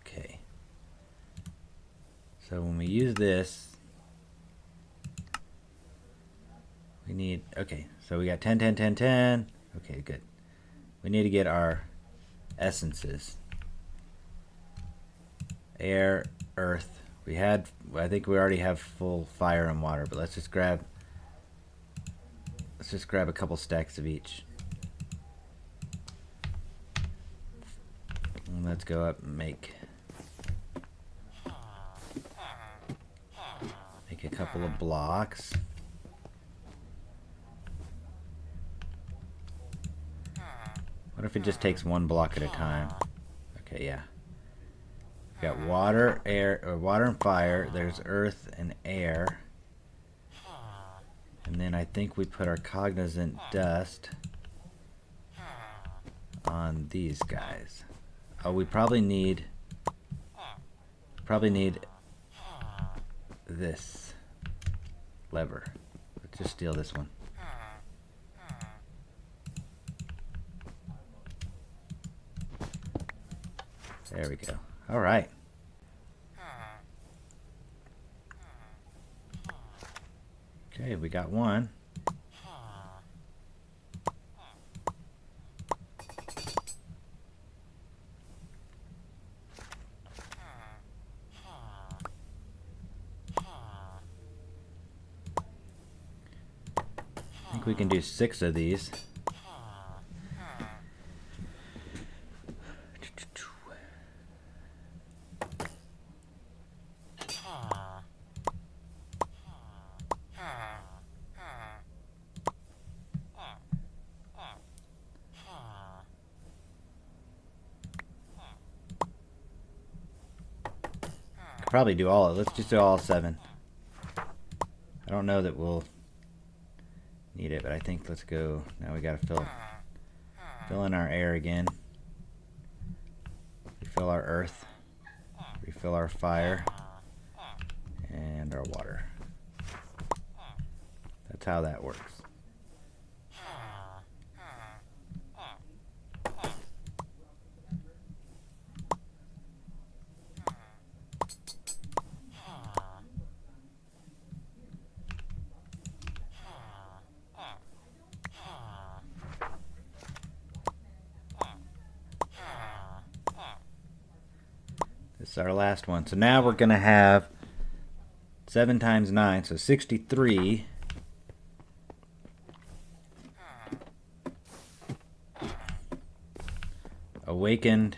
Okay. So when we use this, we need, okay, so we got 10, 10, 10, 10. Okay, good. We need to get our essences. Air, earth. We had, I think we already have full fire and water, but let's just grab a couple stacks of each. And let's go up and make a couple of blocks. What if it just takes one block at a time? Okay, yeah. We got water, air, or water and fire. There's earth and air. And then I think we put our cognizant dust on these guys. Oh, we probably need this lever. Let's just steal this one. There we go. All right. Okay, we got one. I think we can do 6 of these. Probably do all. Let's just do all 7. I don't know that we'll need it, but I think let's go. Now we gotta fill in our air again. Refill our earth. Refill our fire. And our water. That's how that works. This is our last one. So now we're going to have 7 times 9, so 63. Awakened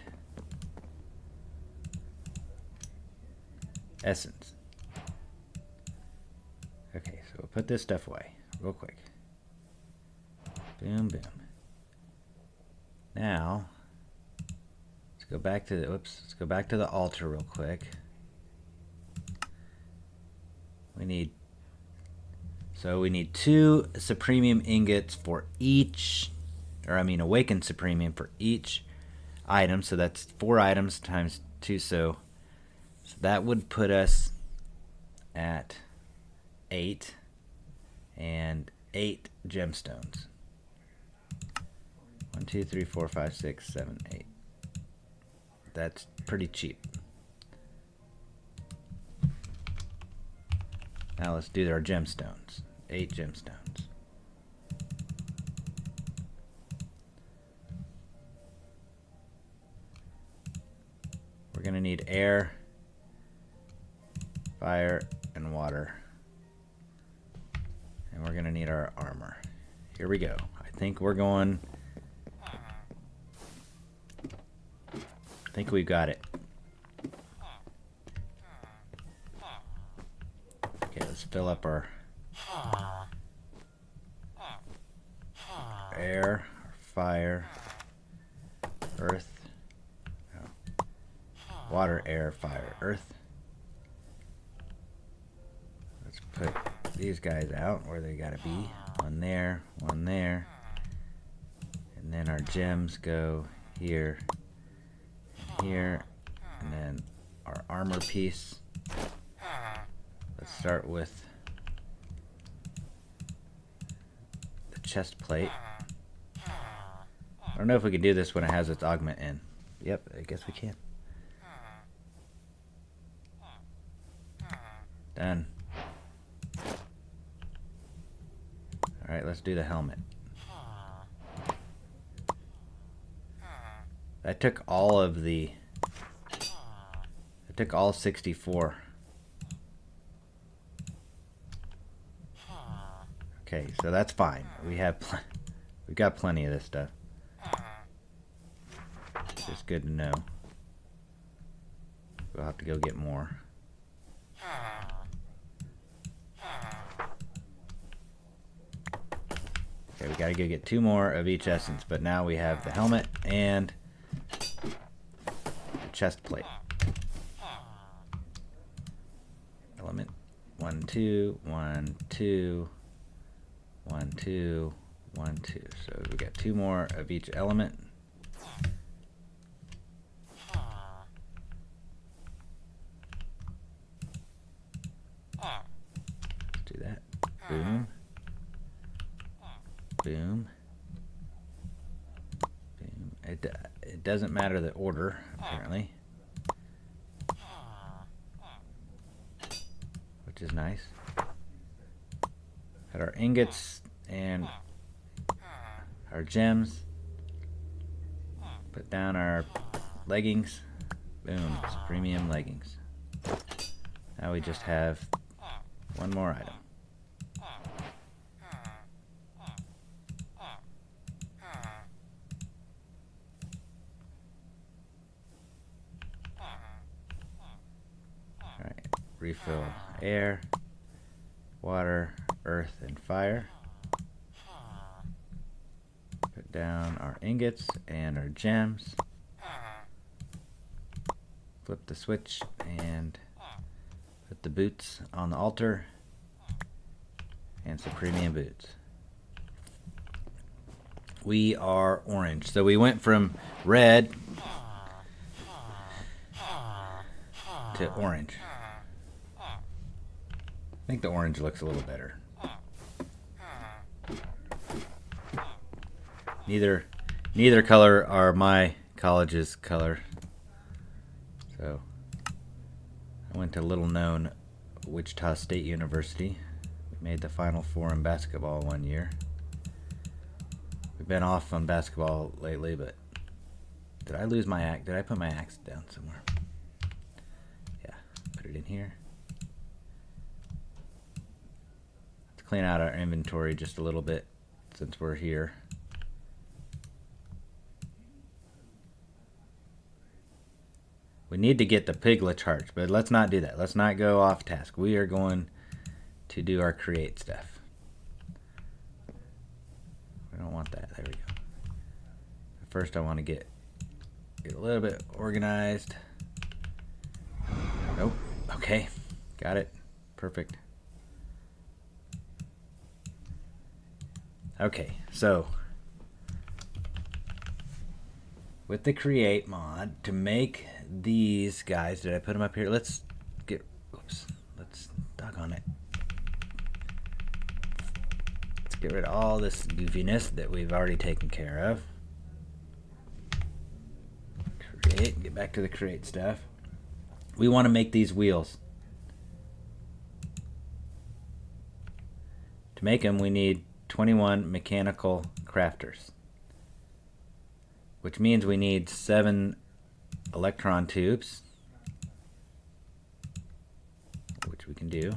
essence. Okay, so we'll put this stuff away real quick. Boom, boom. Now, let's go back to the, let's go back to the altar real quick. We need 2 Supremium ingots for each, or I mean awakened Supremium for each item. So that's 4 items times 2. So that would put us at 8 and 8 gemstones. 1, 2, 3, 4, 5, 6, 7, 8. That's pretty cheap. Now let's do our gemstones. 8 gemstones. gonna need air, fire, and water. And we're gonna need our armor. Here we go. I think we're going. I think we've got it. Okay, let's fill up our air, fire, earth, water, air, fire, earth. Let's put these guys out where they gotta be. One there, and then our gems go here, and here, and then our armor piece. Let's start with the chest plate. I don't know if we can do this when it has its augment in. Yep, I guess we can. Done. Alright, let's do the helmet. That took all of the... It took all 64. Okay, so that's fine. We've got plenty of this stuff. Just good to know. We'll have to go get more. Okay, we gotta go get 2 more of each essence, but now we have the helmet and the chest plate. Element 1, 2, 1, 2, 1, 2, 1, 2. So we got 2 more of each element. Let's do that. Boom. Boom. Boom. It doesn't matter the order, apparently. Which is nice. Got our ingots and our gems. Put down our leggings. Boom. Supremium leggings. Now we just have 1 more item. Alright, refill air, water, earth, and fire. Put down our ingots and our gems. Flip the switch and put the boots on the altar. And Supremium boots. We are orange. So we went from red to orange. I think the orange looks a little better. Neither color are my college's color. So I went to little known Wichita State University. We made the Final Four in basketball 1 year. We've been off on basketball lately, but did I lose my axe? Did I put my axe down somewhere? Yeah, put it in here. Let's clean out our inventory just a little bit since we're here. We need to get the piglet charged, but let's not do that. Let's not go off task. We are going to do our create stuff. We don't want that. There we go. First I want to get a little bit organized. Nope. Okay. Got it. Perfect. Okay, so with the create mod, to make these guys, did I put them up here? Let's doggone it. Let's get rid of all this goofiness that we've already taken care of. Create, get back to the create stuff. We want to make these wheels. To make them, we need 21 mechanical crafters, which means we need 7 electron tubes, which we can do.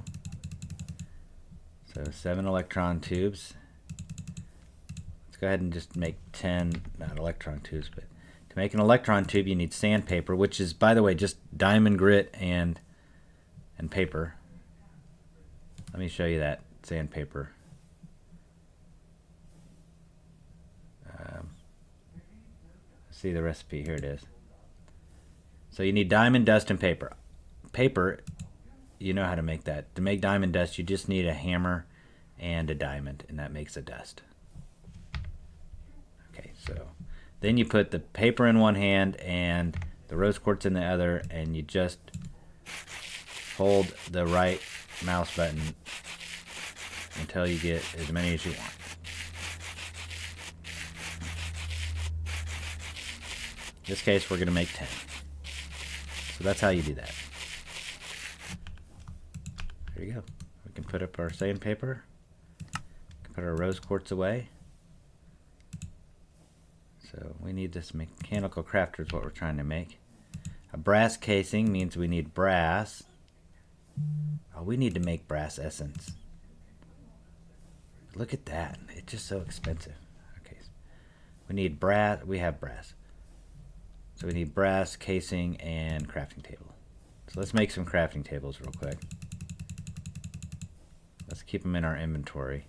So 7 electron tubes. Let's go ahead and just make 10, not electron tubes, but to make an electron tube you need sandpaper, which is, by the way, just diamond grit and paper. Let me show you that sandpaper. See the recipe, here it is. So you need diamond dust and paper. Paper, you know how to make that. To make diamond dust, you just need a hammer and a diamond, and that makes a dust. Okay, so then you put the paper in one hand and the rose quartz in the other, and you just hold the right mouse button until you get as many as you want. In this case, we're going to make 10. So that's how you do that. There you go. We can put up our sandpaper. We can put our rose quartz away. So we need this mechanical crafter is what we're trying to make. A brass casing means we need brass. Oh, we need to make brass essence. Look at that. It's just so expensive. Okay. We need brass. We have brass. So we need brass, casing, and crafting table. So let's make some crafting tables real quick. Let's keep them in our inventory.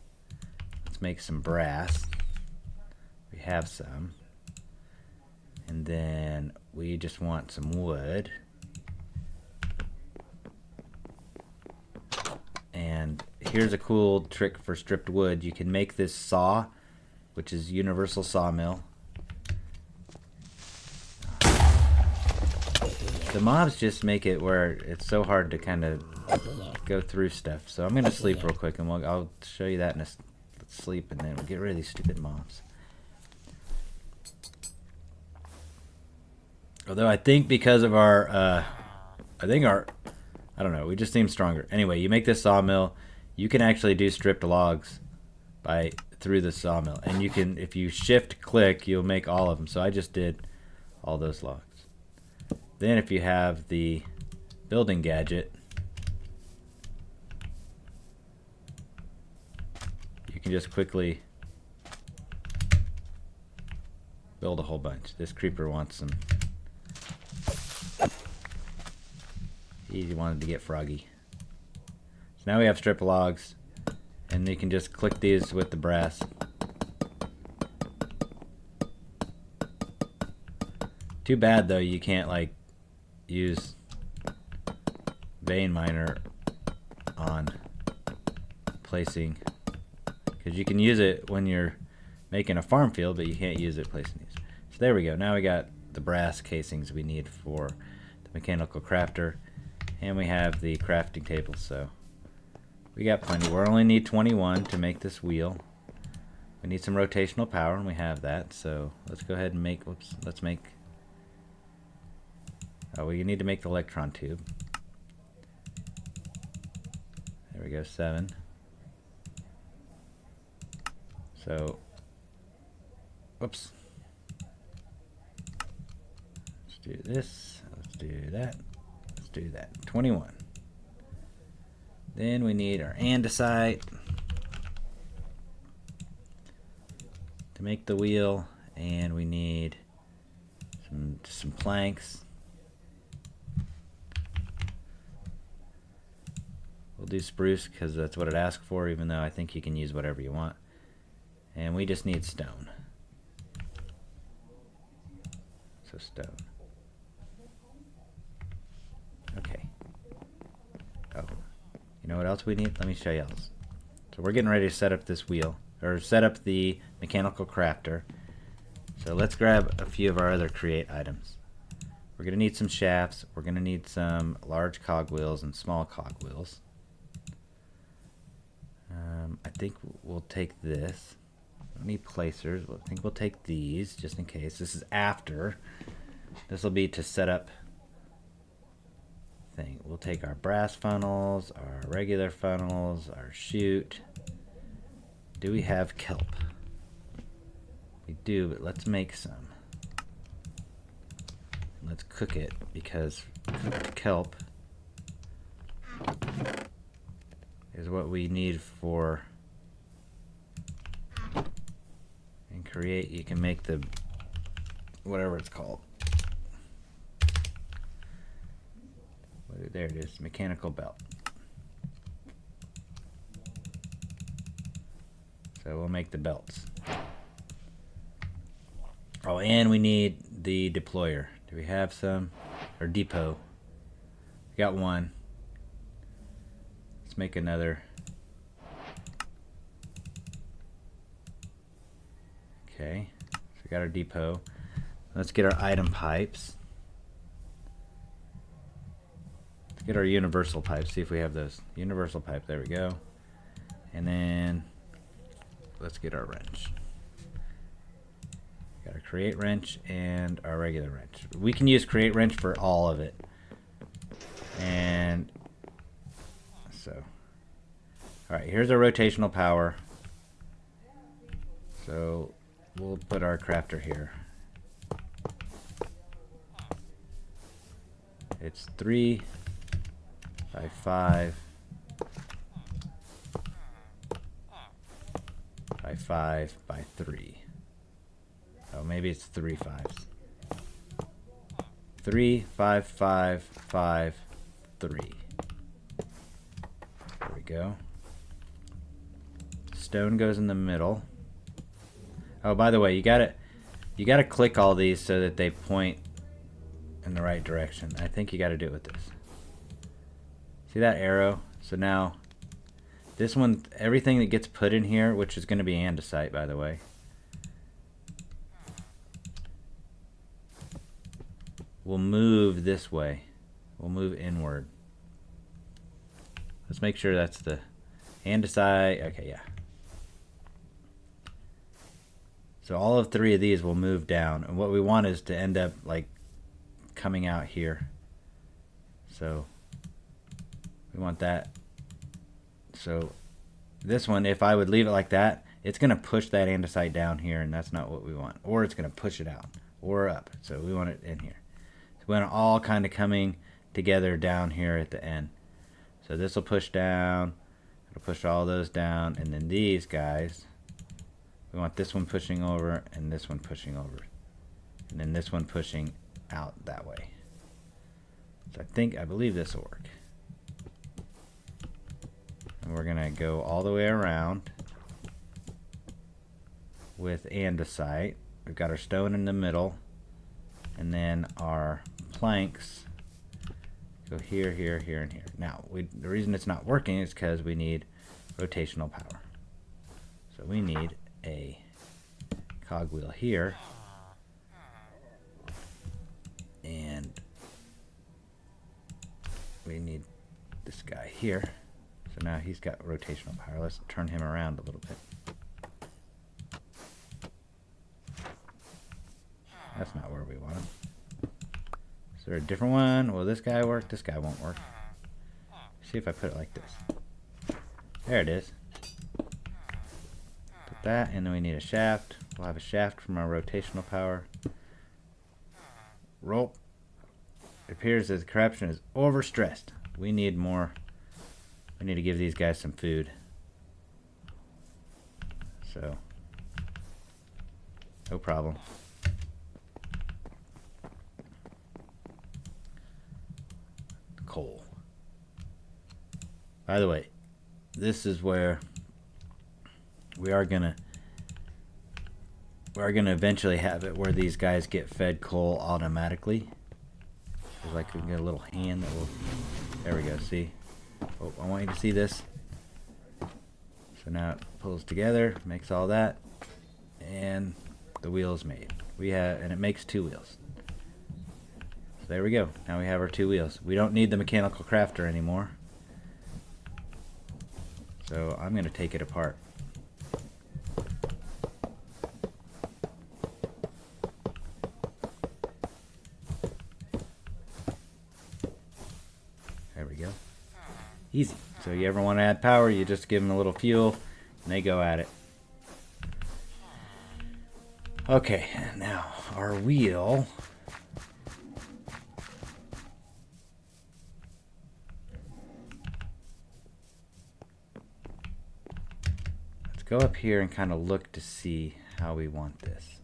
Let's make some brass. We have some. And then we just want some wood. And here's a cool trick for stripped wood. You can make this saw, which is universal sawmill. The mobs just make it where it's so hard to kind of go through stuff. So I'm going to sleep real quick, and I'll show you that in let's sleep, and then we'll get rid of these stupid mobs. Although I think because of our, I don't know, we just seem stronger. Anyway, you make this sawmill. You can actually do stripped logs through the sawmill, and you can, if you shift click, you'll make all of them. So I just did all those logs. Then if you have the building gadget, you can just quickly build a whole bunch. This creeper wants some. He wanted to get froggy. So now we have strip logs, and you can just click these with the brass. Too bad though you can't like use vein miner on placing, because you can use it when you're making a farm field, but you can't use it placing these. So there we go. Now we got the brass casings we need for the mechanical crafter, and we have the crafting table. So we got plenty. We only need 21 to make this wheel. We need some rotational power, and we have that. So let's go ahead and make. Let's make. Oh, we need to make the electron tube. There we go, 7. So, whoops. Let's do this. Let's do that. Let's do that. 21. Then we need our andesite to make the wheel, and we need some planks. We'll do spruce because that's what it asks for, even though I think you can use whatever you want. And we just need stone. So stone. Okay. Oh. You know what else we need? Let me show you else. So we're getting ready to set up this wheel, or set up the mechanical crafter. So let's grab a few of our other create items. We're going to need some shafts. We're going to need some large cogwheels and small cogwheels. I think we'll take this. We don't need placers. I think we'll take these just in case. This is after. This will be to set up thing. We'll take our brass funnels, our regular funnels, our chute. Do we have kelp? We do, but let's make some. Let's cook it, because cooked kelp is what we need for. In Create, you can make the whatever it's called. There it is, mechanical belt. So we'll make the belts. Oh, and we need the deployer. Do we have some? Or depot. We got one. Let's make another. Okay, so we got our depot. Let's get our item pipes. Let's get our universal pipes, see if we have those. Universal pipe, there we go. And then let's get our wrench. Got our Create wrench and our regular wrench. We can use Create wrench for all of it. And so, alright, here's our rotational power. So we'll put our crafter here. It's 3 by 5 by 5 by 3. Oh, maybe it's 3 5s. 3, 5, 5, 5, 3. There we go. Stone goes in the middle. Oh, by the way, you gotta click all these so that they point in the right direction. I think you gotta do it with this. See that arrow? So now this one, everything that gets put in here, which is gonna be andesite, by the way, will move this way. We'll move inward. Let's make sure that's the andesite. Okay, yeah. So all of 3 of these will move down, and what we want is to end up like coming out here. So we want that. So this one, if I would leave it like that, it's going to push that andesite down here, and that's not what we want. Or it's going to push it out or up. So we want it in here. So we want it all kind of coming together down here at the end. So this will push down. It'll push all those down, and then these guys, we want this one pushing over and this one pushing over, and then this one pushing out that way. So I believe this will work. And we're gonna go all the way around with andesite. We've got our stone in the middle, and then our planks go here, here, here, and here. Now, the reason it's not working is because we need rotational power. So we need a cogwheel here, and we need this guy here. So now he's got rotational power. Let's turn him around a little bit. That's not where we want him. Is there a different one? Will this guy work? This guy won't work. See if I put it like this. There it is. Put that, and then we need a shaft. We'll have a shaft from our rotational power. Rope. It appears that the corruption is overstressed. We need more. We need to give these guys some food. So, no problem. Coal. By the way, this is where we are gonna eventually have it where these guys get fed coal automatically. There's like we get a little hand that will. There we go. See? Oh, I want you to see this. So now it pulls together, makes all that, and the wheel is made. And it makes 2 wheels. So there we go. Now we have our 2 wheels. We don't need the mechanical crafter anymore. So I'm going to take it apart. There we go. Easy. So you ever want to add power, you just give them a little fuel and they go at it. Okay, now our wheel. go up here and kind of look to see how we want this.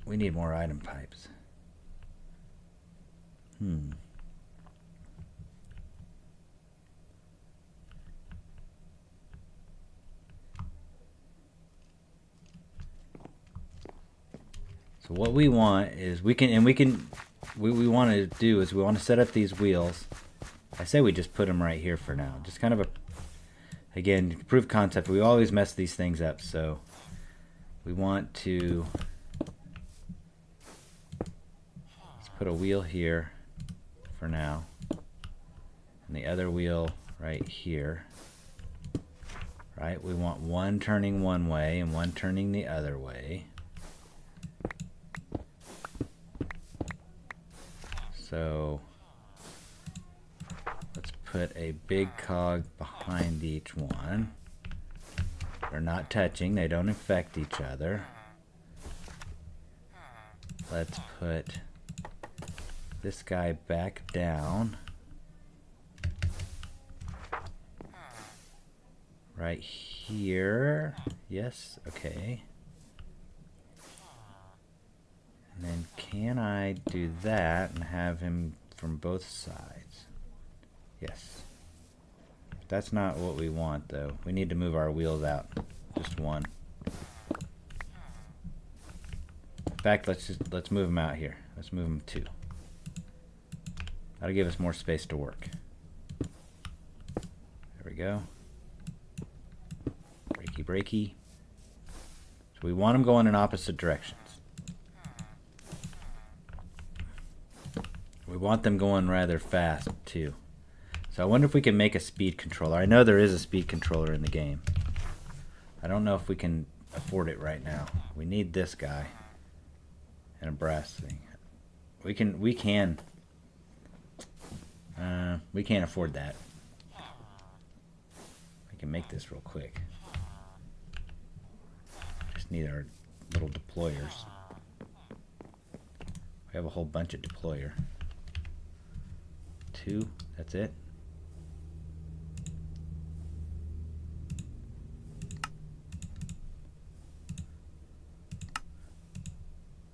We need more item pipes. So what we want is we want to do is we want to set up these wheels. I say we just put them right here for now. Just kind of again, proof concept. We always mess these things up, so we want to put a wheel here for now, and the other wheel right here. Right? We want one turning one way and one turning the other way. So let's put a big cog behind each one. They're not touching, they don't affect each other. Let's put this guy back down. Right here. Yes, okay. And then can I do that and have him from both sides? Yes. That's not what we want though. We need to move our wheels out. Just one. In fact, let's move them out here. Let's move them two. That'll give us more space to work. There we go. Breaky breaky. So we want them going in opposite directions. We want them going rather fast too. So I wonder if we can make a speed controller. I know there is a speed controller in the game. I don't know if we can afford it right now. We need this guy and a brass thing. We can't afford that. We can make this real quick. Just need our little deployers. We have a whole bunch of deployer. 2, that's it.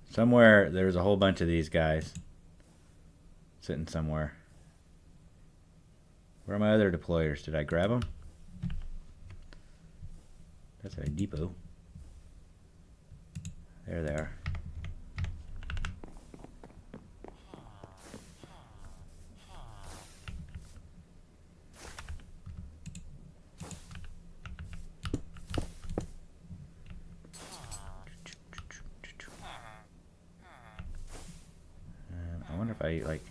Somewhere there's a whole bunch of these guys sitting somewhere. Where are my other deployers? Did I grab them? That's a depot. There they are. I wonder if I like.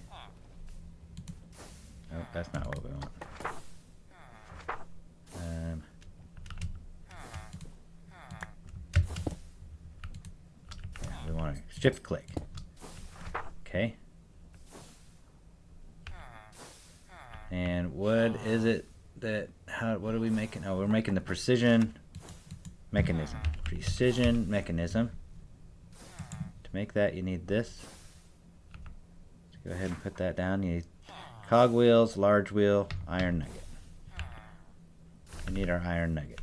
Oh, that's not what we want. We want to shift click. Okay. And what is it that? What are we making? Oh, we're making the precision mechanism. Precision mechanism. To make that, you need this. Go ahead and put that down. You need cog wheels, large wheel, iron nugget. We need our iron nugget.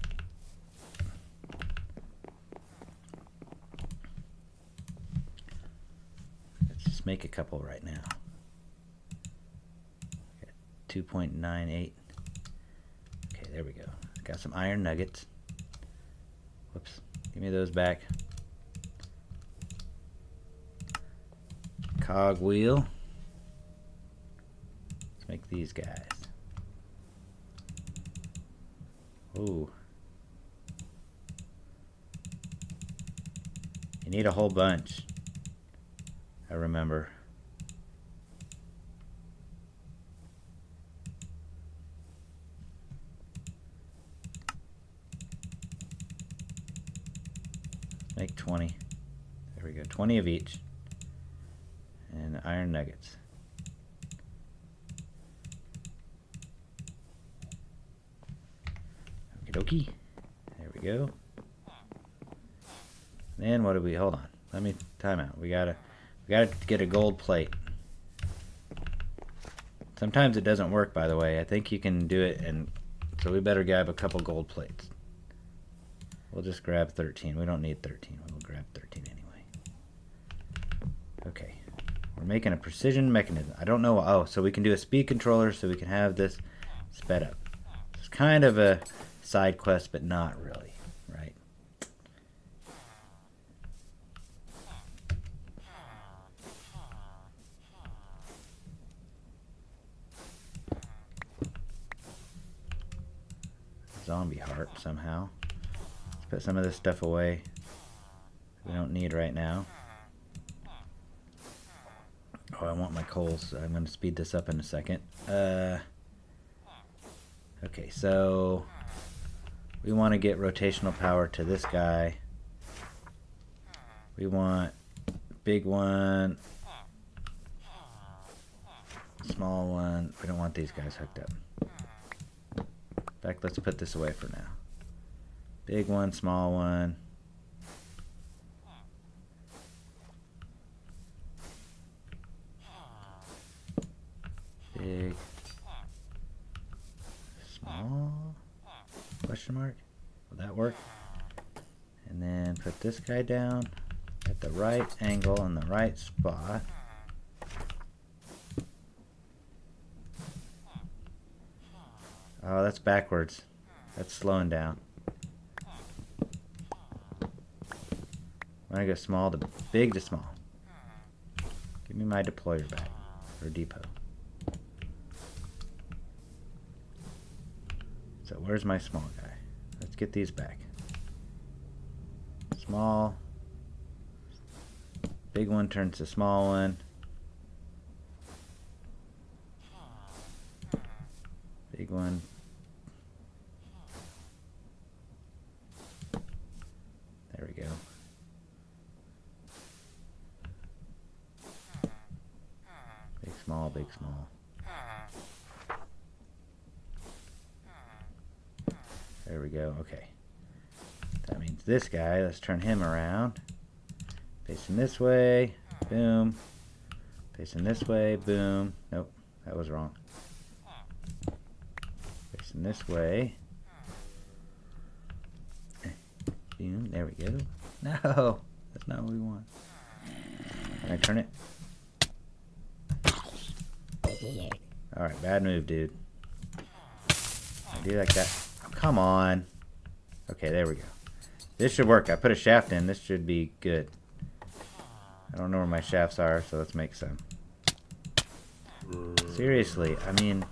Let's just make a couple right now. 2.98. Okay, there we go. Got some iron nuggets. Whoops. Give me those back. Cog wheel. Make these guys. Ooh. You need a whole bunch. I remember. Make 20. There we go. 20 of each. And iron nuggets. Okie dokie. There we go. Then what do we, hold on. Let me time out. We gotta get a gold plate. Sometimes it doesn't work, by the way. I think you can do it, and so we better grab a couple gold plates. We'll just grab 13. We don't need 13. We'll grab 13 anyway. Okay. We're making a precision mechanism. I don't know. Oh, so we can do a speed controller so we can have this sped up. It's kind of a side quest, but not really, right? Zombie heart somehow. Let's put some of this stuff away we don't need right now. Oh, I want my coals. So I'm going to speed this up in a second. Okay, so we want to get rotational power to this guy. We want big one, small one. We don't want these guys hooked up. In fact, let's put this away for now. Big one, small one. Big, small, question mark. Will that work? And then put this guy down at the right angle in the right spot. Oh, that's backwards. That's slowing down. When I go small to big to small. Give me my deployer back, or depot. So where's my small guy? Let's get these back. Small. Big one turns to small one. Big one. There we go. Big, small, big, small. There we go. Okay. That means this guy, let's turn him around. Facing this way. Boom. Facing this way. Boom. Nope. That was wrong. Facing this way. Boom. There we go. No. That's not what we want. Can I turn it? Alright. Bad move, dude. I do like that. Come on. Okay, there we go. This should work. I put a shaft in. This should be good. I don't know where my shafts are, so let's make some. Seriously, I mean...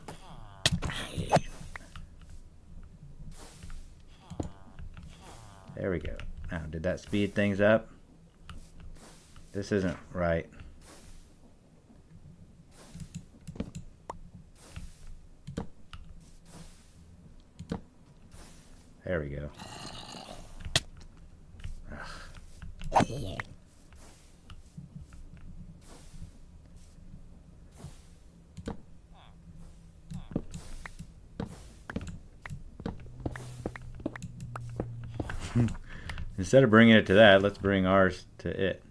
There we go. Now, did that speed things up? This isn't right. There we go. Instead of bringing it to that, let's bring ours to it.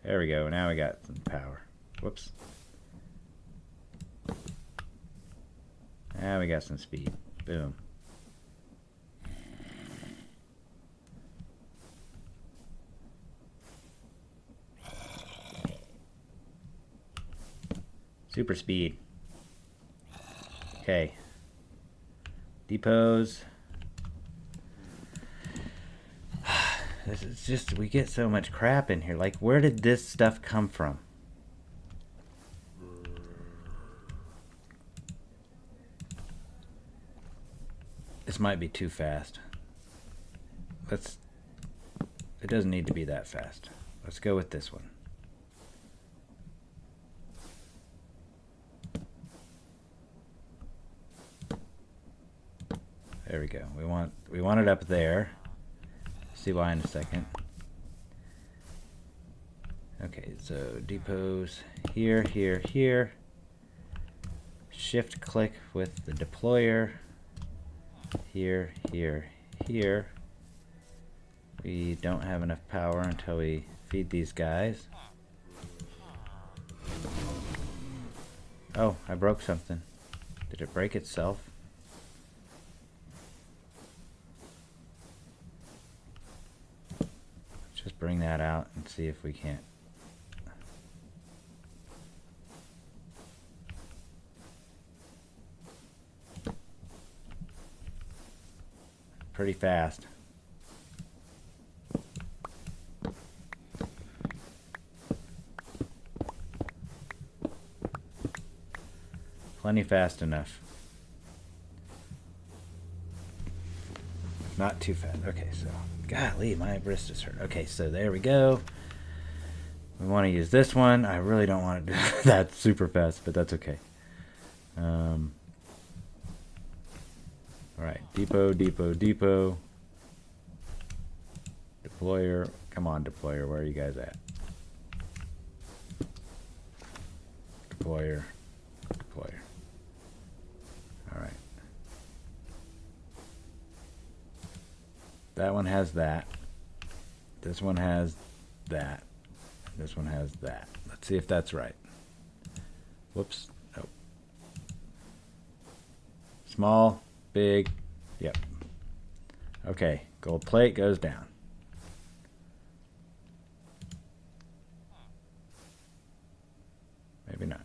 There we go. Now we got some power. Whoops. Now we got some speed. Boom. Super speed. Okay. Depots. This is just, we get so much crap in here. Like, where did this stuff come from? This might be too fast. It doesn't need to be that fast. Let's go with this one. There we go. We want it up there. See why in a second. Okay, so depots here, here, here. Shift click with the deployer. Here, here, here. We don't have enough power until we feed these guys. Oh, I broke something. Did it break itself? Let's just bring that out and see if we can't. Pretty fast. Plenty fast enough. Not too fast. Okay, so golly, my wrist is hurt. Okay, so there we go. We want to use this one. I really don't want to do that super fast, but that's okay. All right, depot, depot, depot. Deployer. Come on, deployer. Where are you guys at? Deployer. Deployer. All right. That one has that. This one has that. This one has that. Let's see if that's right. Whoops. Oh. Small, big. Yep. Okay. Gold plate goes down. Maybe not.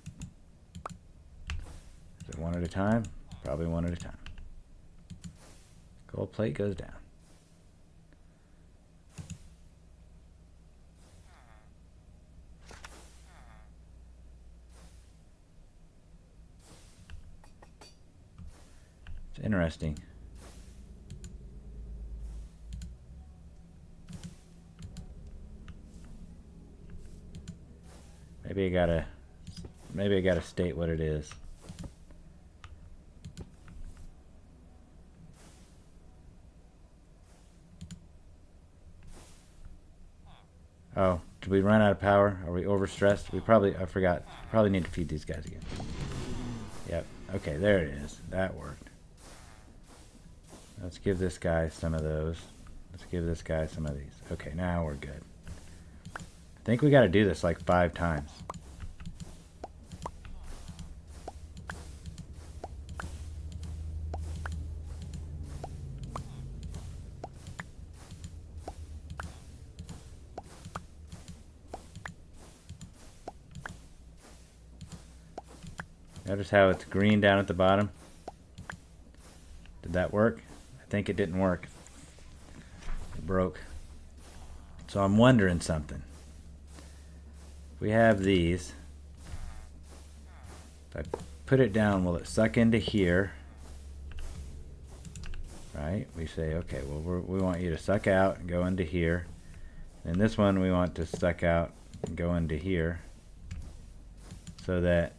Is it one at a time? Probably one at a time. Gold plate goes down. It's interesting. Maybe I gotta state what it is. Oh, did we run out of power? Are we overstressed? I forgot. Probably need to feed these guys again. Yep. Okay, there it is. That worked. Let's give this guy some of those. Let's give this guy some of these. Okay, now we're good. I think we got to do this like 5 times. Notice how it's green down at the bottom? Did that work? I think it didn't work. It broke. So I'm wondering something. If we have these, if I put it down, will it suck into here? Right? We say, okay, well, we want you to suck out and go into here. And this one we want to suck out and go into here. So that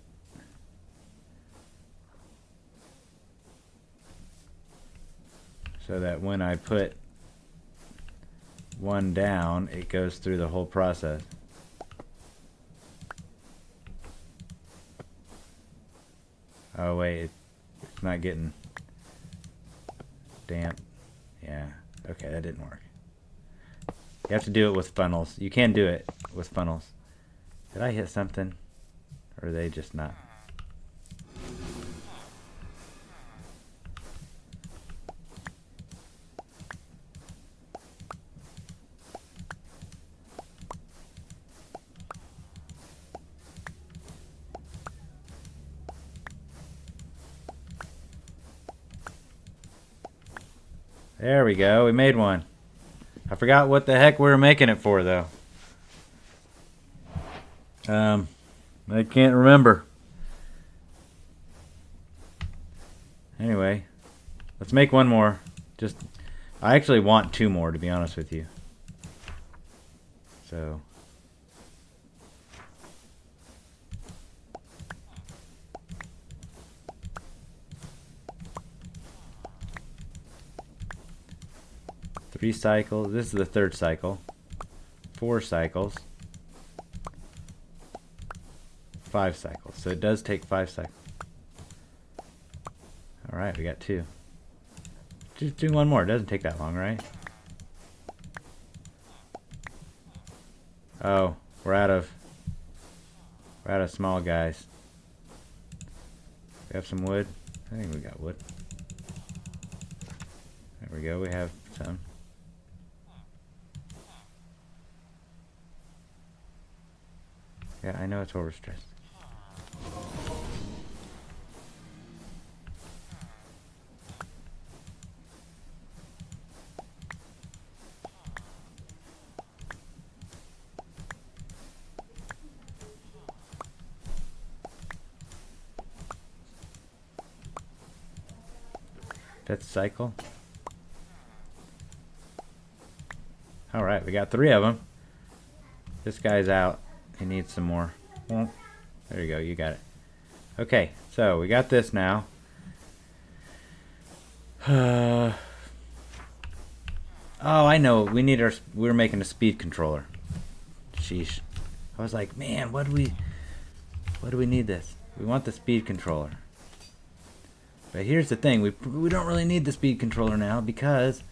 when I put one down, it goes through the whole process. Oh wait, it's not getting damp. Yeah, okay, that didn't work. You have to do it with funnels. You can do it with funnels. Did I hit something? Or are they just not? There we go. We made one. I forgot what the heck we were making it for, though. I can't remember. Anyway, let's make one more. I actually want 2 more, to be honest with you. So. Three cycles. This is the 3rd cycle. 4 cycles. 5 cycles. So it does take 5 cycles. Alright, we got 2. Just do one more. It doesn't take that long, right? Oh, we're out of small guys. We have some wood. I think we got wood. There we go. We have some. Yeah, I know it's overstressed. Fifth cycle. Alright, we got 3 of them. This guy's out. He needs some more. There you go, you got it. Okay, so we got this now. Oh, I know. We're making a speed controller. Sheesh. I was like, man, what do we need this? We want the speed controller. But here's the thing, we don't really need the speed controller now because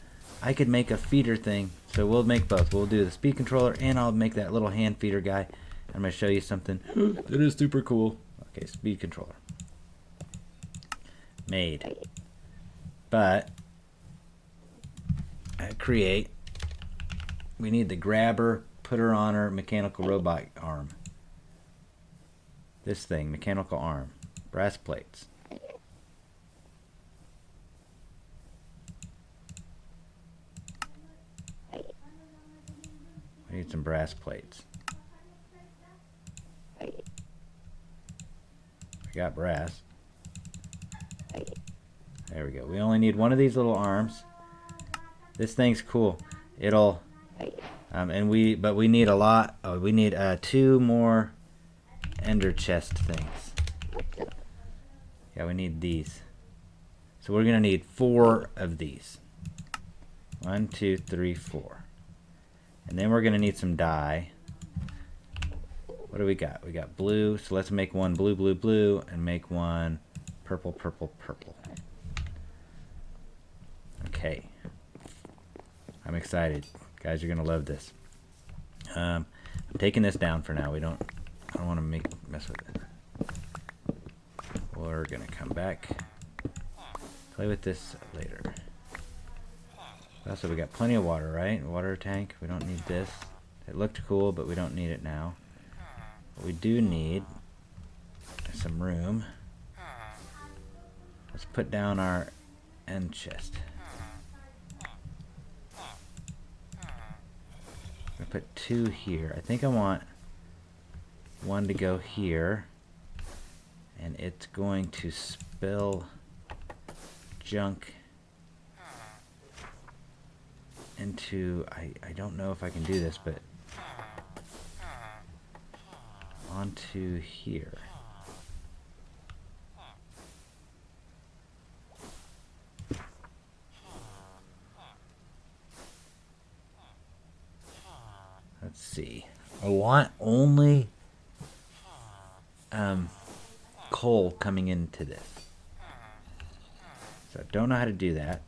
I could make a feeder thing. So we'll make both. We'll do the speed controller and I'll make that little hand feeder guy. I'm going to show you something that is super cool. Okay, speed controller. Made. But at Create, we need the grabber, putter on her, mechanical robot arm. This thing, mechanical arm. Brass plates. We need some brass plates. We got brass. There we go. We only need one of these little arms. This thing's cool. It'll, but we need a lot. Oh, we need 2 more ender chest things. Yeah, we need these. So we're gonna need 4 of these. 1, 2, 3, 4. And then we're going to need some dye. What do we got? We got blue, so let's make one blue, blue, blue, and make one purple, purple, purple. Okay. I'm excited. Guys, you're going to love this. I'm taking this down for now. I don't want to mess with it. We're going to come back, play with this later. Also, we got plenty of water, right? Water tank. We don't need this. It looked cool, but we don't need it now. What we do need is some room. Let's put down our end chest. I'm gonna put 2 here. I think I want 1 to go here, and it's going to spill junk into, I don't know if I can do this, but onto here. Let's see. I want only coal coming into this. So I don't know how to do that,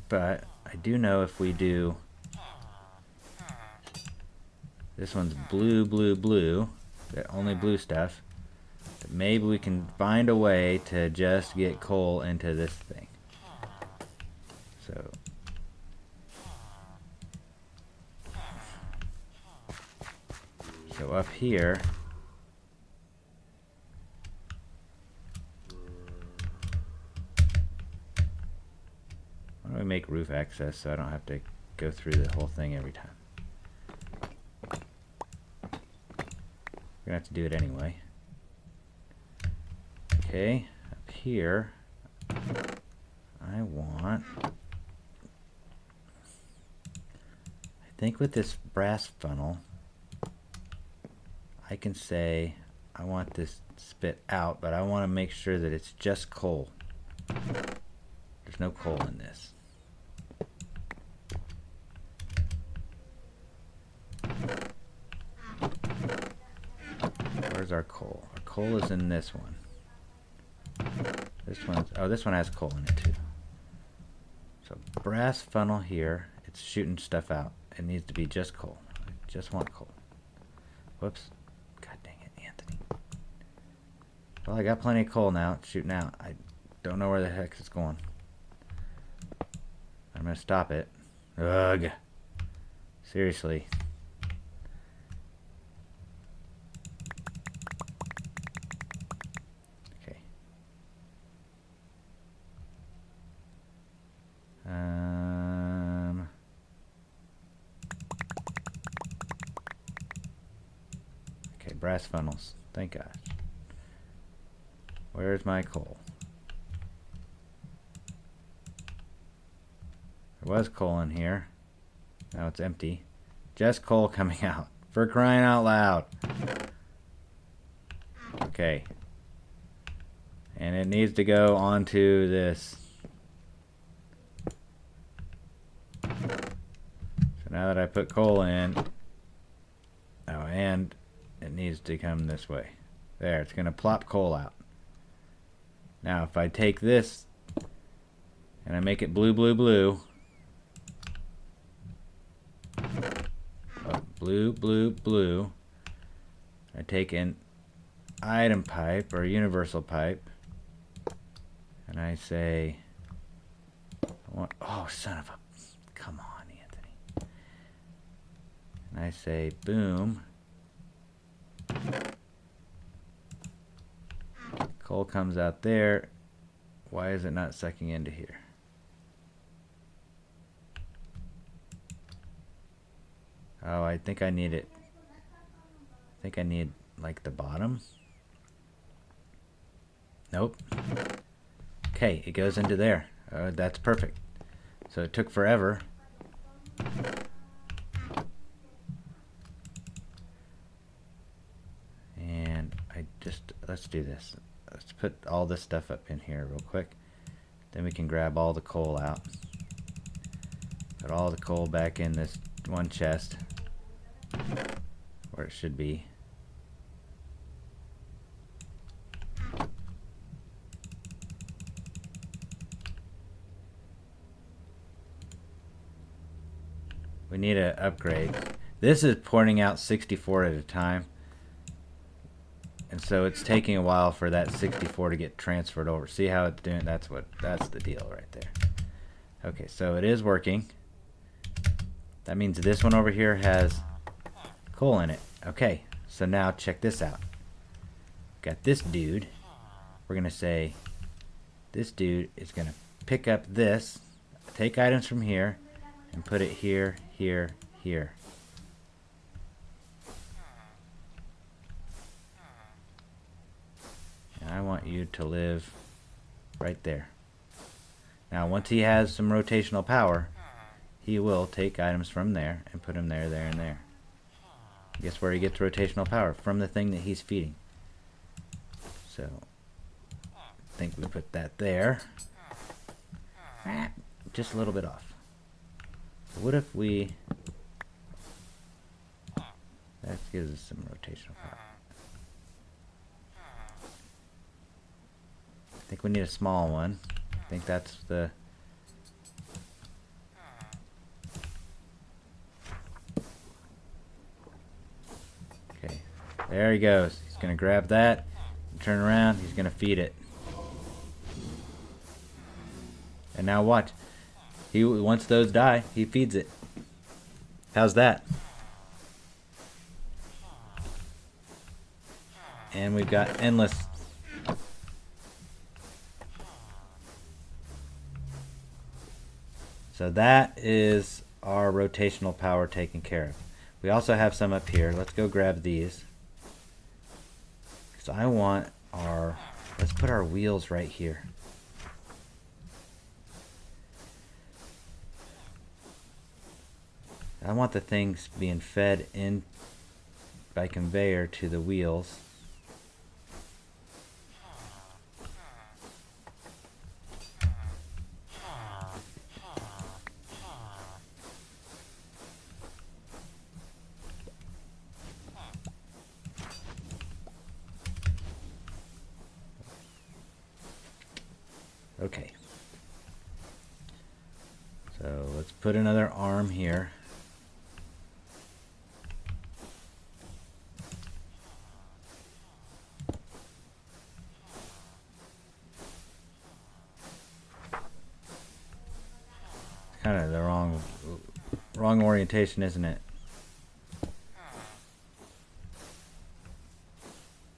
but I do know if we do, this one's blue, blue, blue, only blue stuff, that maybe we can find a way to just get coal into this thing. So up here, why don't we make roof access so I don't have to go through the whole thing every time. We're gonna have to do it anyway. Okay, up here, I want, I think with this brass funnel, I can say I want this spit out, but I want to make sure that it's just coal. There's no coal in this. Where's our coal? Our coal is in this one. This one, oh, this one has coal in it too. So brass funnel here, it's shooting stuff out. It needs to be just coal. I just want coal. Whoops. God dang it, Anthony. Well, I got plenty of coal now. It's shooting out. I don't know where the heck it's going. I'm going to stop it. Ugh. Seriously. Okay. Okay, brass funnels. Thank God. Where's my coal? There was coal in here. Now it's empty. Just coal coming out. For crying out loud. Okay. And it needs to go onto this. So now that I put coal in, oh, and it needs to come this way. There, it's going to plop coal out. Now if I take this and I make it blue, blue, blue. Oh, blue, blue, blue. I take an item pipe or universal pipe and I say, oh, son of a, come on, Anthony. And I say, boom. Coal comes out there. Why is it not sucking into here? Oh, I think I need it. I think I need like the bottom. Nope. Okay, it goes into there. That's perfect. So it took forever. And let's do this. Let's put all this stuff up in here real quick. Then we can grab all the coal out. Put all the coal back in this one chest where it should be. We need an upgrade. This is porting out 64 at a time. And so it's taking a while for that 64 to get transferred over. See how it's doing? That's the deal right there. Okay, so it is working. That means this one over here has coal in it. Okay, so now check this out. Got this dude. We're gonna say this dude is gonna pick up this, take items from here, and put it here, here, here. And I want you to live right there. Now once he has some rotational power, he will take items from there and put them there, there, and there. Guess where he gets rotational power? From the thing that he's feeding. So I think we put that there. Just a little bit off. So what if we... That gives us some rotational power. I think we need a small one. I think that's the... Okay, there he goes. He's going to grab that, turn around, he's going to feed it. And now watch. Once those die, he feeds it. How's that? And we've got endless. So that is our rotational power taken care of. We also have some up here. Let's go grab these. Because I want our... Let's put our wheels right here. I want the things being fed in by conveyor to the wheels. Okay. So let's put another arm here. kind of the wrong orientation, isn't it?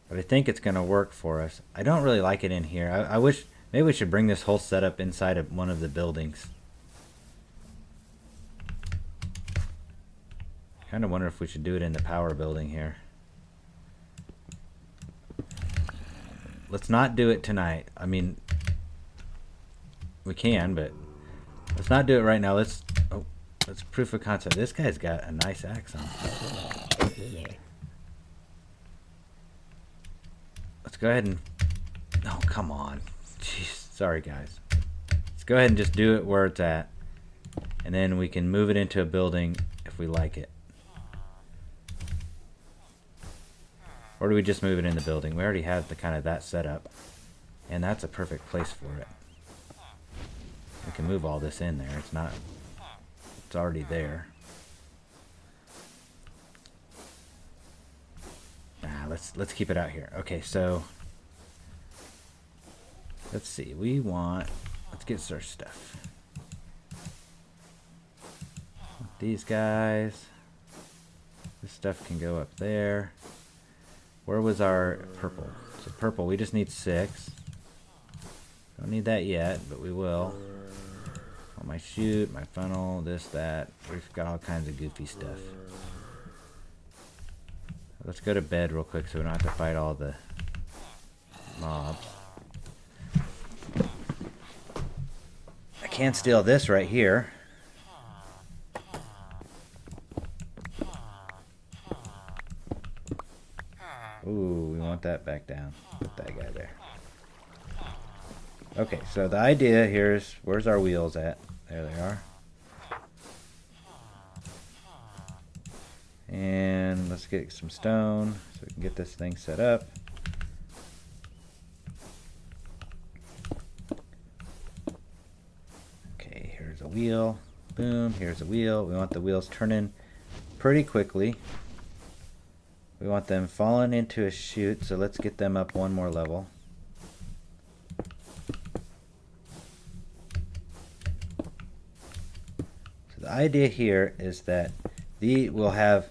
But I think it's going to work for us. I don't really like it in here. I wish maybe we should bring this whole setup inside of one of the buildings. Kind of wonder if we should do it in the power building here. Let's not do it tonight. I mean, we can, but let's not do it right now. Let's proof of concept. This guy's got a nice axe on. Let's go ahead and... Oh, come on. Jeez, sorry, guys. Let's go ahead and just do it where it's at. And then we can move it into a building if we like it. Or do we just move it in the building? We already have the kind of that set up. And that's a perfect place for it. We can move all this in there. It's not... It's already there. Let's keep it out here. Okay, so let's see. Let's get our stuff. These guys. This stuff can go up there. Where was our purple? So purple, we just need 6. Don't need that yet, but we will. Oh, my chute, my funnel, this, that. We've got all kinds of goofy stuff. Let's go to bed real quick so we don't have to fight all the mobs. I can steal this right here. Ooh, we want that back down. Put that guy there. Okay, so the idea here is, where's our wheels at? There they are. And let's get some stone so we can get this thing set up. Okay, here's a wheel. Boom, here's a wheel. We want the wheels turning pretty quickly. We want them falling into a chute, so let's get them up one more level. So the idea here is that we'll have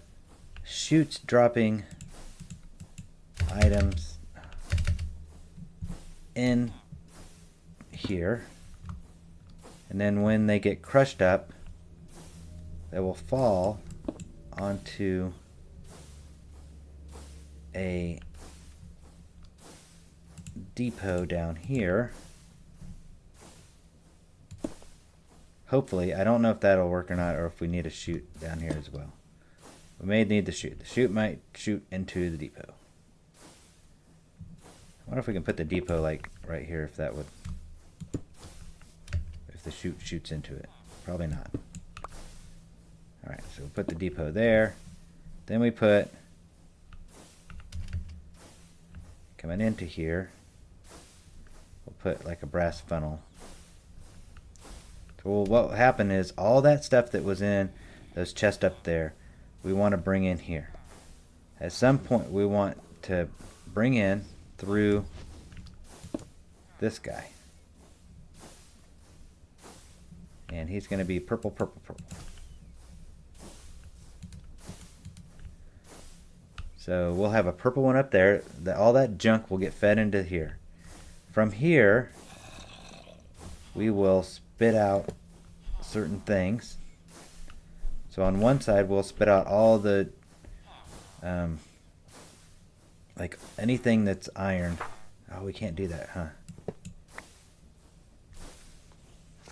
chutes dropping items in here, and then when they get crushed up, they will fall onto a depot down here. Hopefully, I don't know if that'll work or not, or if we need a chute down here as well. We may need the chute. The chute might shoot into the depot. I wonder if we can put the depot like right here, if that would, if the chute shoots into it. Probably not. Alright, so we'll put the depot there. Then we put, coming into here, we'll put like a brass funnel. So what will happen is all that stuff that was in those chests up there, we want to bring in here. At some point we want to bring in through this guy. And he's going to be purple, purple, purple. So we'll have a purple one up there. All that junk will get fed into here. From here, we will spit out certain things. So on one side, we'll spit out all the, like anything that's iron. Oh, we can't do that, huh?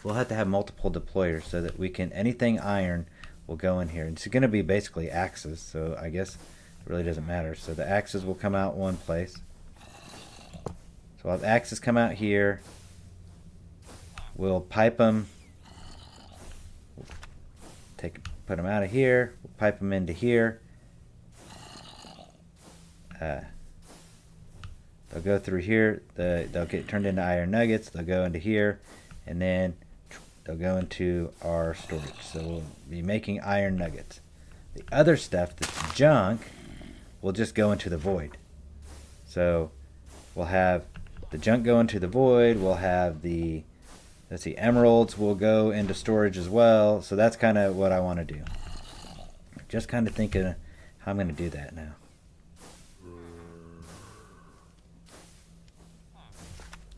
We'll have to have multiple deployers so that we can, anything iron will go in here. It's going to be basically axes, so I guess it really doesn't matter. So the axes will come out one place. So we'll have axes come out here. We'll pipe them. Put them out of here. We'll pipe them into here. They'll go through here. They'll get turned into iron nuggets. They'll go into here, and then they'll go into our storage. So we'll be making iron nuggets. The other stuff that's junk will just go into the void. So we'll have the junk go into the void. We'll have the Let's see, emeralds will go into storage as well. So that's kind of what I want to do. Just kind of thinking how I'm going to do that now.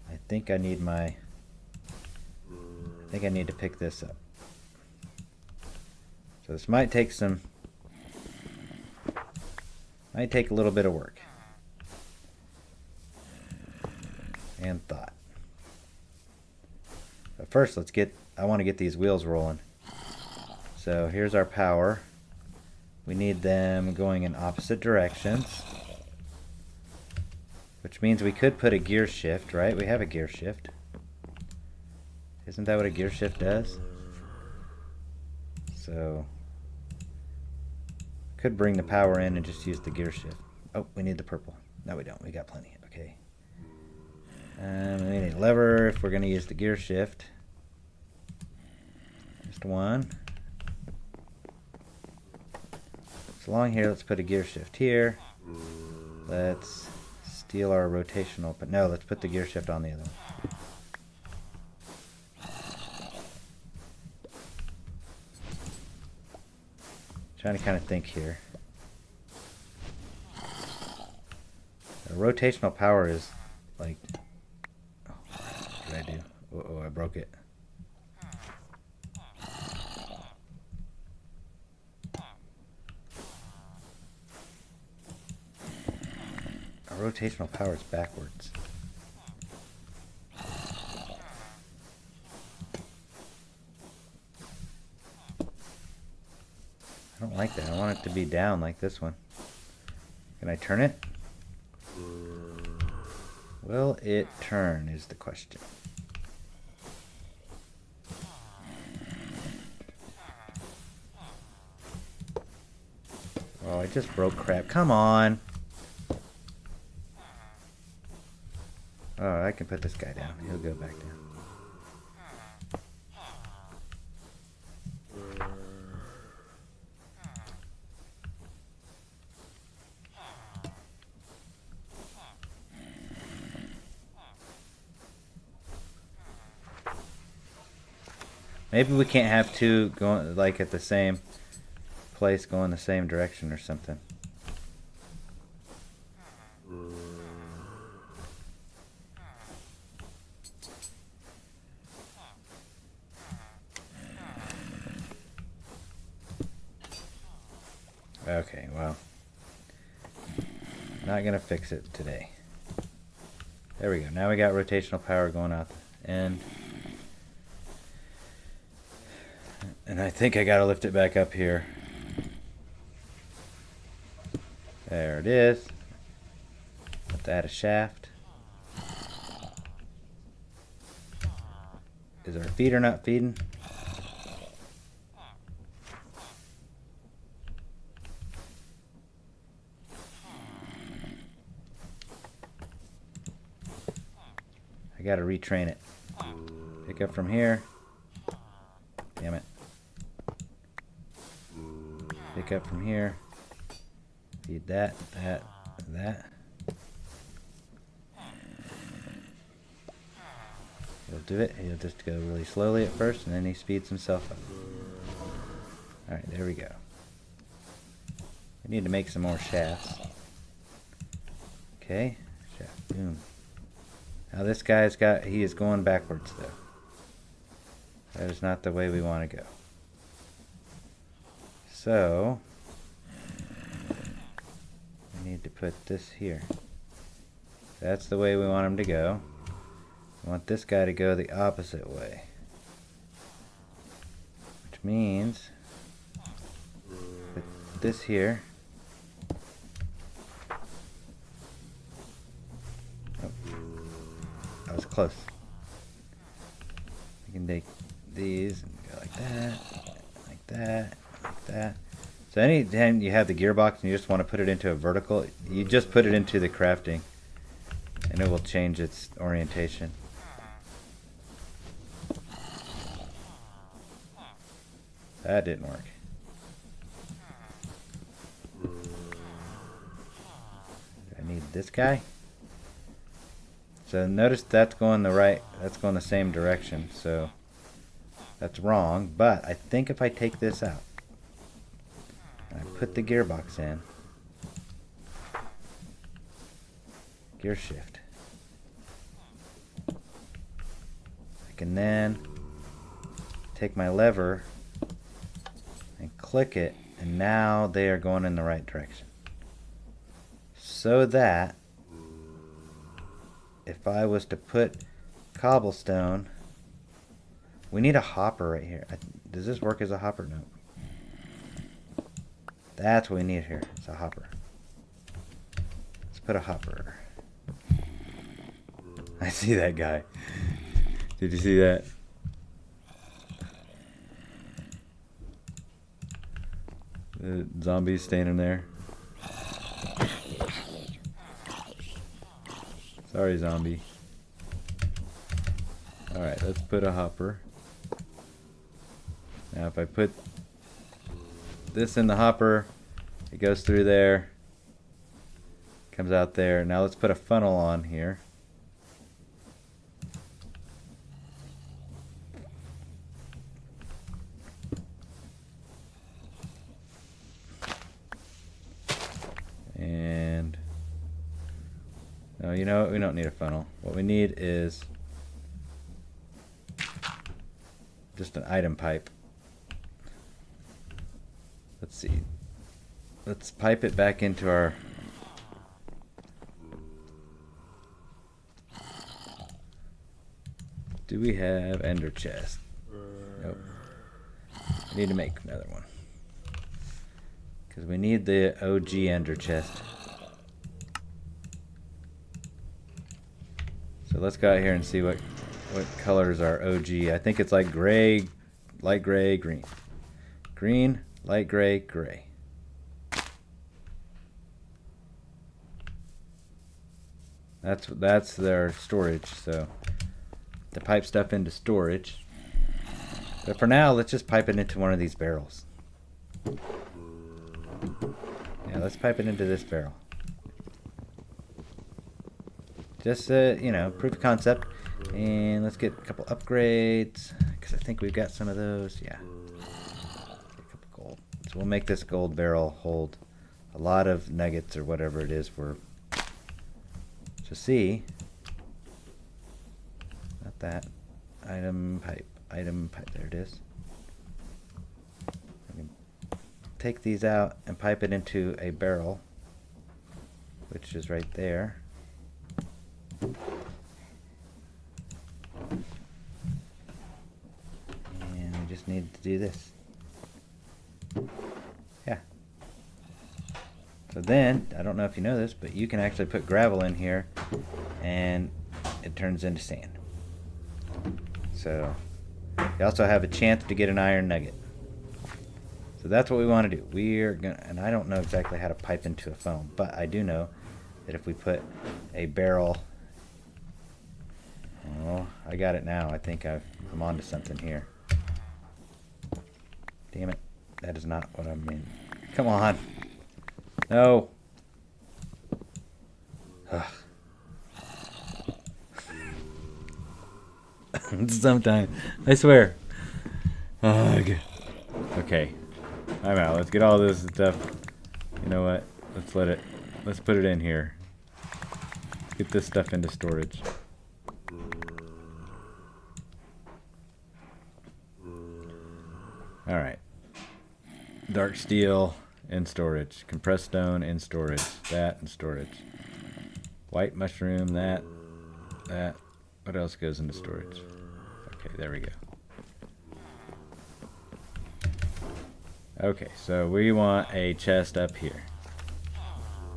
I think I need to pick this up. So this might take a little bit of work and thought. But first, I want to get these wheels rolling. So here's our power. We need them going in opposite directions, which means we could put a gear shift, right? We have a gear shift. Isn't that what a gear shift does? So could bring the power in and just use the gear shift. Oh, we need the purple. No, we don't. We got plenty. Okay. We need a lever if we're going to use the gear shift. Just one. So along here, let's put a gear shift here. Let's steal our rotational, but no, let's put the gear shift on the other one. Trying to kind of think here. The rotational power is like, oh, what did I do? Uh-oh, I broke it. Our rotational power is backwards. I don't like that. I want it to be down like this one. Can I turn it? Will it turn is the question. Oh, I just broke crap. Come on. Oh, I can put this guy down. He'll go back down. Maybe we can't have two going like at the same place going the same direction or something. Okay, well, not gonna fix it today. There we go. Now we got rotational power going out the end. And I think I gotta lift it back up here. There it is. Let's add a shaft. Is our feeder not feeding? I gotta retrain it. Pick up from here. Damn it. Pick up from here. Feed that, that, that. He'll do it. He'll just go really slowly at first, and then he speeds himself up. Alright, there we go. We need to make some more shafts. Okay. Shaft. Boom. Now this guy's he is going backwards though. That is not the way we want to go. So we need to put this here. That's the way we want him to go. We want this guy to go the opposite way. Which means put this here. That was close. We can take these and go like that, like that, like that. So anytime you have the gearbox and you just want to put it into a vertical, you just put it into the crafting and it will change its orientation. That didn't work. I need this guy. So notice that's going the right, that's going the same direction, so that's wrong. But I think if I take this out, and I put the gearbox in, gear shift, I can then take my lever and click it, and now they are going in the right direction. So that if I was to put cobblestone, we need a hopper right here. Does this work as a hopper? No. That's what we need here. It's a hopper. Let's put a hopper. I see that guy. Did you see that? The zombie's standing there. Sorry, zombie. Alright, let's put a hopper. Now if I put this in the hopper, it goes through there, comes out there. Now let's put a funnel on here. And no, you know what? We don't need a funnel. What we need is just an item pipe. Let's see. Let's pipe it back into our... Do we have ender chest? Nope. I need to make another one. Because we need the OG ender chest. So let's go out here and see what colors are OG. I think it's like gray, light gray, green. Green, light gray, gray. That's their storage. So to pipe stuff into storage. But for now, let's just pipe it into one of these barrels. Yeah, let's pipe it into this barrel. Just you know, proof of concept. And let's get a couple upgrades, because I think we've got some of those. Yeah. A couple gold. So we'll make this gold barrel hold a lot of nuggets or whatever it is we're to see. Not that. Item pipe. Item pipe. There it is. I can take these out and pipe it into a barrel, which is right there. And we just need to do this. Yeah. So then, I don't know if you know this, but you can actually put gravel in here and it turns into sand. So you also have a chance to get an iron nugget. So that's what we want to do. We're gonna, and I don't know exactly how to pipe into a funnel, but I do know that if we put a barrel... Oh, I got it now. I think I'm onto something here. Damn it. That is not what I mean. Come on. No. Ugh. Sometime. I swear. Ugh. Okay. I'm out. Let's get all this stuff. You know what? Let's put it in here. Get this stuff into storage. Alright. Dark steel in storage. Compressed stone in storage. That in storage. White mushroom, that. What else goes into storage? Okay, there we go. Okay, so we want a chest up here.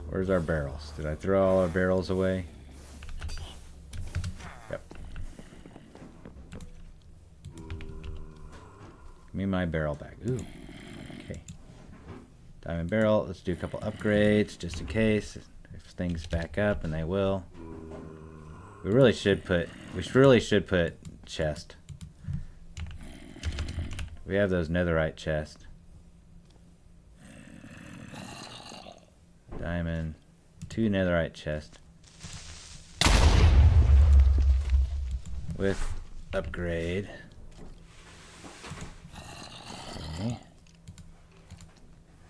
Where's our barrels? Did I throw all our barrels away? Yep. Give me my barrel back. Ooh. Okay. Diamond barrel. Let's do a couple upgrades just in case if things back up, and they will. We really should put chest. We have those netherite chests. Diamond, 2 netherite chests. with upgrade. Okay.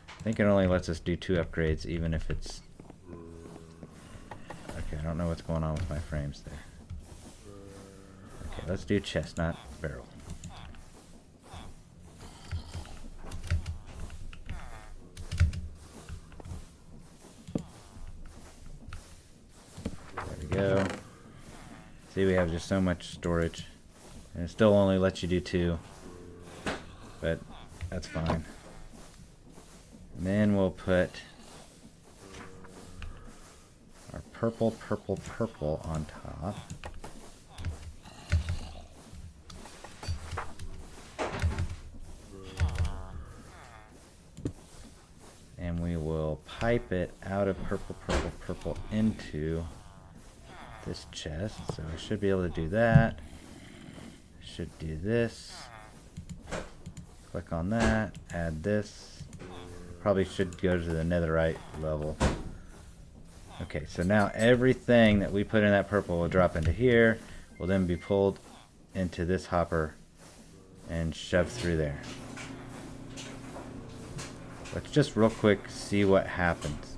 I think it only lets us do 2 upgrades, even if it's... Okay, I don't know what's going on with my frames there. Okay, let's do chest, not barrel. There we go. See, we have just so much storage. And it still only lets you do 2. But that's fine. And then we'll put our purple, purple, purple on top. And we will pipe it out of purple, purple, purple into this chest. So I should be able to do that. Should do this. Click on that. Add this. Probably should go to the netherite level. Okay, so now everything that we put in that purple will drop into here. Will then be pulled into this hopper and shoved through there. Let's just real quick see what happens.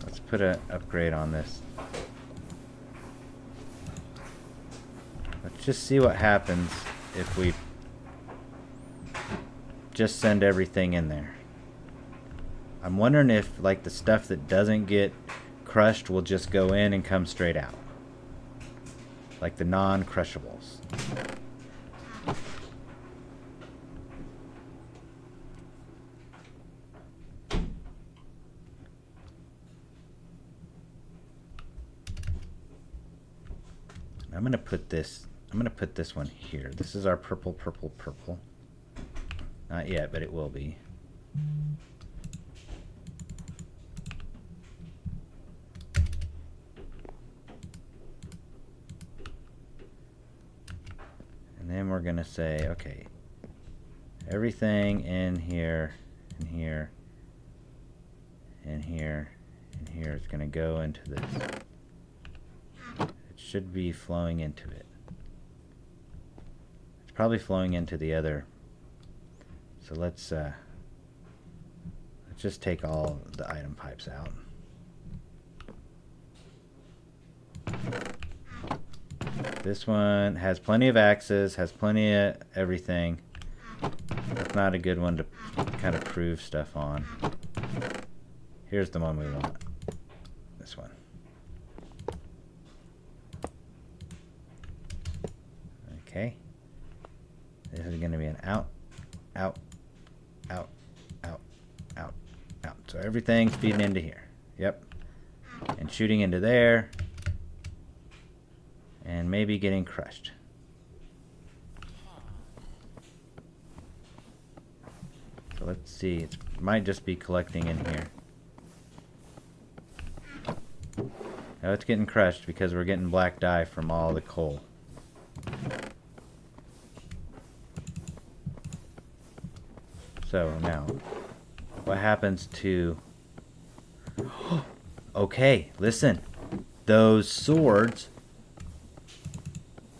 Let's put an upgrade on this. Let's just see what happens if we just send everything in there. I'm wondering if like the stuff that doesn't get crushed will just go in and come straight out. Like the non-crushables. I'm gonna put this one here. This is our purple, purple, purple. Not yet, but it will be. And then we're gonna say, okay, everything in here, and here, and here, and here is gonna go into this. It should be flowing into it. It's probably flowing into the other. So let's just take all the item pipes out. This one has plenty of axes, has plenty of everything. That's not a good one to kind of prove stuff on. Here's the one we want. This one. Okay. This is going to be an out, out, out, out, out, out. So everything's feeding into here. Yep. And shooting into there. And maybe getting crushed. So let's see. It might just be collecting in here. Now it's getting crushed because we're getting black dye from all the coal. So now, what happens to... Okay, listen. Those swords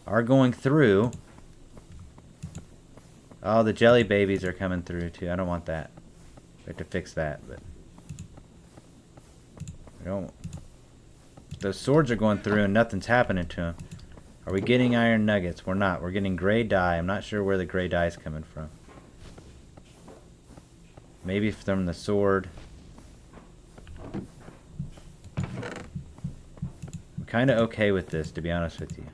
are going through. Oh, the jelly babies are coming through too. I don't want that. We have to fix that, but we don't. Those swords are going through and nothing's happening to them. Are we getting iron nuggets? We're not. We're getting gray dye. I'm not sure where the gray dye is coming from. Maybe from the sword. I'm kind of okay with this, to be honest with you.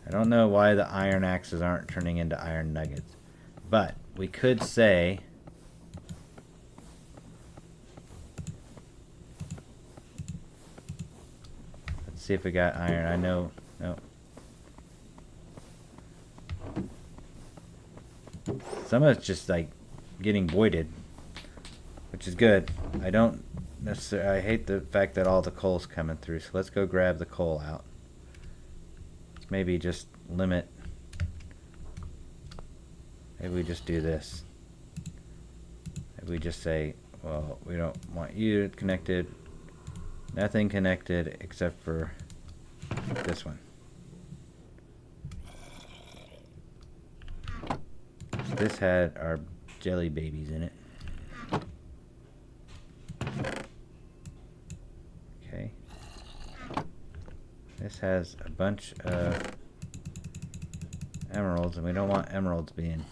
I don't know why the iron axes aren't turning into iron nuggets. But we could say... Let's see if we got iron. I know... No. Some of it's just like getting voided, which is good. I don't necessarily... I hate the fact that all the coal's coming through. So let's go grab the coal out. Maybe just limit. Maybe we just do this. Maybe we just say, well, we don't want you connected. Nothing connected except for this one. This had our jelly babies in it. Okay. This has a bunch of emeralds, and we don't want emeralds being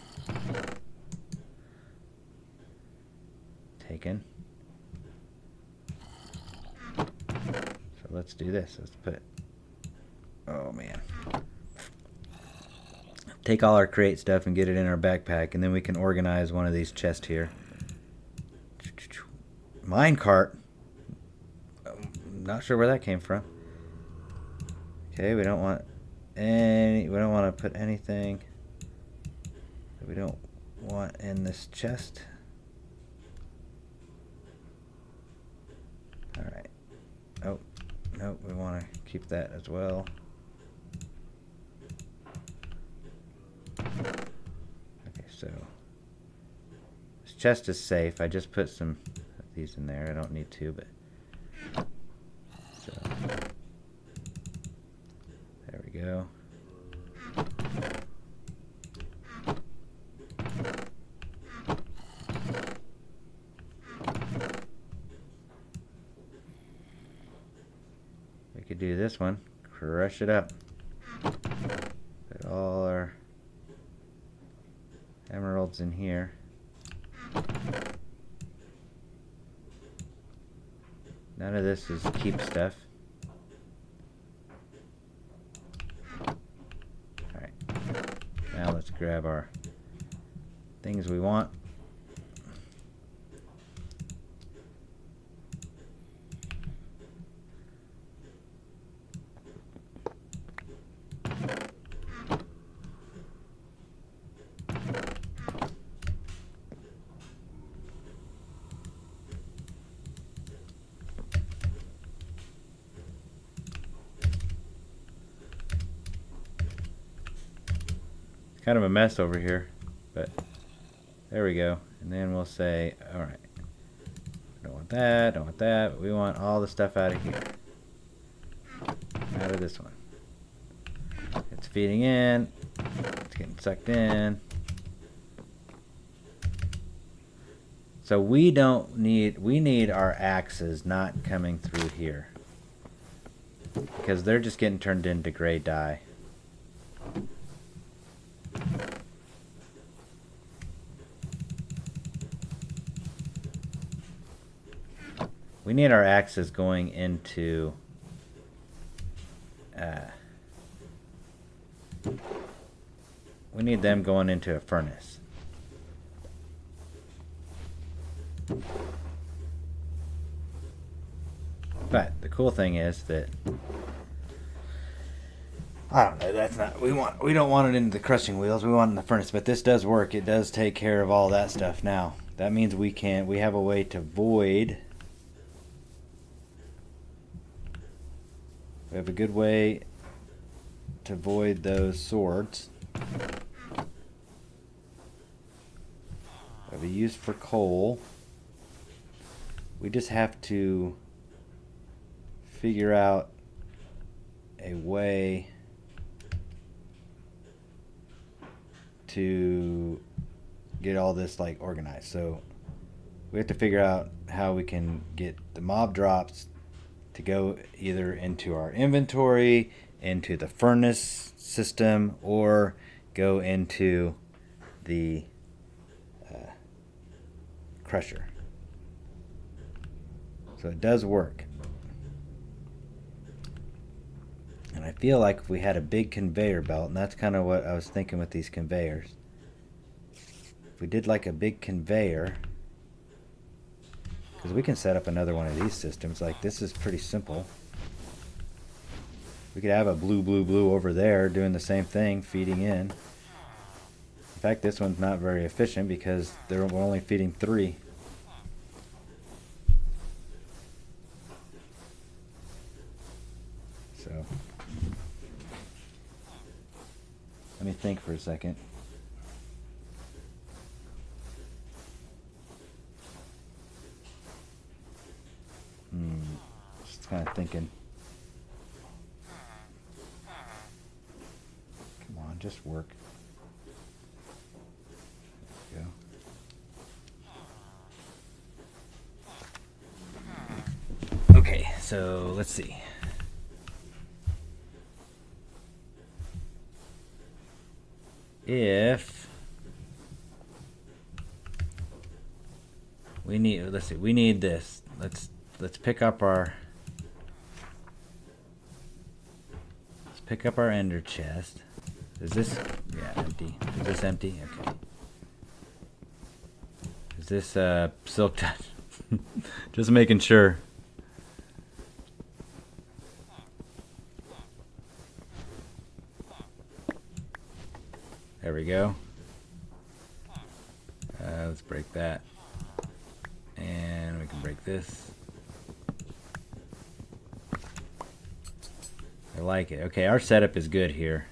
taken. So let's do this. Let's put, oh man. Take all our crate stuff and get it in our backpack, and then we can organize one of these chests here. Minecart. Not sure where that came from. Okay, we don't want to put anything that we don't want in this chest. All right. Oh, no, we want to keep that as well. Okay, so this chest is safe. I just put some of these in there. I don't need to, but so there we go. We could do this one. Crush it up. Put all our emeralds in here. None of this is keep stuff. Alright. Now let's grab our things we want. Kind of a mess over here, but there we go. And then we'll say, all right, don't want that, don't want that, but we want all the stuff out of here, out of this one. It's feeding in, it's getting sucked in. So we need our axes not coming through here, because they're just getting turned into gray dye. We need our axes going into we need them going into a furnace. But the cool thing is that I don't know, that's not we don't want it into the crushing wheels, we want it in the furnace, but this does work. It does take care of all that stuff now. That means we have a way to void. We have a good way to void those swords. We have a use for coal. We just have to figure out a way to get all this like organized. So we have to figure out how we can get the mob drops to go either into our inventory, into the furnace system, or go into the crusher. So it does work. And I feel like if we had a big conveyor belt, and that's kind of what I was thinking with these conveyors. If we did like a big conveyor, because we can set up another one of these systems. Like this is pretty simple. We could have a blue over there doing the same thing, feeding in. In fact, this one's not very efficient because we're only feeding 3. So let me think for a second. Just kind of thinking. Come on, just work. so let's see. If we need, let's see, we need this. Let's pick up our ender chest. Is this, yeah, empty? Is this empty? Okay. Is this silk touch? Just making sure. There we go. Let's break that. And we can break this. I like it. Okay, our setup is good here.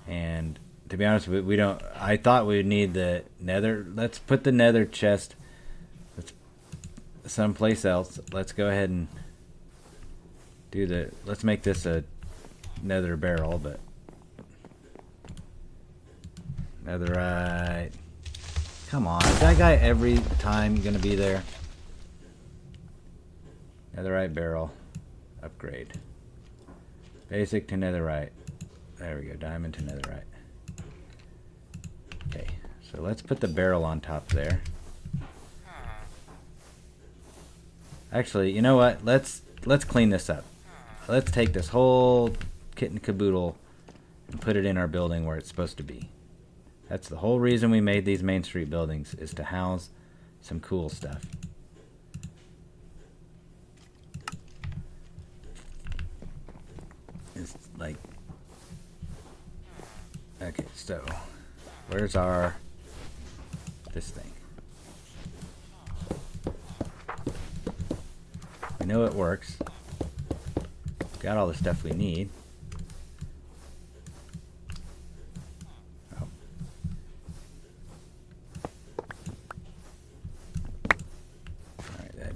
And to be honest, we don't... I thought we would need the nether. Let's put the nether chest someplace else. Let's go ahead and do the... Let's make this a nether barrel, but... Netherite. Come on, is that guy every time gonna be there? Netherite barrel. Upgrade. Basic to netherite. There we go, diamond to netherite. Okay, so let's put the barrel on top there. Actually, you know what? Let's clean this up. Let's take this whole kit and caboodle and put it in our building where it's supposed to be. That's the whole reason we made these Main Street buildings, is to house some cool stuff. It's like... Okay, so... Where's our... this thing? We know it works. Got all the stuff we need.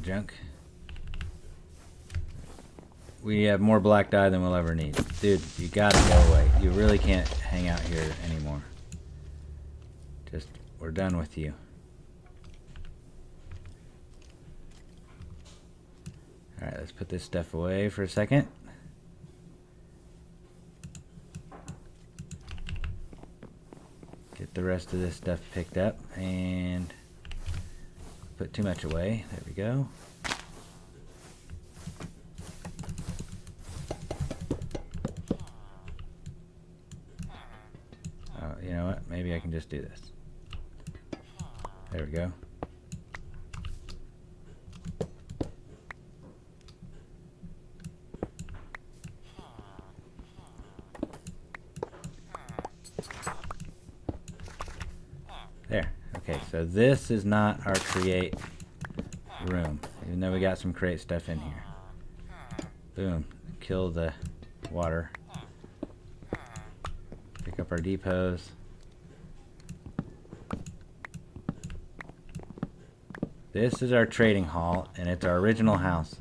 Junk. We have more black dye than we'll ever need. Dude, you gotta go away. You really can't hang out here anymore. Just, we're done with you. Alright, let's put this stuff away for a second. Get the rest of this stuff picked up and put too much away. There we go. Oh, you know what? Maybe I can just do this. There we go. There. Okay, so this is not our create room, even though we got some create stuff in here. Boom. Kill the water. Pick up our depots. This is our trading hall, and it's our original house.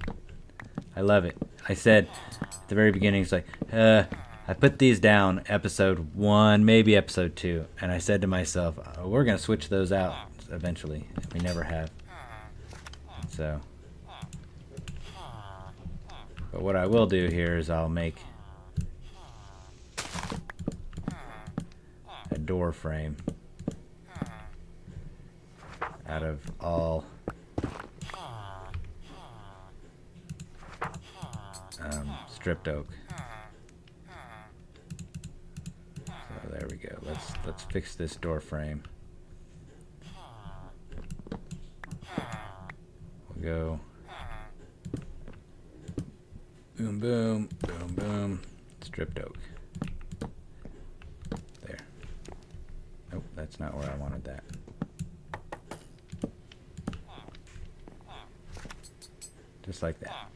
I love it. I said at the very beginning, it's like, I put these down episode 1, maybe episode 2, and I said to myself, oh, we're going to switch those out eventually. We never have. So, but what I will do here is I'll make a door frame out of all stripped oak. So there we go. Let's fix this door frame. We'll go boom, boom, boom, boom. Stripped oak. There. Nope, that's not where I wanted that. Just like that.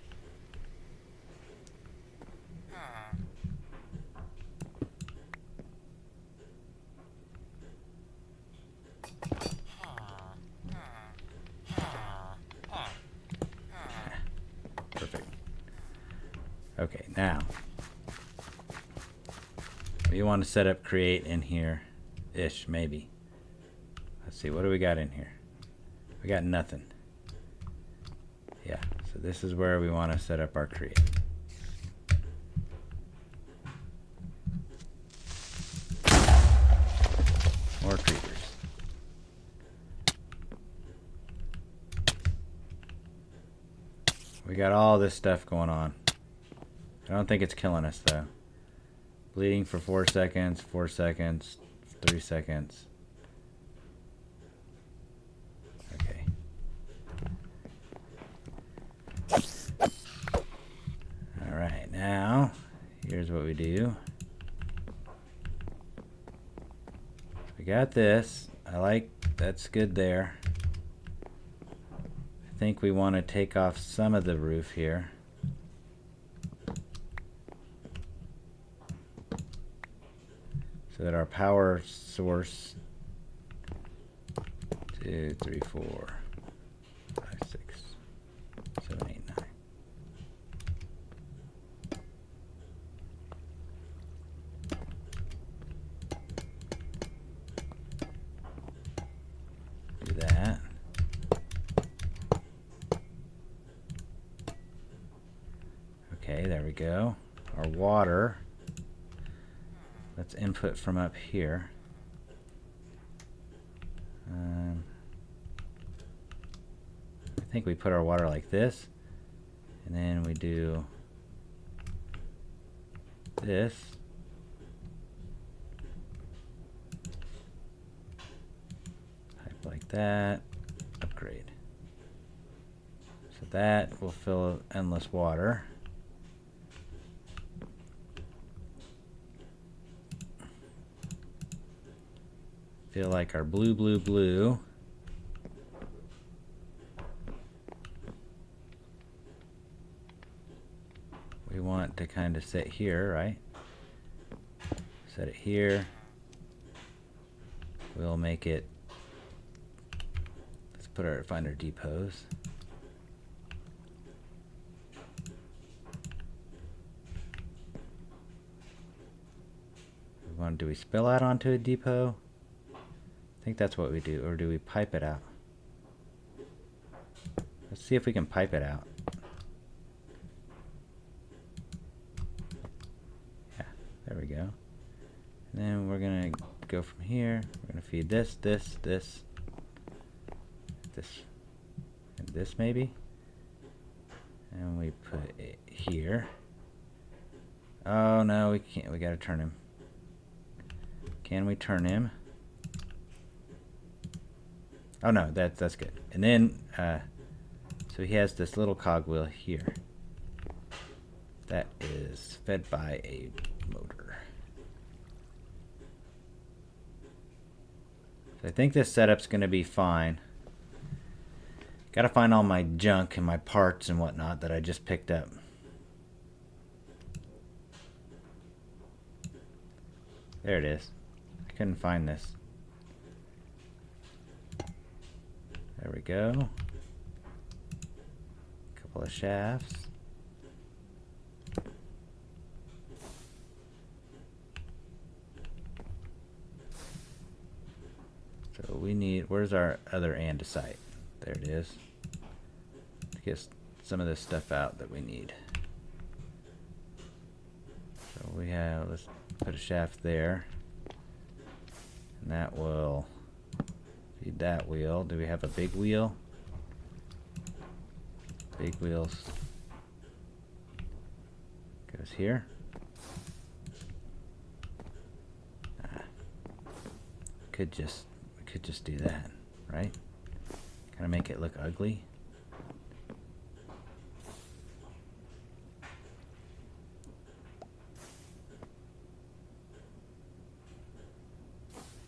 Perfect. Okay, now we want to set up create in here ish, maybe. Let's see, what do we got in here? We got nothing. Yeah, so this is where we want to set up our create. More creepers. We got all this stuff going on. I don't think it's killing us though. Bleeding for 4 seconds, 4 seconds, 3 seconds. Okay. Alright, now here's what we do. We got this. I like, that's good there. I think we want to take off some of the roof here. So that our power source 2, 3, 4, 5, 6, 7, 8, 9. Do that. Okay, there we go. Our water. Let's input from up here. I think we put our water like this, and then we do this. Pipe like that. Upgrade. So that will fill endless water. Feel like our blue, blue, blue. We want to kind of sit here, right? Set it here. We'll make it. Let's find our depots. Do we spill out onto a depot? I think that's what we do, or do we pipe it out? Let's see if we can pipe it out. Yeah, there we go. And then we're gonna go from here. We're gonna feed this, this, this, this, and this maybe. And we put it here. Oh no, we can't. We gotta turn him. Can we turn him? Oh no, that's good. And then, so he has this little cogwheel here. That is fed by a motor. So I think this setup's going to be fine. Got to find all my junk and my parts and whatnot that I just picked up. There it is. I couldn't find this. There we go. Couple of shafts. So we need, where's our other andesite? There it is. To get some of this stuff out that we need. So we have, let's put a shaft there. And that will feed that wheel. Do we have a big wheel? Big wheels goes here. We could just do that, right? Kind of make it look ugly.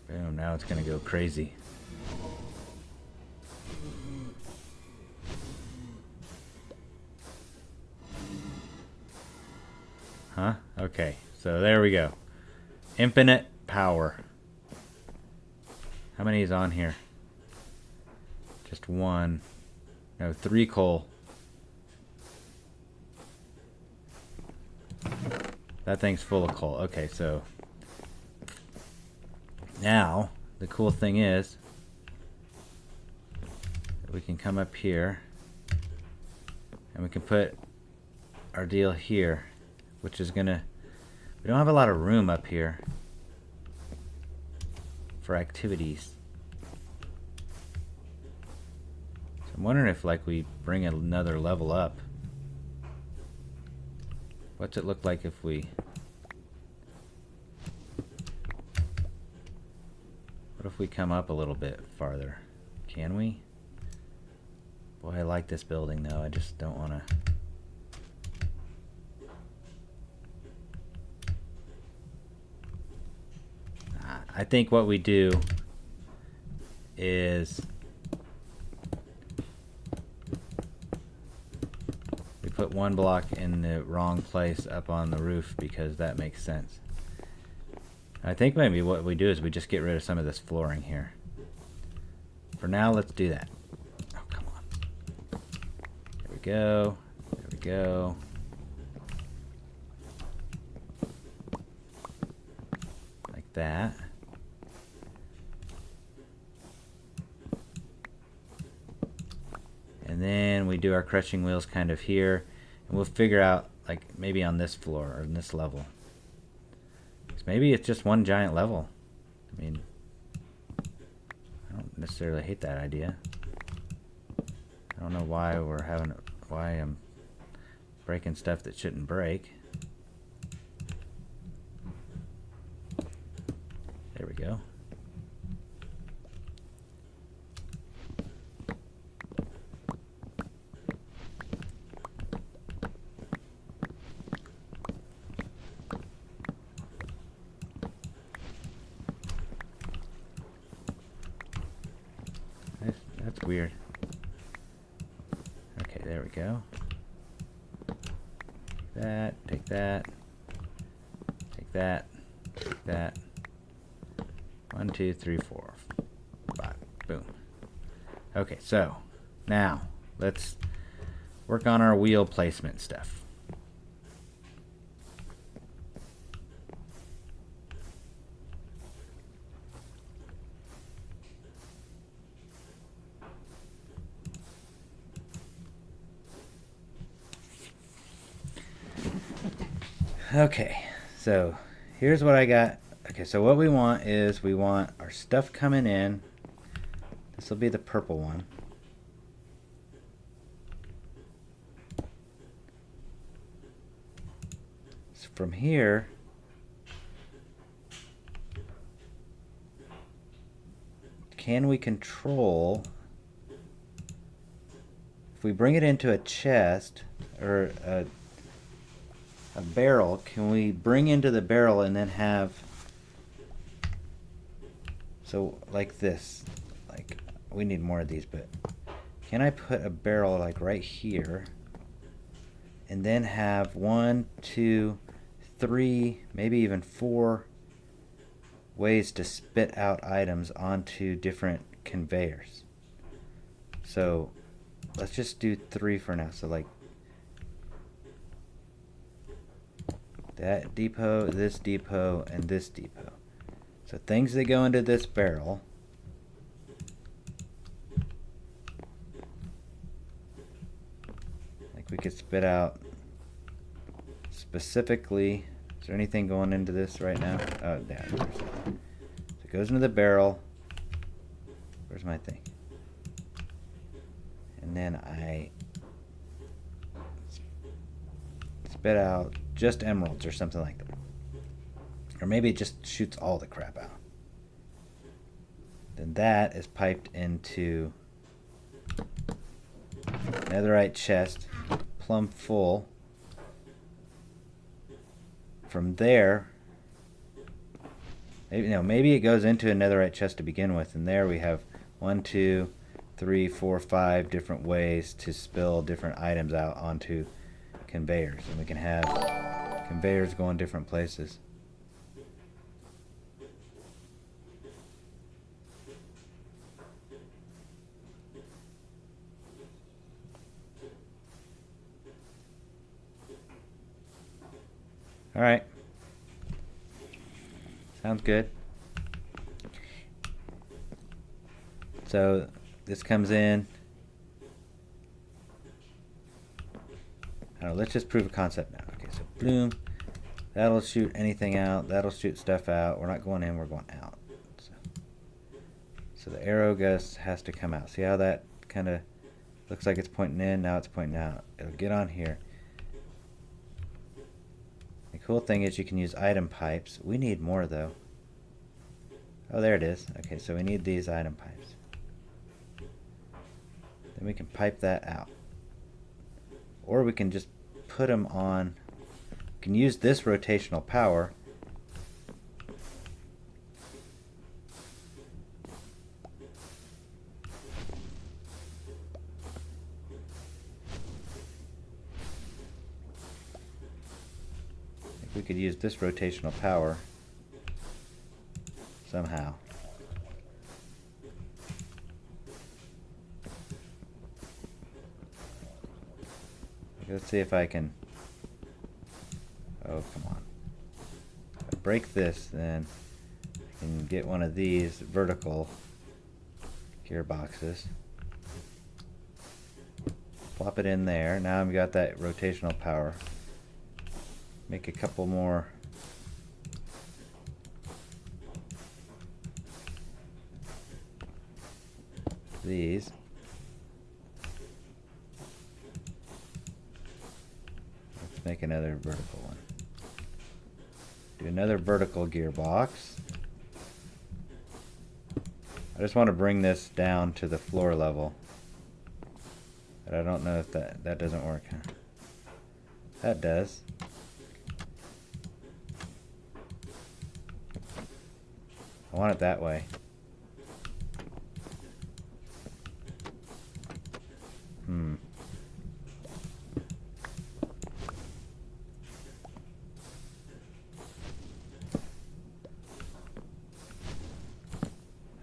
Boom, now it's gonna go crazy. Huh? Okay, so there we go. Infinite power. How many is on here? Just one. No, 3 coal. That thing's full of coal. Okay, so now the cool thing is we can come up here And we can put our deal here, which is gonna, we don't have a lot of room up here for activities. So I'm wondering if like we bring another level up. What's it look like if we, what if we come up a little bit farther? Can we? Boy, I like this building though. I just don't want to. I think what we do is we put one block in the wrong place up on the roof because that makes sense. I think maybe what we do is we just get rid of some of this flooring here. For now, let's do that. Oh, come on. There we go. There we go. Like that. And then we do our crushing wheels kind of here. And we'll figure out, like, maybe on this floor or on this level. So maybe it's just one giant level. I mean, I don't necessarily hate that idea. I don't know why why I'm breaking stuff that shouldn't break. There we go. That's weird. Okay, there we go. Take that, take that, take that. 1, 2, 3, 4, 5. Boom. Okay, so now let's work on our wheel placement stuff. Okay, so here's what I got. Okay, so what we want is we want our stuff coming in. This will be the purple one. So from here, can we control, if we bring it into a chest or a barrel, can we bring into the barrel and then have, so like this, like we need more of these, but can I put a barrel like right here and then have 1, 2, 3, maybe even 4 ways to spit out items onto different conveyors? So let's just do 3 for now. So like that depot, this depot, and this depot. So things that go into this barrel. Like we could spit out specifically. Is there anything going into this right now? Oh, yeah. So it goes into the barrel. Where's my thing? And then I spit out just emeralds or something like that. Or maybe it just shoots all the crap out. Then that is piped into netherite chest, plumb full. From there, maybe it goes into a netherite chest to begin with, and there we have 1, 2, 3, 4, 5 different ways to spill different items out onto conveyors, and we can have conveyors going different places. All right, sounds good. So this comes in. I don't know, let's just prove a concept now. Okay, so bloom. That'll shoot anything out. That'll shoot stuff out. We're not going in, we're going out. So the arrow has to come out. See how that kind of looks like it's pointing in? Now it's pointing out. It'll get on here. The cool thing is you can use item pipes. We need more though. Oh, there it is. Okay, so we need these item pipes. Then we can pipe that out. Or we can just put them on. We can use this rotational power. We could use this rotational power somehow. Let's see if I can. Oh, come on. If I break this, then I can get one of these vertical gearboxes. Plop it in there. Now I've got that rotational power. Make a couple more. These. Let's make another vertical one. Do another vertical gearbox. I just want to bring this down to the floor level. But I don't know if that doesn't work. Huh? That does. I want it that way.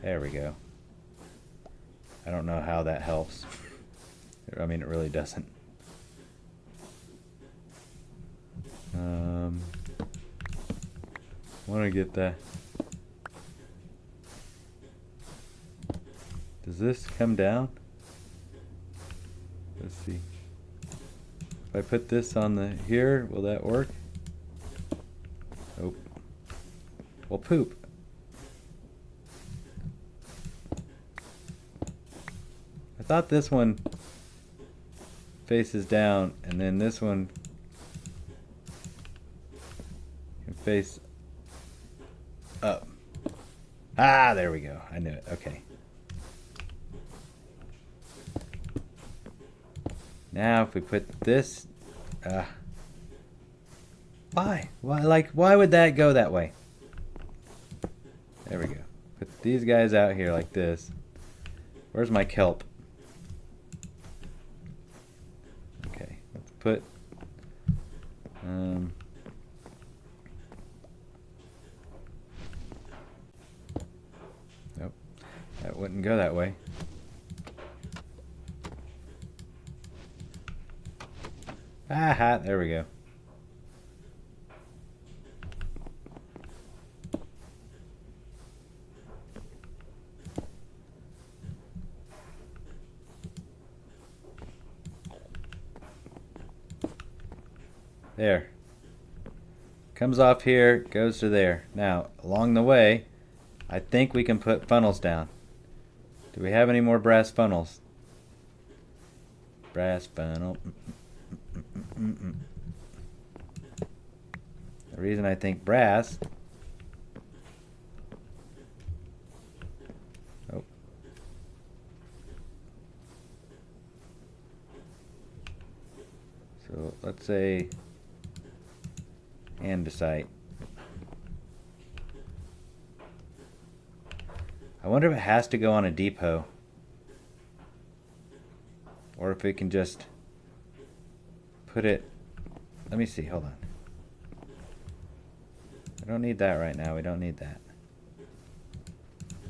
There we go. I don't know how that helps. I mean, it really doesn't. I want to get that. Does this come down? Let's see. If I put this on the here, will that work? Nope. Well, poop. I thought this one faces down, and then this one can face up. Ah, there we go. I knew it. Okay. Now if we put this, why? Why would that go that way? There we go. Put these guys out here like this. Where's my kelp? Okay, let's put, nope, that wouldn't go that way. Aha, there we go. There. Comes off here, goes to there. Now, along the way, I think we can put funnels down. Do we have any more brass funnels? Brass funnel. The reason I think brass. Oh. So let's say andesite. I wonder if it has to go on a depot, or if we can just put it. Let me see, hold on. I don't need that right now. We don't need that.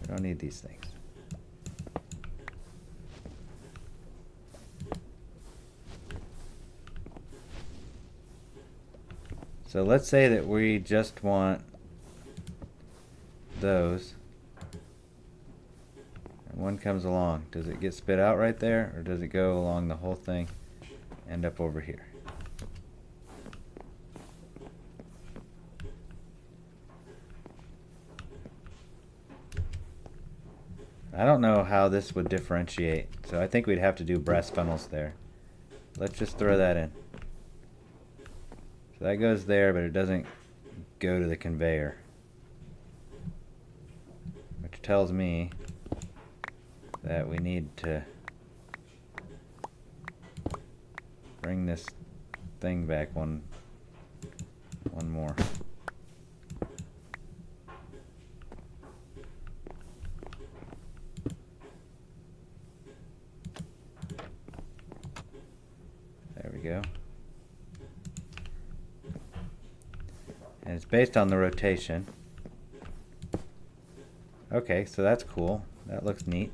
We don't need these things. So let's say that we just want those. And one comes along. Does it get spit out right there, or does it go along the whole thing, end up over here? I don't know how this would differentiate, so I think we'd have to do brass funnels there. Let's just throw that in. So that goes there, but it doesn't go to the conveyor, which tells me that we need to bring this thing back one more. There we go. And it's based on the rotation. Okay, so that's cool. That looks neat.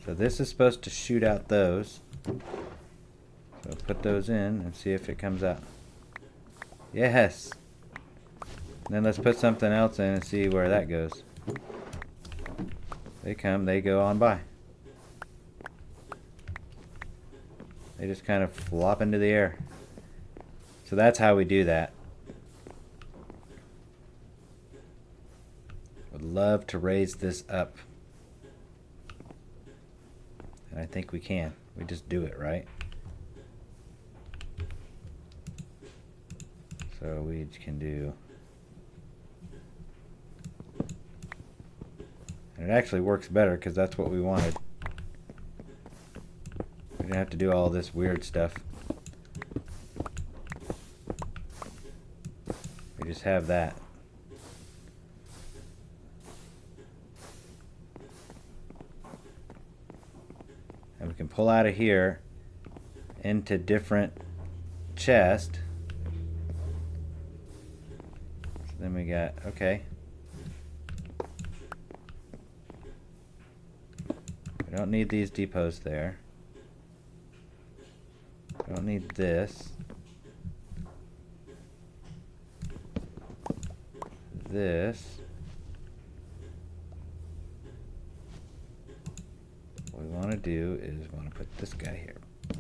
So this is supposed to shoot out those. So put those in and see if it comes out. Yes! And then let's put something else in and see where that goes. They come, they go on by. They just kind of flop into the air. So that's how we do that. Would love to raise this up. And I think we can. We just do it, right? So we can do... And it actually works better because that's what we wanted. We didn't have to do all this weird stuff. We just have that. And we can pull out of here into different chests. So then we got, okay. We don't need these depots there. We don't need this. This. What we want to do is we want to put this guy here.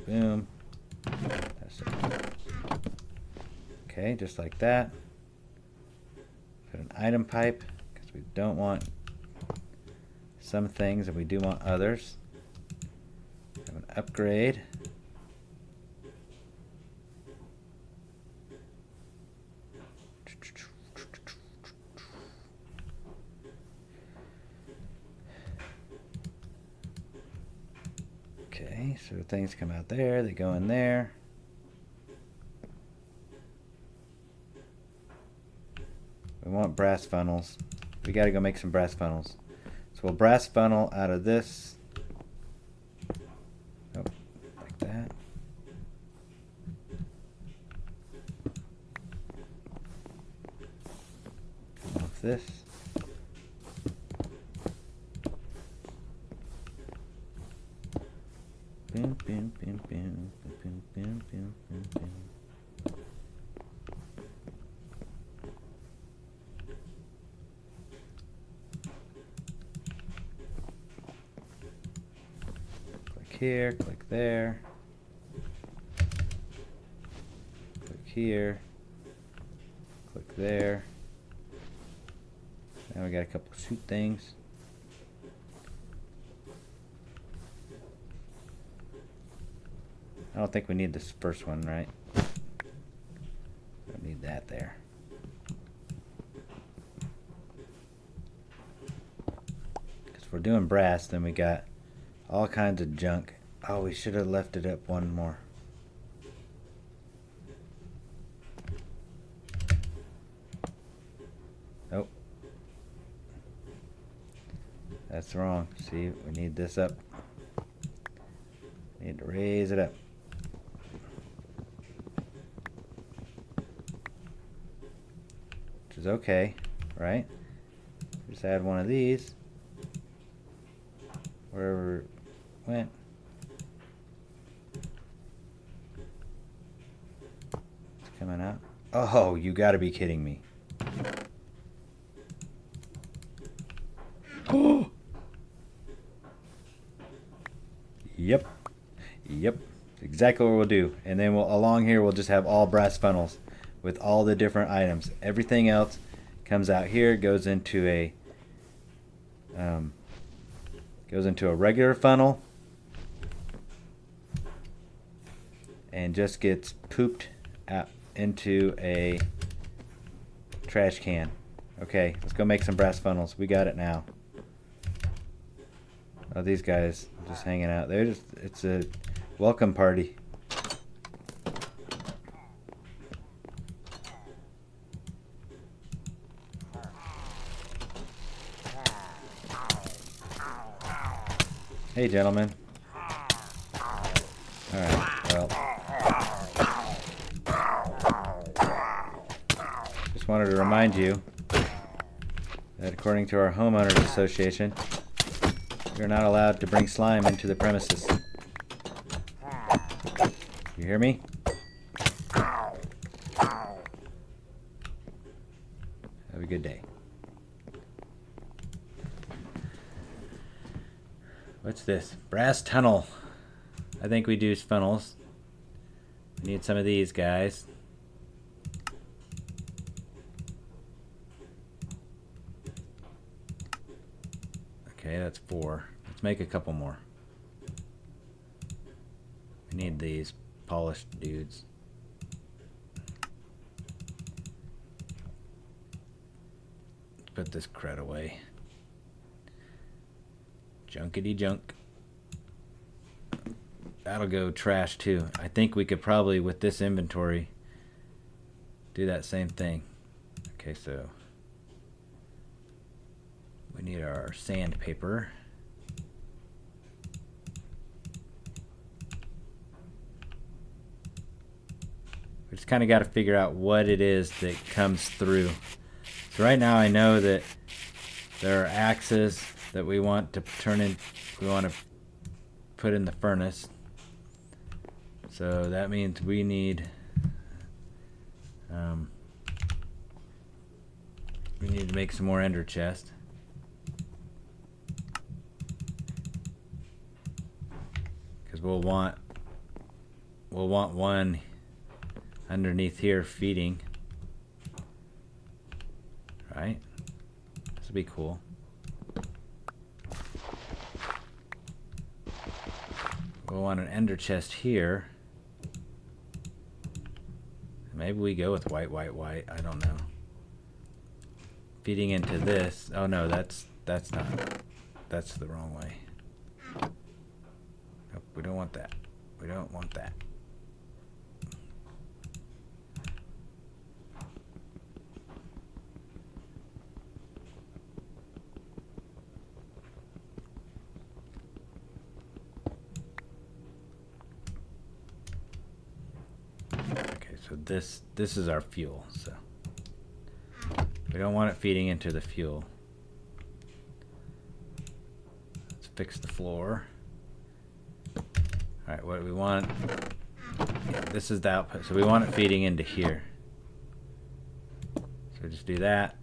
Boom. That's it. Okay, just like that. Put an item pipe because we don't want some things and we do want others. Have an upgrade. Okay, so things come out there, they go in there. We want brass funnels. We gotta go make some brass funnels. So we'll brass funnel out of this. Oh, like that. Come off this. Boom, boom, boom, boom, boom, boom, boom, boom, boom. Click here, click there. Click here. Click there. Now we got a couple of shoot things. I don't think we need this first one, right? Don't need that there. Because if we're doing brass, then we got all kinds of junk. Oh, we should have left it up one more. Nope. That's wrong. See, we need this up. Need to raise it up. Which is okay, right? Just add one of these. Wherever it went. It's coming out. Oh, you gotta be kidding me. Oh! Yep. Yep. Exactly what we'll do. And then we'll, along here we'll just have all brass funnels with all the different items. Everything else comes out here, goes into a goes into a regular funnel and just gets pooped out into a trash can. Okay, let's go make some brass funnels. We got it now. Oh, these guys just hanging out. They're just, it's a welcome party. Hey, gentlemen. Alright, well. Just wanted to remind you that according to our homeowners association, you're not allowed to bring slime into the premises. You hear me? Have a good day. What's this? Brass tunnel. I think we do funnels. We need some of these guys. Okay, that's 4. Let's make a couple more. We need these polished dudes. Let's put this crud away. Junkety junk. That'll go trash too. I think we could probably, with this inventory, do that same thing. Okay, so we need our sandpaper. We just kind of got to figure out what it is that comes through. So right now I know that there are axes that we want to turn in, we want to put in the furnace. So that means we need to make some more ender chest. Because we'll want one underneath here feeding. Right? This will be cool. We'll want an ender chest here. Maybe we go with white. I don't know. Feeding into this. Oh no, that's not. That's the wrong way. Nope, we don't want that. We don't want that. So this is our fuel, so we don't want it feeding into the fuel. Let's fix the floor. Alright, what we want, yeah, this is the output, so we want it feeding into here. So just do that.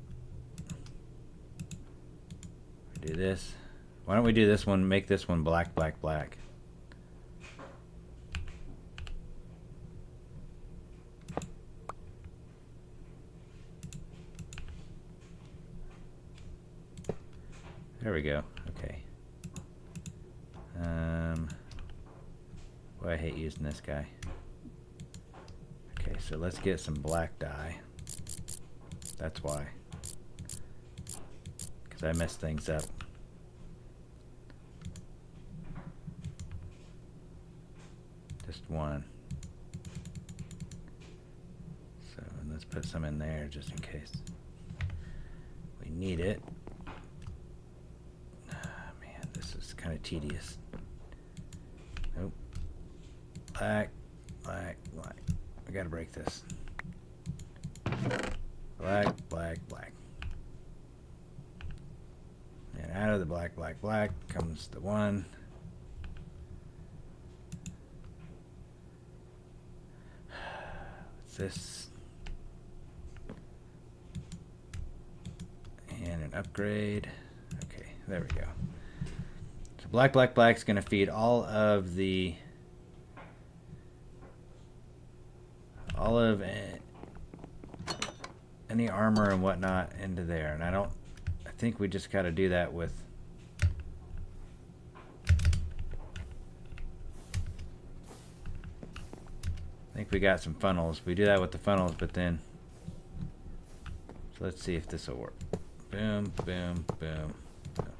Do this. Why don't we do this one, make this one black. There we go. Okay. Boy, I hate using this guy. Okay, so let's get some black dye. That's why. Because I mess things up. Just one. So let's put some in there just in case we need it. Kind of tedious. Nope. Black. I gotta break this. Black. And out of the black comes the one. What's this? And an upgrade. Okay, there we go. Black's gonna feed all of any armor and whatnot into there, and I think we just gotta do that with I think we got some funnels. We do that with the funnels, but then, so let's see if this will work. Boom, boom, boom, boom.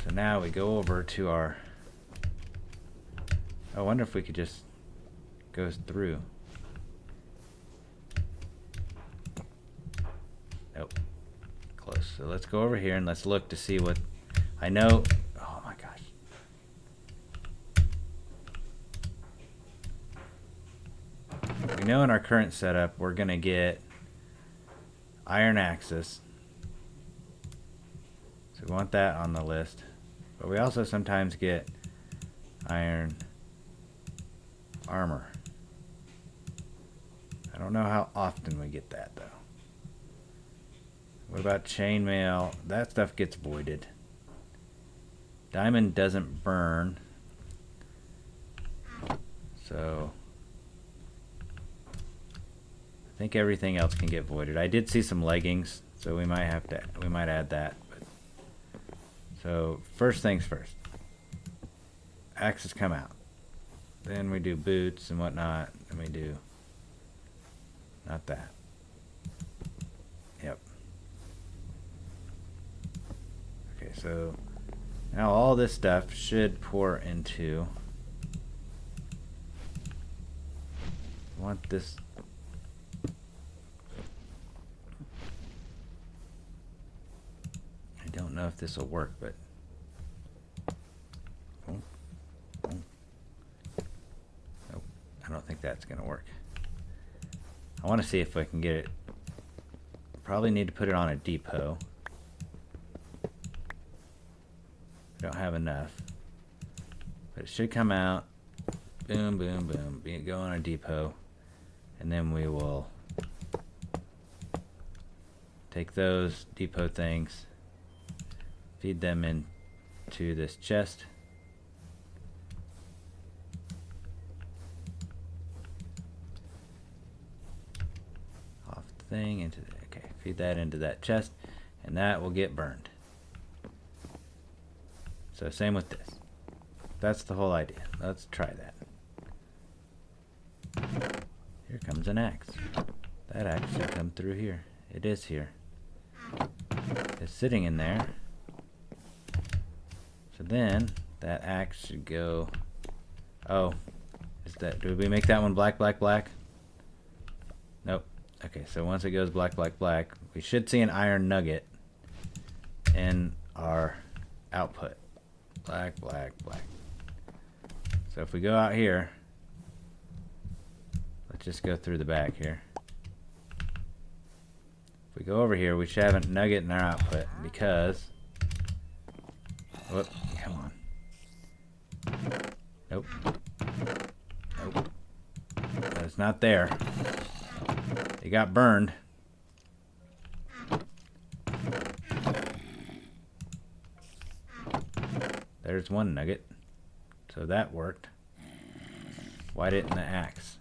So now we go over to our, I wonder if we could just go through. Nope. Close. So let's go over here and let's look to see what I know. Oh my gosh. We know in our current setup we're going to get iron axis. So we want that on the list. But we also sometimes get iron armor. I don't know how often we get that though. What about chainmail? That stuff gets voided. Diamond doesn't burn. So I think everything else can get voided. I did see some leggings, so we might add that. But so first things first. Axes come out. Then we do boots and whatnot. Then we do not that. Yep. Okay, so now all this stuff should pour into. I want this. I don't know if this will work, but nope, I don't think that's gonna work. I want to see if I can get it. Probably need to put it on a depot. I don't have enough, but it should come out. Boom, boom, boom. Go on a depot, and then we will take those depot things, feed them into this chest. Off the thing into the, okay, feed that into that chest, and that will get burned. So same with this. That's the whole idea. Let's try that. Here comes an axe. That axe should come through here. It is here. It's sitting in there. So then that axe should go. Oh, is that? Did we make that one black, black, black? Nope. Okay, so once it goes black, black, black, we should see an iron nugget in our output. Black, black, black. So if we go out here, let's just go through the back here. If we go over here, we should have a nugget in our output because, whoop, come on. Nope. Nope. But it's not there. It got burned. There's one nugget. So that worked. Why didn't the axe?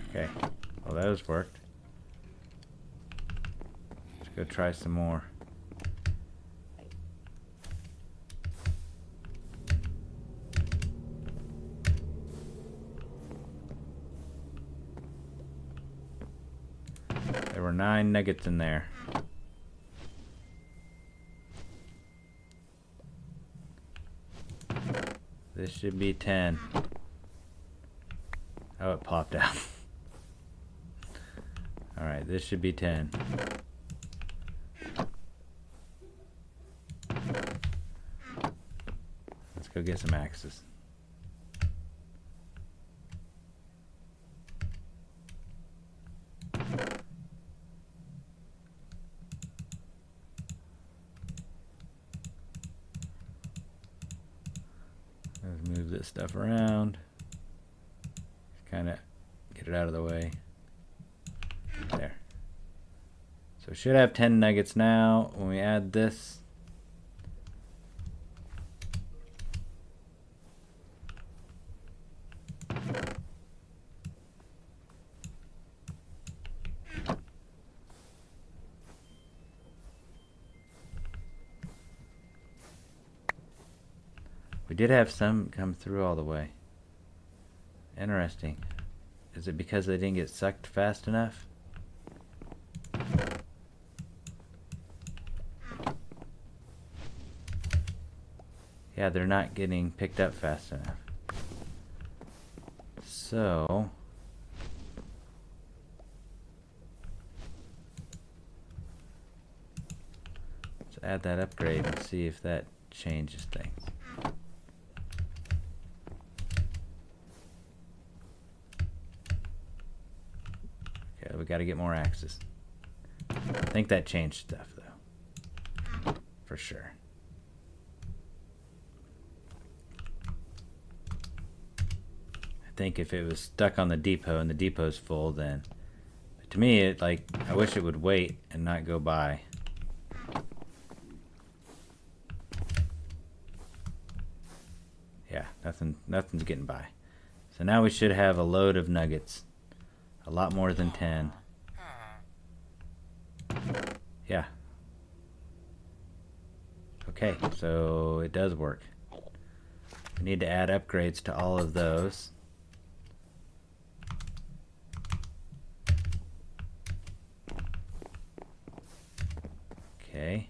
Okay. Well, those worked. Let's go try some more. There were 9 nuggets in there. This should be 10. Oh, it popped out. Alright, this should be 10. Let's go get some axes. Let's move this stuff around. Kind of get it out of the way. There. So we should have 10 nuggets now. When we add this, We did have some come through all the way. Interesting. Is it because they didn't get sucked fast enough? Yeah, they're not getting picked up fast enough. So let's add that upgrade and see if that changes things. Okay, we got to get more axes. I think that changed stuff though, for sure. I think if it was stuck on the depot and the depot's full, then to me it I wish it would wait and not go by. Yeah, nothing's getting by. So now we should have a load of nuggets. A lot more than 10. Yeah. Okay, so it does work. We need to add upgrades to all of those. Okay.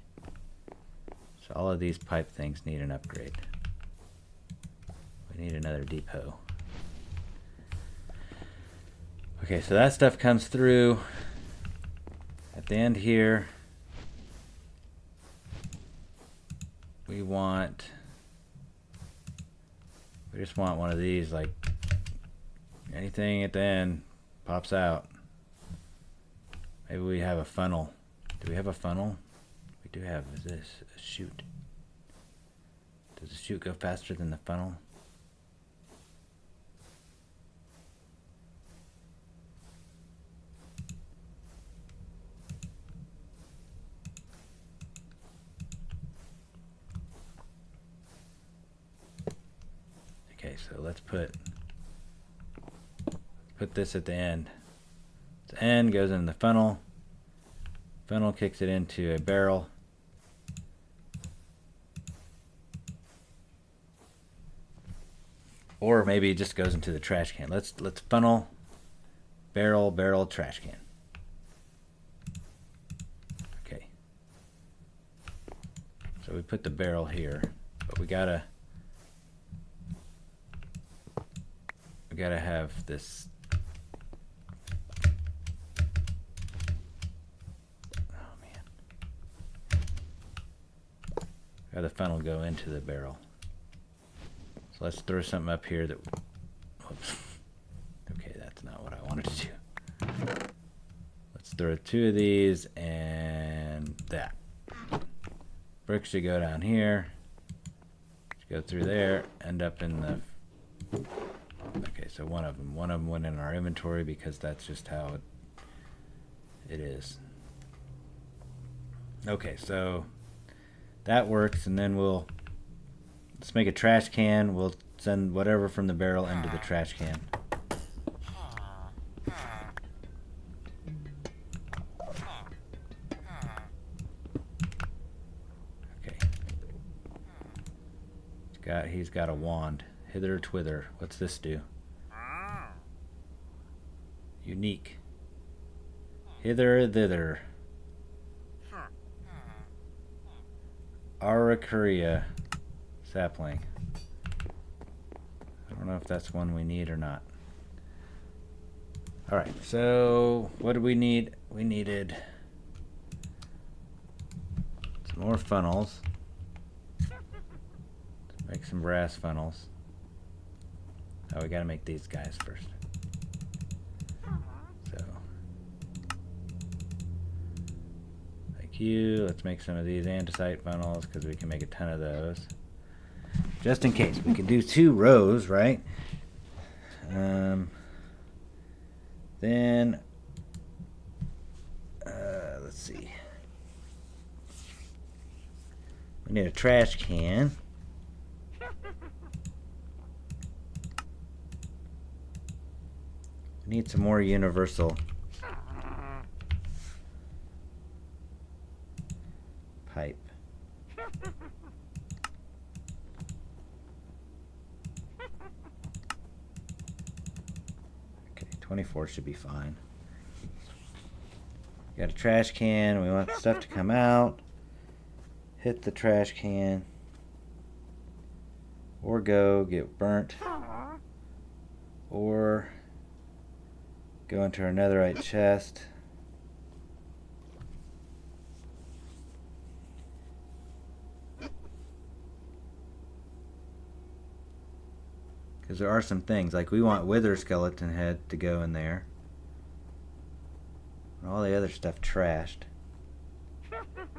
So all of these pipe things need an upgrade. We need another depot. Okay, so that stuff comes through at the end here. We just want one of these, like anything at the end pops out. Maybe we have a funnel. Do we have a funnel? We do have. Is this a chute? Does the chute go faster than the funnel? Okay, so let's put this at the end. The end goes in the funnel. Funnel kicks it into a barrel. Or maybe it just goes into the trash can. Let's funnel, barrel, trash can. Okay. So we put the barrel here, but we gotta have this. Oh man. Got the funnel go into the barrel. So let's throw something up here that. Whoops. Okay, that's not what I wanted to do. Let's throw 2 of these and that. Bricks should go down here. Should go through there. End up in the. Okay, so one of them went in our inventory because that's just how it is. Okay, so that works, and then let's make a trash can. We'll send whatever from the barrel into the trash can. Okay. He's got a wand. Hither twither. What's this do? Unique. Hither thither. Araucaria sapling. I don't know if that's one we need or not. Alright, so what do we need? We needed some more funnels. Let's make some brass funnels. Oh, we gotta make these guys first. So, like you, let's make some of these andesite funnels because we can make a ton of those. Just in case, we can do 2 rows, right? Then, let's see. We need a trash can. Need some more universal pipe. 24 should be fine. Got a trash can. We want stuff to come out. Hit the trash can. Or go get burnt. Or go into our netherite chest. Because there are some things, like we want wither skeleton head to go in there. And all the other stuff trashed.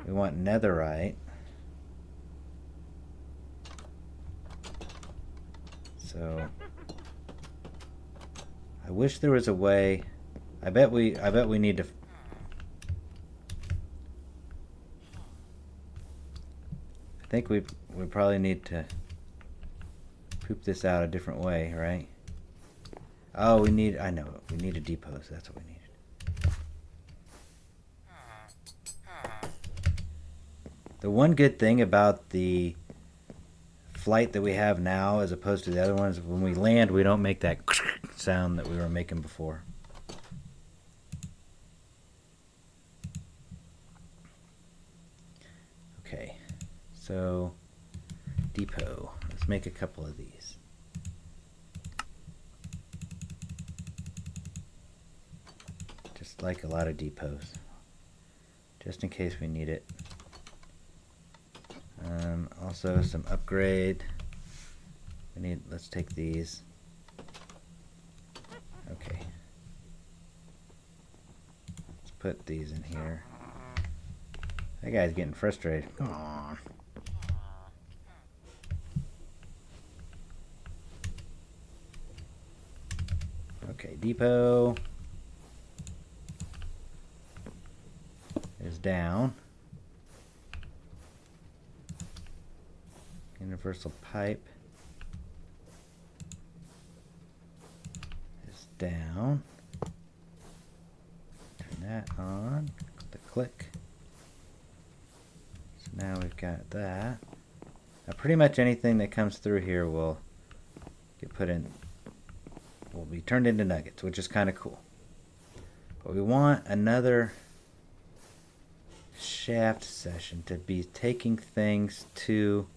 We want netherite. So I wish there was a way. I bet we need to. I think we probably need to poop this out a different way, right? Oh, we need. I know. We need a depot. So that's what we needed. The one good thing about the flight that we have now as opposed to the other ones, when we land we don't make that sound that we were making before. Okay, so depot. Let's make a couple of these. Just like a lot of depots, just in case we need it. Also some upgrade. We need, let's take these. Okay. Let's put these in here. That guy's getting frustrated. Come on. Okay, depot is down. Universal pipe is down. Turn that on. The click. So now we've got that. Now pretty much anything that comes through here will get put in, will be turned into nuggets, which is kind of cool. But we want another shaft session to be taking things to.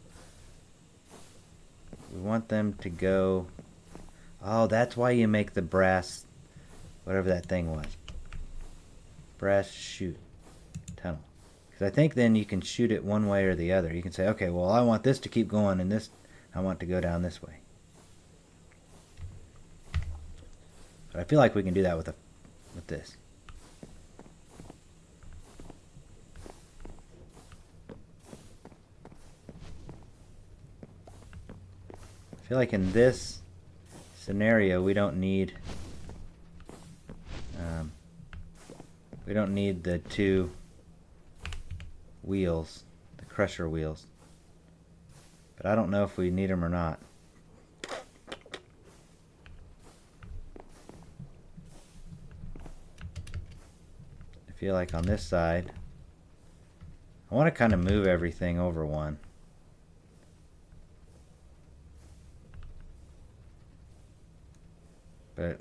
We want them to go. Oh, that's why you make the brass, whatever that thing was. Brass chute tunnel. Because I think then you can shoot it one way or the other. You can say, okay, well, I want this to keep going, and this I want to go down this way. But I feel like we can do that with this. I feel like in this scenario we don't need the two wheels, the crusher wheels, but I don't know if we need them or not. I feel like on this side I want to kind of move everything over one. But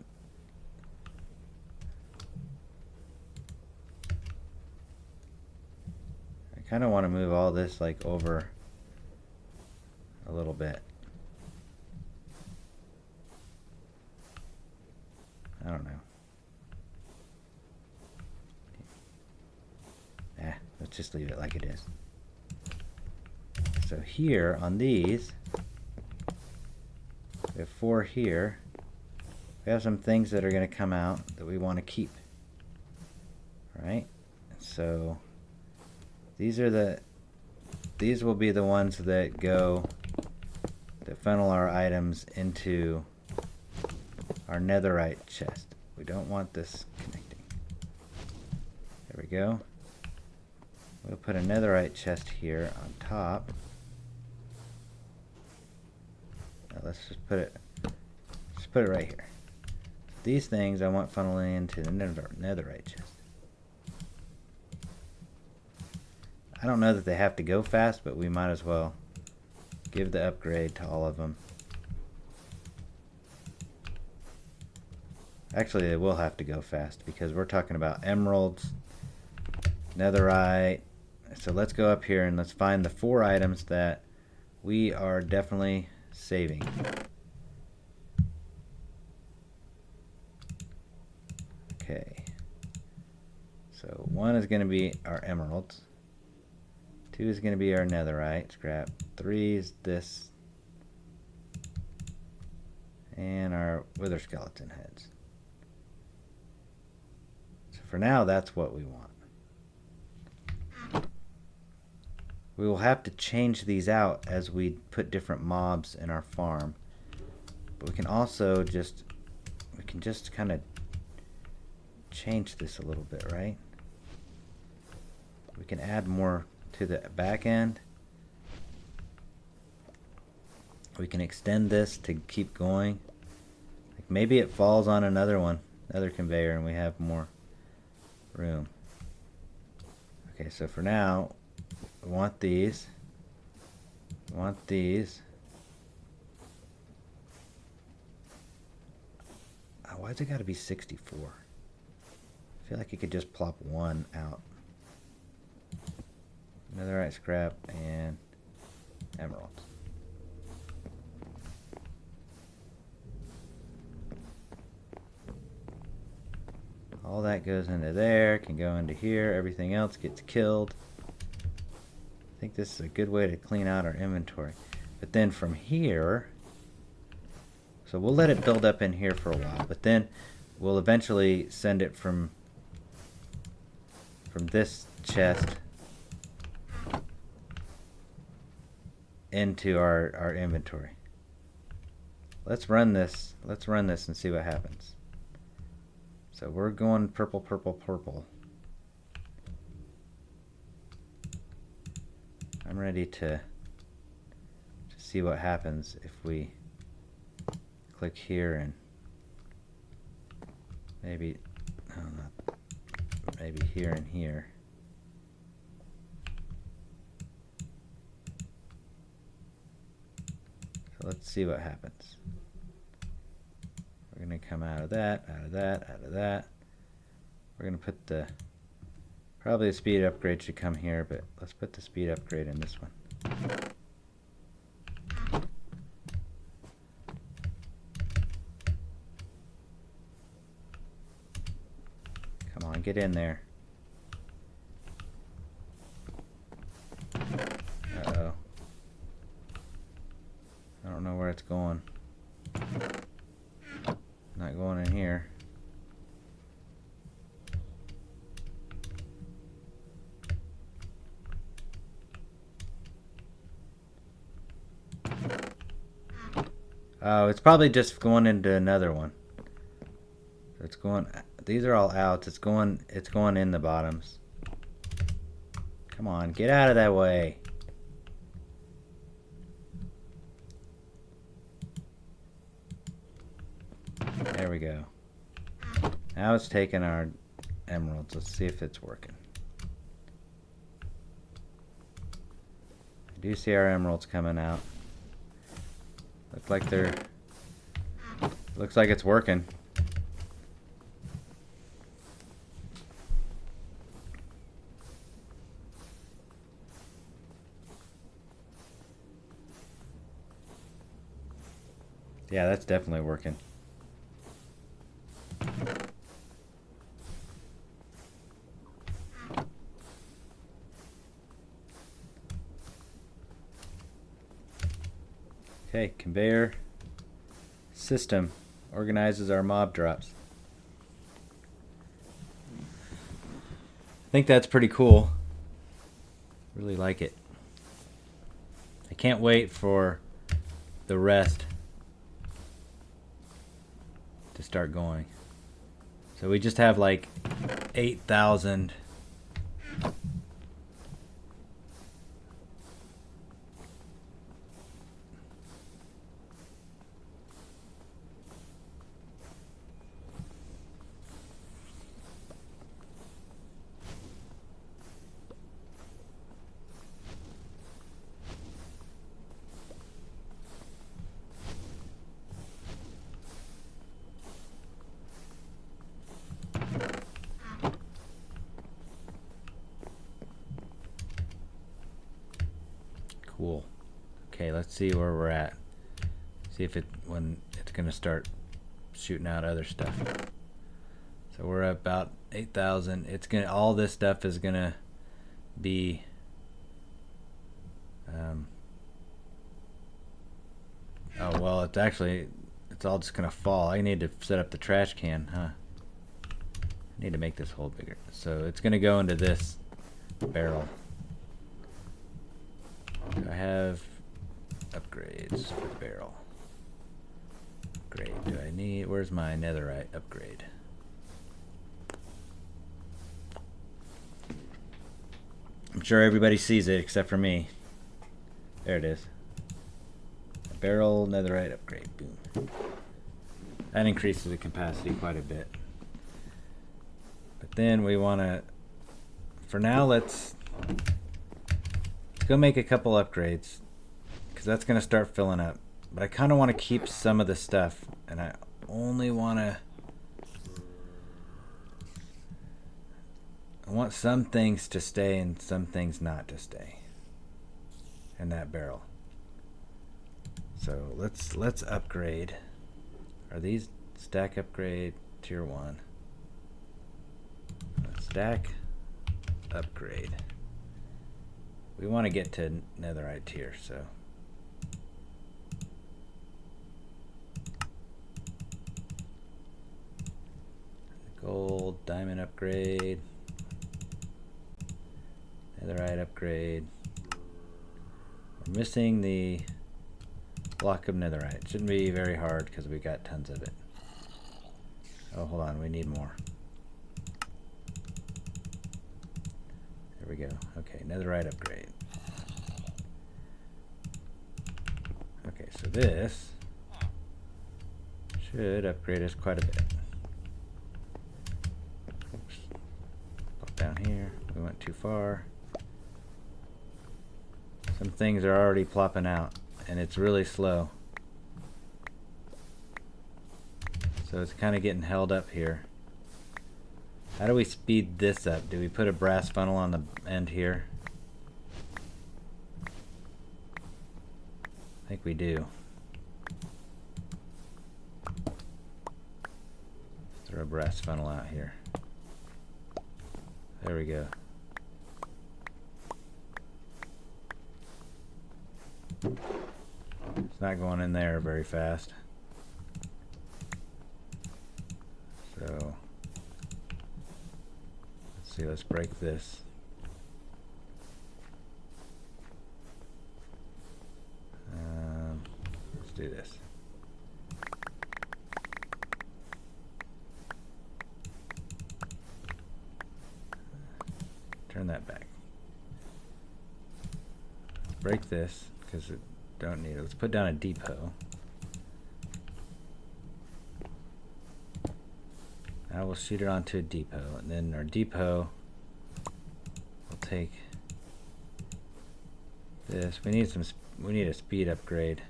I kind of want to move all this like over a little bit. I don't know. Let's just leave it like it is. So here on these, we have 4 here. We have some things that are going to come out that we want to keep. Right? So these will be the ones that go, that funnel our items into our netherite chest. We don't want this connecting. There we go. We'll put a netherite chest here on top. Now let's just put it right here. These things I want funneling into the netherite chest. I don't know that they have to go fast, but we might as well give the upgrade to all of them. Actually, they will have to go fast because we're talking about emeralds, netherite. So let's go up here and let's find the 4 items that we are definitely saving. Okay. So 1 is going to be our emeralds. 2 is going to be our netherite scrap. 3 is this. And our wither skeleton heads. So for now, that's what we want. We will have to change these out as we put different mobs in our farm. But we can also just kind of change this a little bit, right? We can add more to the back end. We can extend this to keep going. Like maybe it falls on another one, another conveyor, and we have more room. Okay, so for now, we want these. We want these. Oh, why's it got to be 64? I feel like you could just plop 1 out. Netherite scrap and emeralds. All that goes into there, can go into here, everything else gets killed. I think this is a good way to clean out our inventory. But then from here, so we'll let it build up in here for a while, but then we'll eventually send it from this chest into our inventory. Let's run this and see what happens. So we're going purple, purple, purple. I'm ready to see what happens if we click here and maybe, oh, not, maybe here and here. So let's see what happens. We're going to come out of that, out of that, out of that. We're going to put the, probably the speed upgrade should come here, but let's put the speed upgrade in this one. Come on, get in there. Uh-oh. I don't know where it's going. Not going in here. Oh, it's probably just going into another one. So it's going, these are all outs. It's going in the bottoms. Come on, get out of that way. There we go. Now it's taking our emeralds. Let's see if it's working. I do see our emeralds coming out. Looks like it's working. Yeah, that's definitely working. Okay, conveyor system organizes our mob drops. I think that's pretty cool. Really like it. I can't wait for the rest to start going. So we just have like 8,000. Cool. Okay, let's see where we're at. See if when it's gonna start shooting out other stuff. So we're at about 8,000. It's gonna, all this stuff is gonna be oh well, it's all just gonna fall. I need to set up the trash can, huh? I need to make this hole bigger. So it's gonna go into this barrel. Do I have upgrades for the barrel? Upgrade. Do I need, where's my netherite upgrade? I'm sure everybody sees it except for me. There it is. A barrel netherite upgrade. Boom. That increases the capacity quite a bit. But then we want to, for now, let's go make a couple upgrades, because that's going to start filling up. But I kind of want to keep some of the stuff, and I only want to, I want some things to stay and some things not to stay in that barrel. So let's upgrade. Are these stack upgrade tier 1? Stack upgrade. We want to get to netherite tier, so gold, diamond upgrade, netherite upgrade. We're missing the block of netherite. Shouldn't be very hard because we got tons of it. Oh, hold on, we need more. There we go. Okay, netherite upgrade. Okay, so this should upgrade us quite a bit. Oops. Pop down here. We went too far. Some things are already plopping out, and it's really slow. So it's kind of getting held up here. How do we speed this up? Do we put a brass funnel on the end here? I think we do. Throw a brass funnel out here. There we go. It's not going in there very fast. So let's see, let's break this. Let's do this. Turn that back. Let's break this because it don't need it. Let's put down a depot. Now we'll shoot it onto a depot, and then our depot will take this. We need a speed upgrade.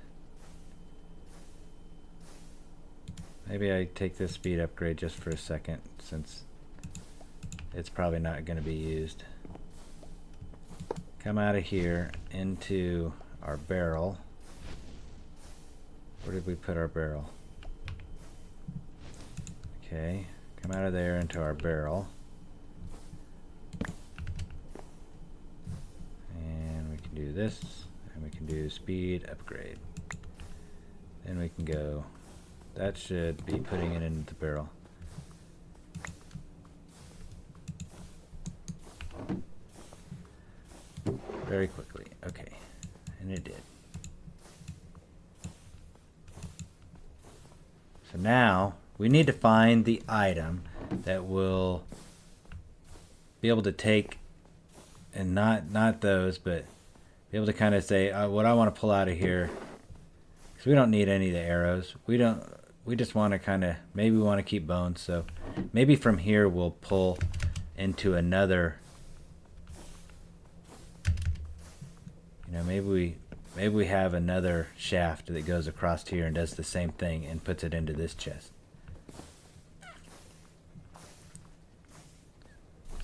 Maybe I take this speed upgrade just for a second, since it's probably not going to be used. Come out of here into our barrel. Where did we put our barrel? Okay, come out of there into our barrel. And we can do this, and we can do speed upgrade. Then we can go, that should be putting it into the barrel. Very quickly, okay, and it did. So now we need to find the item that will be able to take, and not those, but be able to kind of say what I want to pull out of here, because we don't need any of the arrows. We just want to kind of, maybe we want to keep bones, so maybe from here we'll pull into another. You know, maybe we have another shaft that goes across here and does the same thing and puts it into this chest.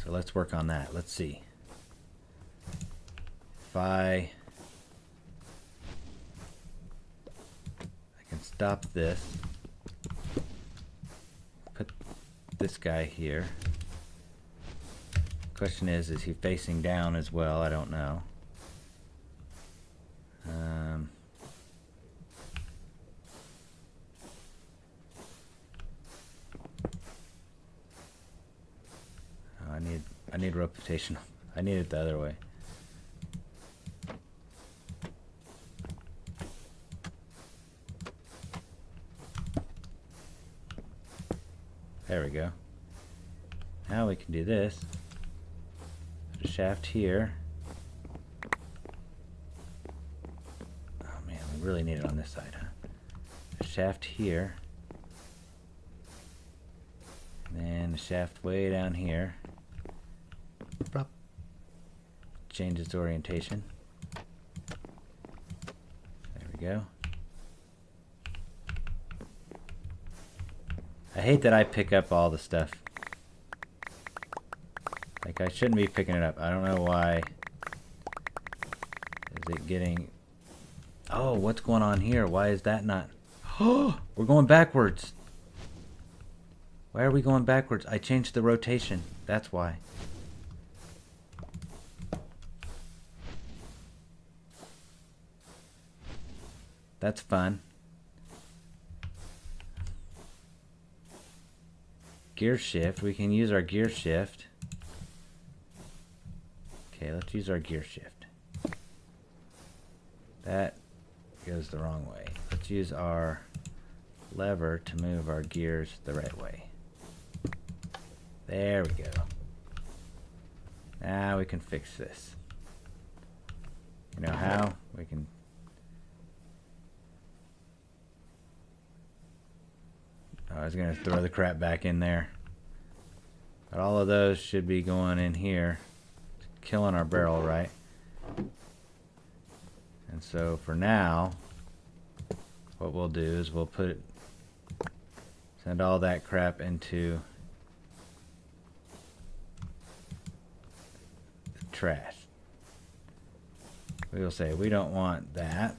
So let's work on that. Let's see. If I stop this. Put this guy here. Question is he facing down as well? I don't know. I need rotation. I need it the other way. There we go. Now we can do this. Put a shaft here. Oh man, we really need it on this side, huh? A shaft here. And then a shaft way down here. Change its orientation. There we go. I hate that I pick up all the stuff. Like, I shouldn't be picking it up. I don't know why. Is it getting... Oh, what's going on here? Why is that not... Oh, we're going backwards. Why are we going backwards? I changed the rotation. That's why. That's fun. Gear shift. We can use our gear shift. Okay, let's use our gear shift. That goes the wrong way. Let's use our lever to move our gears the right way. There we go. Now we can fix this. You know how? We can... I was going to throw the crap back in there. But all of those should be going in here. Killing our barrel, right? And so for now, what we'll do is we'll send all that crap into the trash. We'll say we don't want that.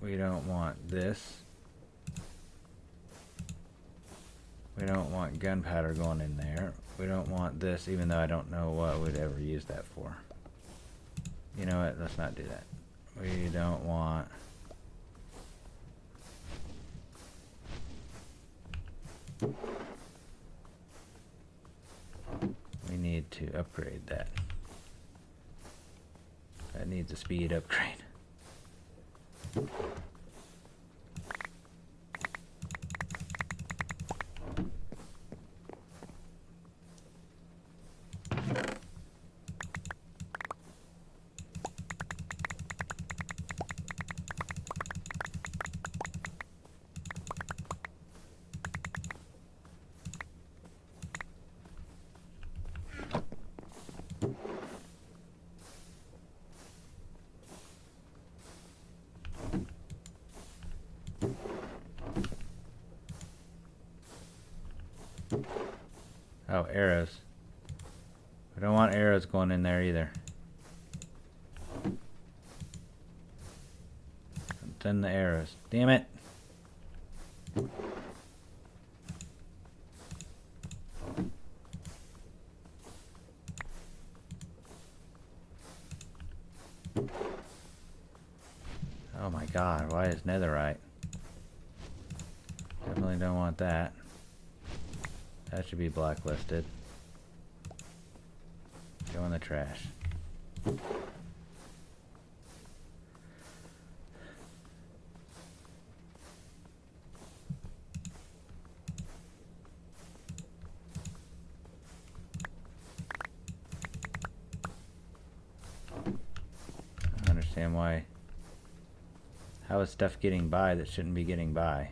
We don't want this. We don't want gunpowder going in there. We don't want this, even though I don't know what we'd ever use that for. You know what? Let's not do that. We don't want... We need to upgrade that. That needs a speed upgrade. Oh, arrows. We don't want arrows going in there either. Send the arrows. Damn it! Oh my god, why is netherite? Definitely don't want that. That should be blacklisted. Go in the trash. I don't understand why. How is stuff getting by that shouldn't be getting by?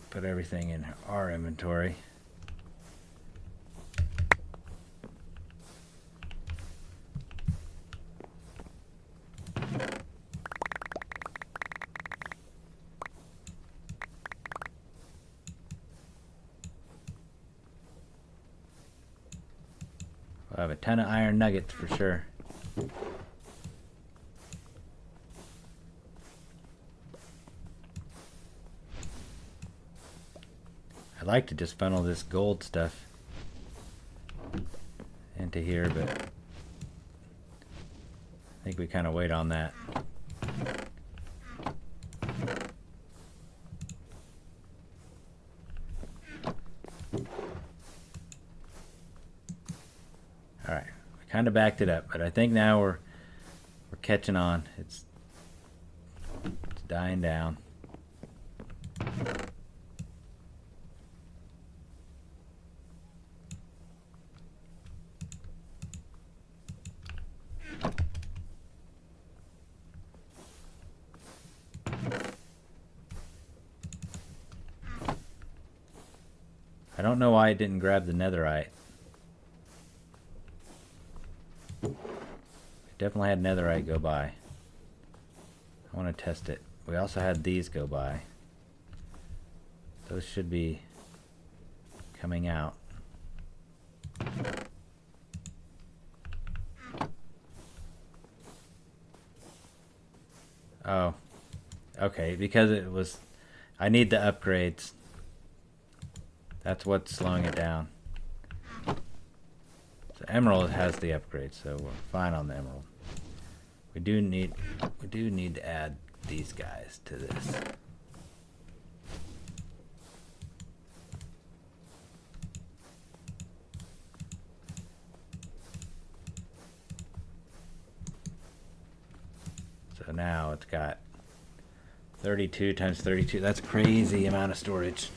Put everything in our inventory. I have a ton of iron nuggets for sure. I'd like to just funnel this gold stuff into here, but I think we kind of wait on that. Alright, we kind of backed it up, but I think now we're catching on. It's dying down. I don't know why I didn't grab the netherite. Definitely had netherite go by. I want to test it. We also had these go by. Those should be coming out. Oh, okay, because it was, I need the upgrades. That's what's slowing it down. So emerald has the upgrade, so we're fine on the emerald. We do need to add these guys to this. So now it's got 32 times 32. That's a crazy amount of storage.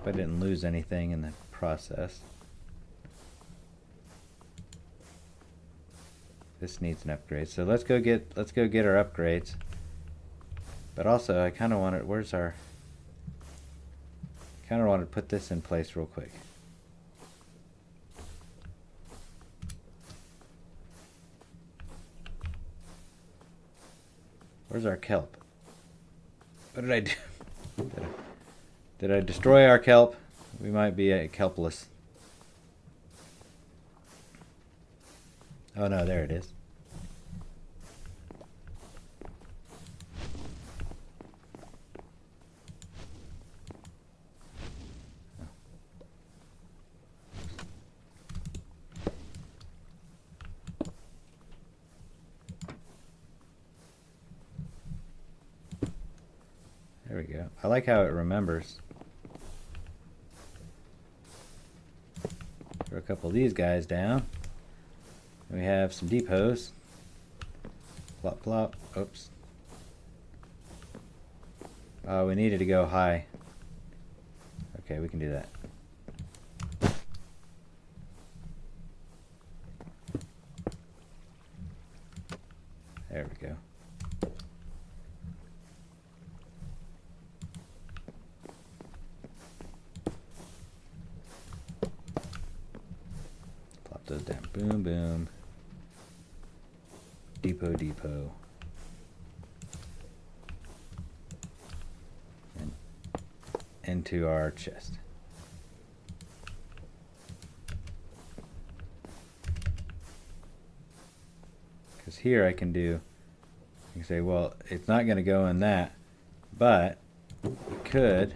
I didn't lose anything in the process. This needs an upgrade. So let's go get our upgrades. But also I kind of wanted, kind of wanted to put this in place real quick. Where's our kelp? What did I do? Did I destroy our kelp? We might be kelpless. Oh no, there it is. There we go. I like how it remembers. Throw a couple of these guys down. We have some depots. Plop, plop. Oops. Oh, we needed to go high. Okay, we can do that. There we go. Those down. Boom, boom. Depot. And into our chest. Because here I can say, well, it's not going to go in that, but we could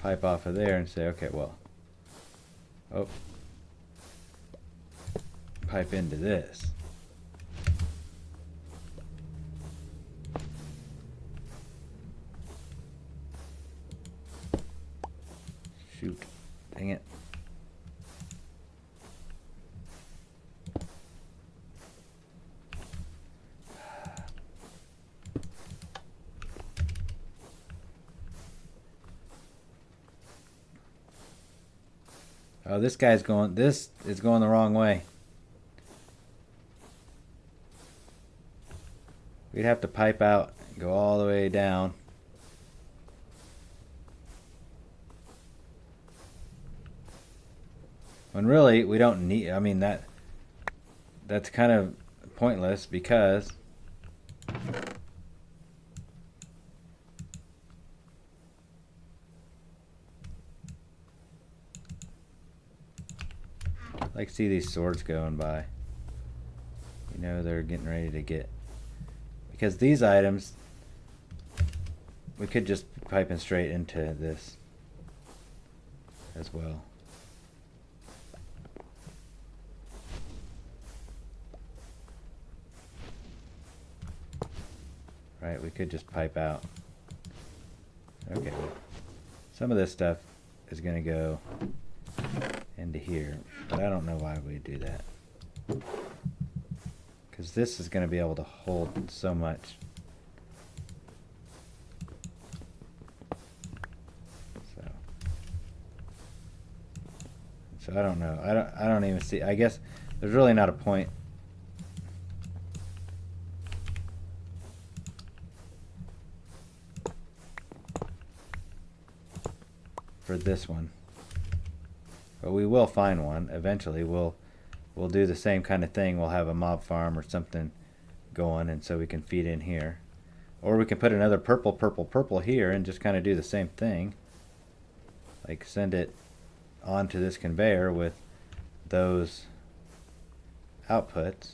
pipe off of there and say, okay, well, oh, pipe into this. Shoot. Dang it. Oh, this is going the wrong way. We'd have to pipe out and go all the way down. When really we don't need, I mean, that's kind of pointless because like see these swords going by. You know they're getting ready to get, because these items we could just pipe in straight into this as well. Right, we could just pipe out. Okay, some of this stuff is going to go into here, but I don't know why we do that. Because this is going to be able to hold so much. So I don't know. I don't even see. I guess there's really not a point. For this one. But we will find one eventually. We'll do the same kind of thing. We'll have a mob farm or something going, and so we can feed in here. Or we can put another purple here and just kind of do the same thing. Like send it onto this conveyor with those outputs.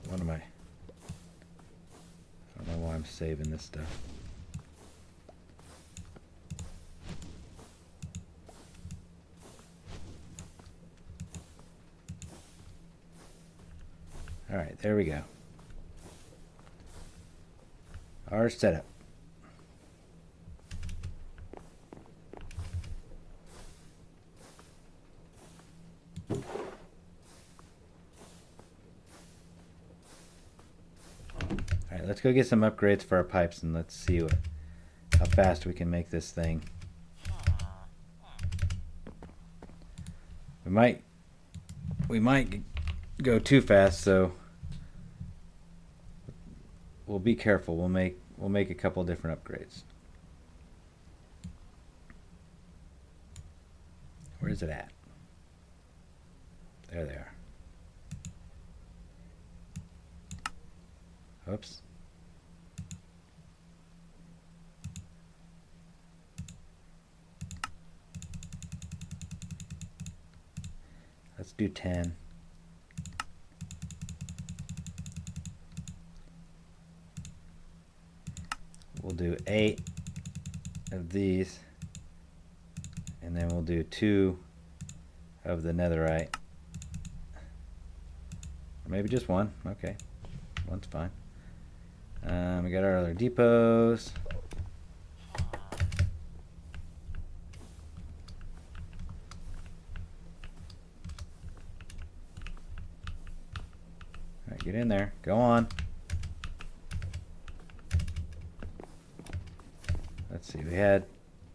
What am I? I don't know why I'm saving this stuff. Alright, there we go. Our setup. Alright, let's go get some upgrades for our pipes and let's see how fast we can make this thing. We might go too fast, so we'll be careful. We'll make a couple different upgrades. Where is it at? There they are. Oops. Let's do 10. We'll do 8 of these, and then we'll do 2 of the netherite. Or maybe just 1. Okay, 1's fine. We got our other depots. Alright, get in there. Go on. Let's see, we had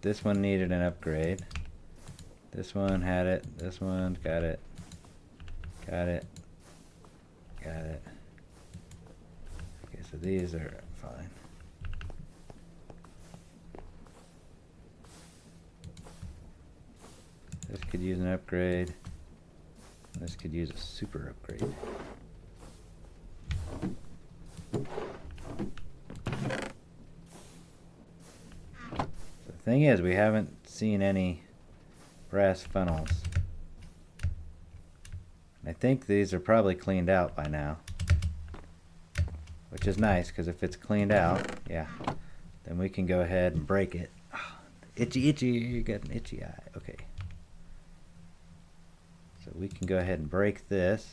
this one needed an upgrade. This one had it. This one got it. Got it. Got it. Okay, so these are fine. This could use an upgrade. This could use a super upgrade. The thing is, we haven't seen any brass funnels. I think these are probably cleaned out by now, which is nice, because if it's cleaned out, yeah, then we can go ahead and break it. Oh, itchy, you got an itchy eye. Okay. So we can go ahead and break this.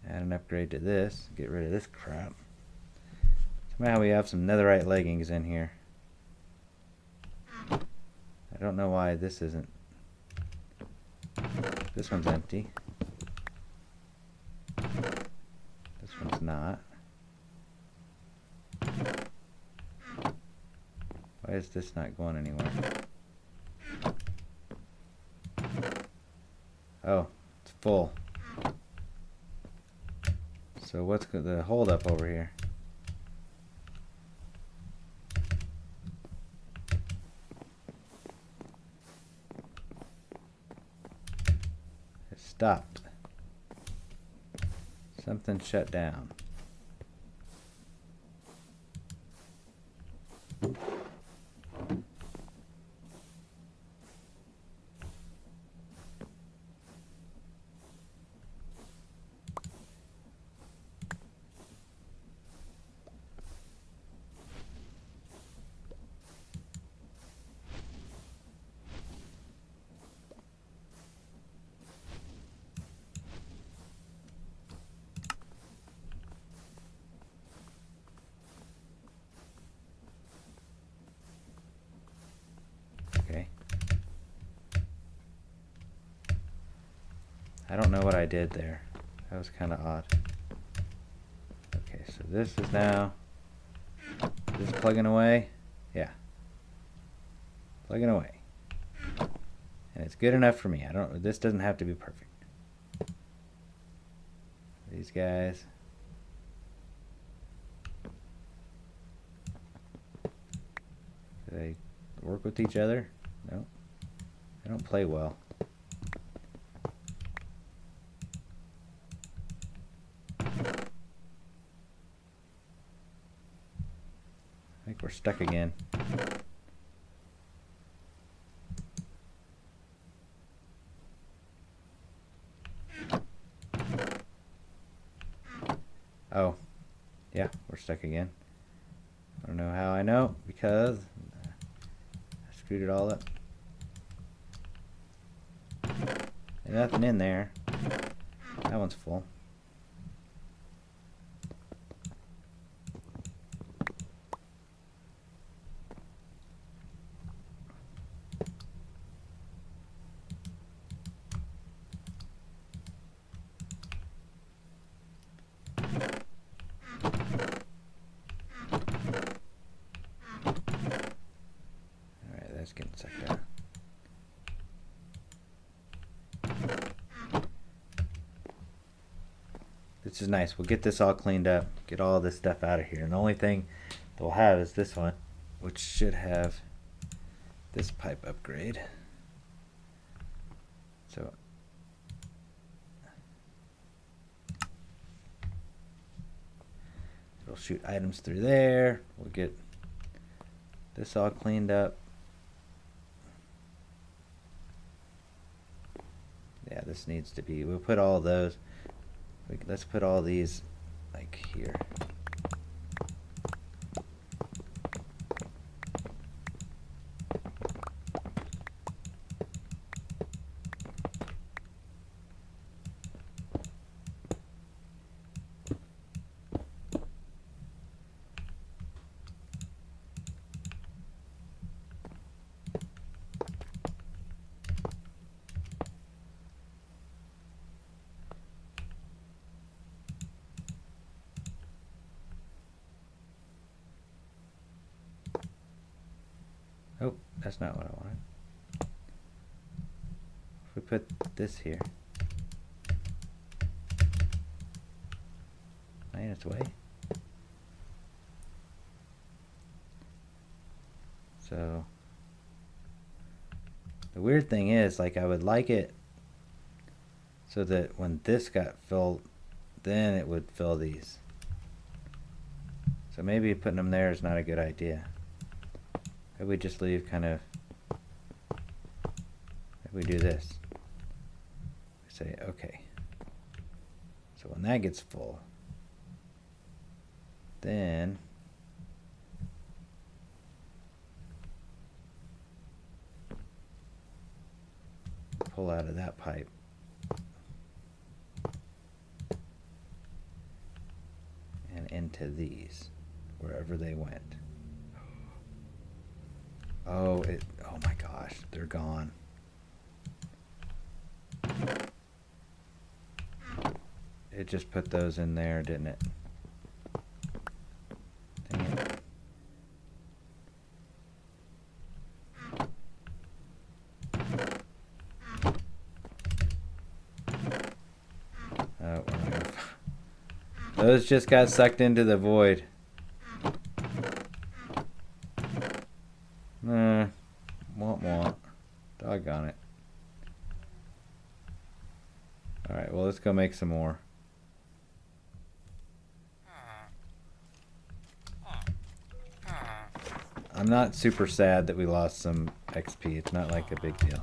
Add an upgrade to this. Get rid of this crap. Somehow we have some netherite leggings in here. I don't know why this isn't. This one's empty. not. Why is this not going anywhere? Oh, it's full. So what's the hold up over here? It stopped. Something shut down. Okay. I don't know what I did there. That was kind of odd. Okay, so this is now just plugging away. Yeah. Plugging away. And it's good enough for me. This doesn't have to be perfect. These guys. Do they work with each other? No. They don't play well. I think we're stuck again. Oh, yeah, we're stuck again. I don't know how I know, because I screwed it all up. There's nothing in there. That one's full. Getting sucked out. This is nice. We'll get this all cleaned up, get all this stuff out of here, and the only thing that we'll have is this one, which should have this pipe upgrade. So it'll shoot items through there. We'll get this all cleaned up. Yeah, this needs to be, we'll put all those, let's put all these like here. Oh, that's not what I wanted. If we put this here, in its way. So the weird thing is, like, I would like it so that when this got filled, then it would fill these. So maybe putting them there is not a good idea. Maybe we just leave kind of, maybe we do this. We say, okay. So when that gets full, then pull out of that pipe. And into these, wherever they went. Oh, oh my gosh, they're gone. It just put those in there, didn't it? Those just got sucked into the void. Won't. Doggone it. Alright, well, let's go make some more. I'm not super sad that we lost some XP. It's not like a big deal.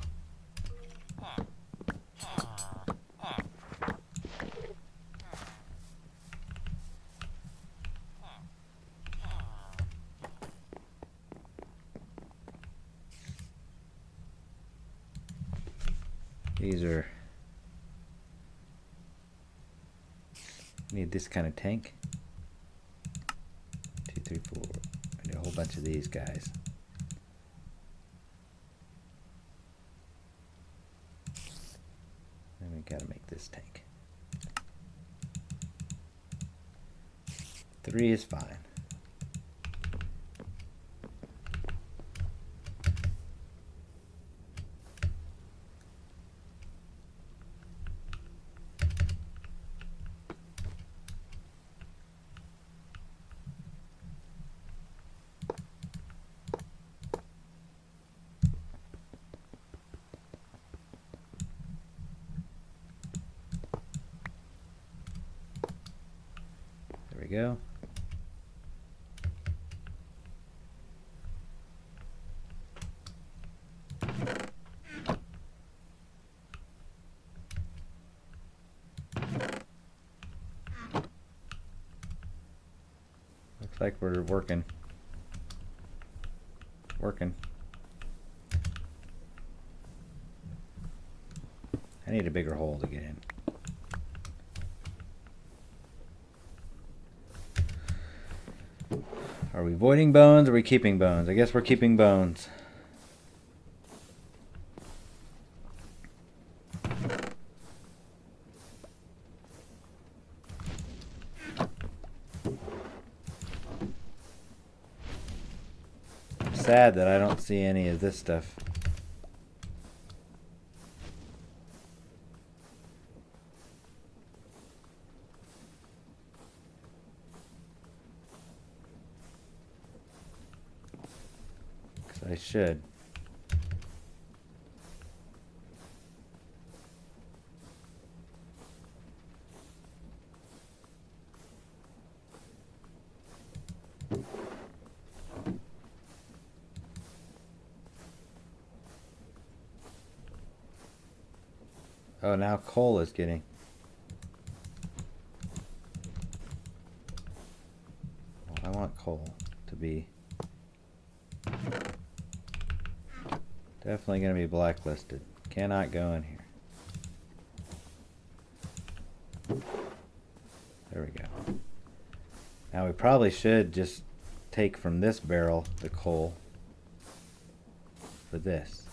These are... Need this kind of tank. 2, 3, 4. I need a whole bunch of these guys. And we gotta make this tank. 3 is fine. There we go. Looks like we're working. I need a bigger hole to get in. Are we voiding bones or are we keeping bones? I guess we're keeping bones. I'm sad that I don't see any of this stuff. I should. Oh, now coal is getting. Well, I want coal to be definitely going to be blacklisted. Cannot go in here. There we go. Now we probably should just take from this barrel the coal for this.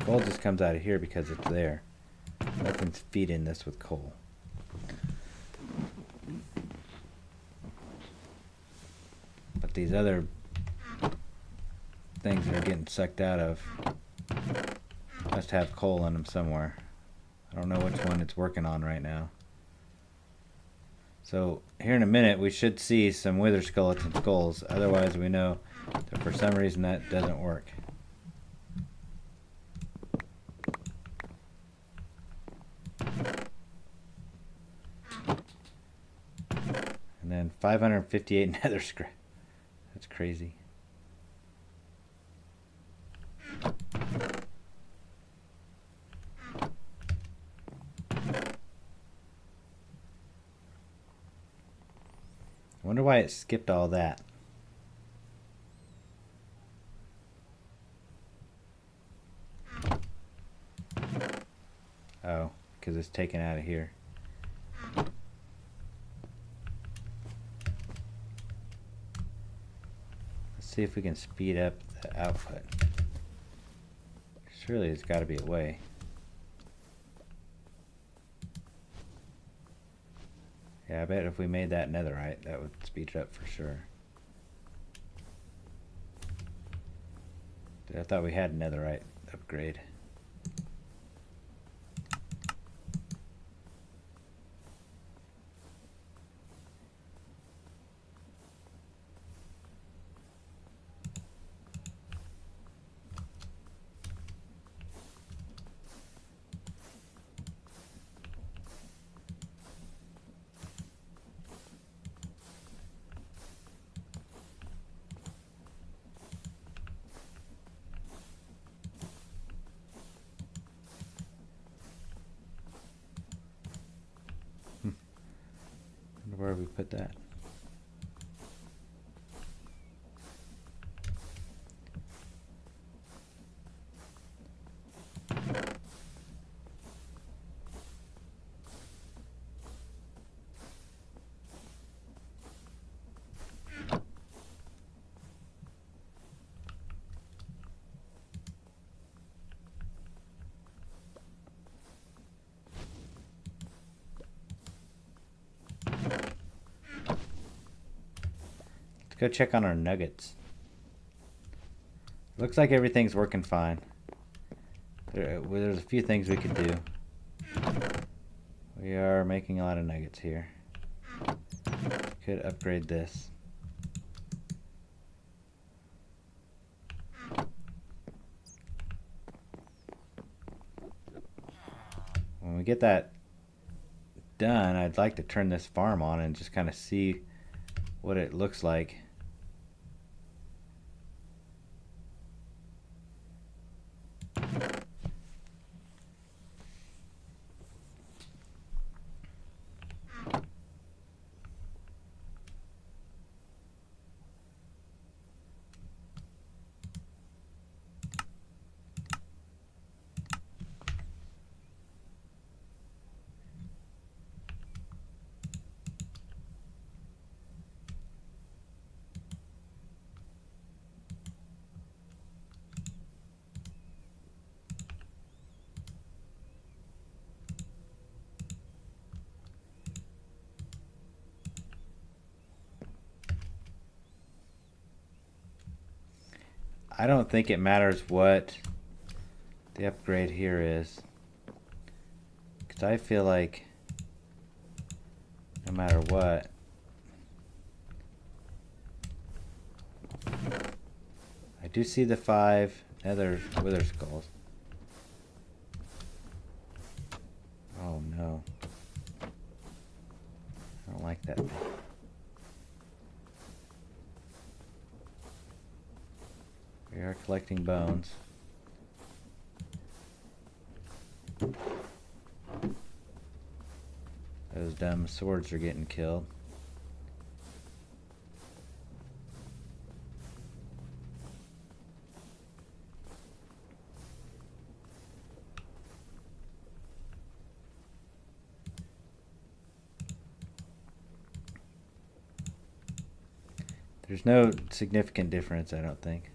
Coal just comes out of here because it's there. Nothing's feeding this with coal. But these other things that are getting sucked out of must have coal in them somewhere. I don't know which one it's working on right now. So here in a minute we should see some wither skeleton skulls. Otherwise we know that for some reason that doesn't work. And then 558 nether scrap. That's crazy. I wonder why it skipped all that. Oh, because it's taken out of here. Let's see if we can speed up the output. Surely there's got to be a way. Yeah, I bet if we made that netherite, that would speed it up for sure. I thought we had netherite upgrade. Where have we put that? Let's go check on our nuggets. Looks like everything's working fine. There's a few things we could do. We are making a lot of nuggets here. Could upgrade this. When we get that done, I'd like to turn this farm on and just kind of see what it looks like. I don't think it matters what the upgrade here is, because I feel like no matter what, I do see the 5 nether wither skulls. Oh no, I don't like that thing. We are collecting bones. Those dumb swords are getting killed. There's no significant difference, I don't think.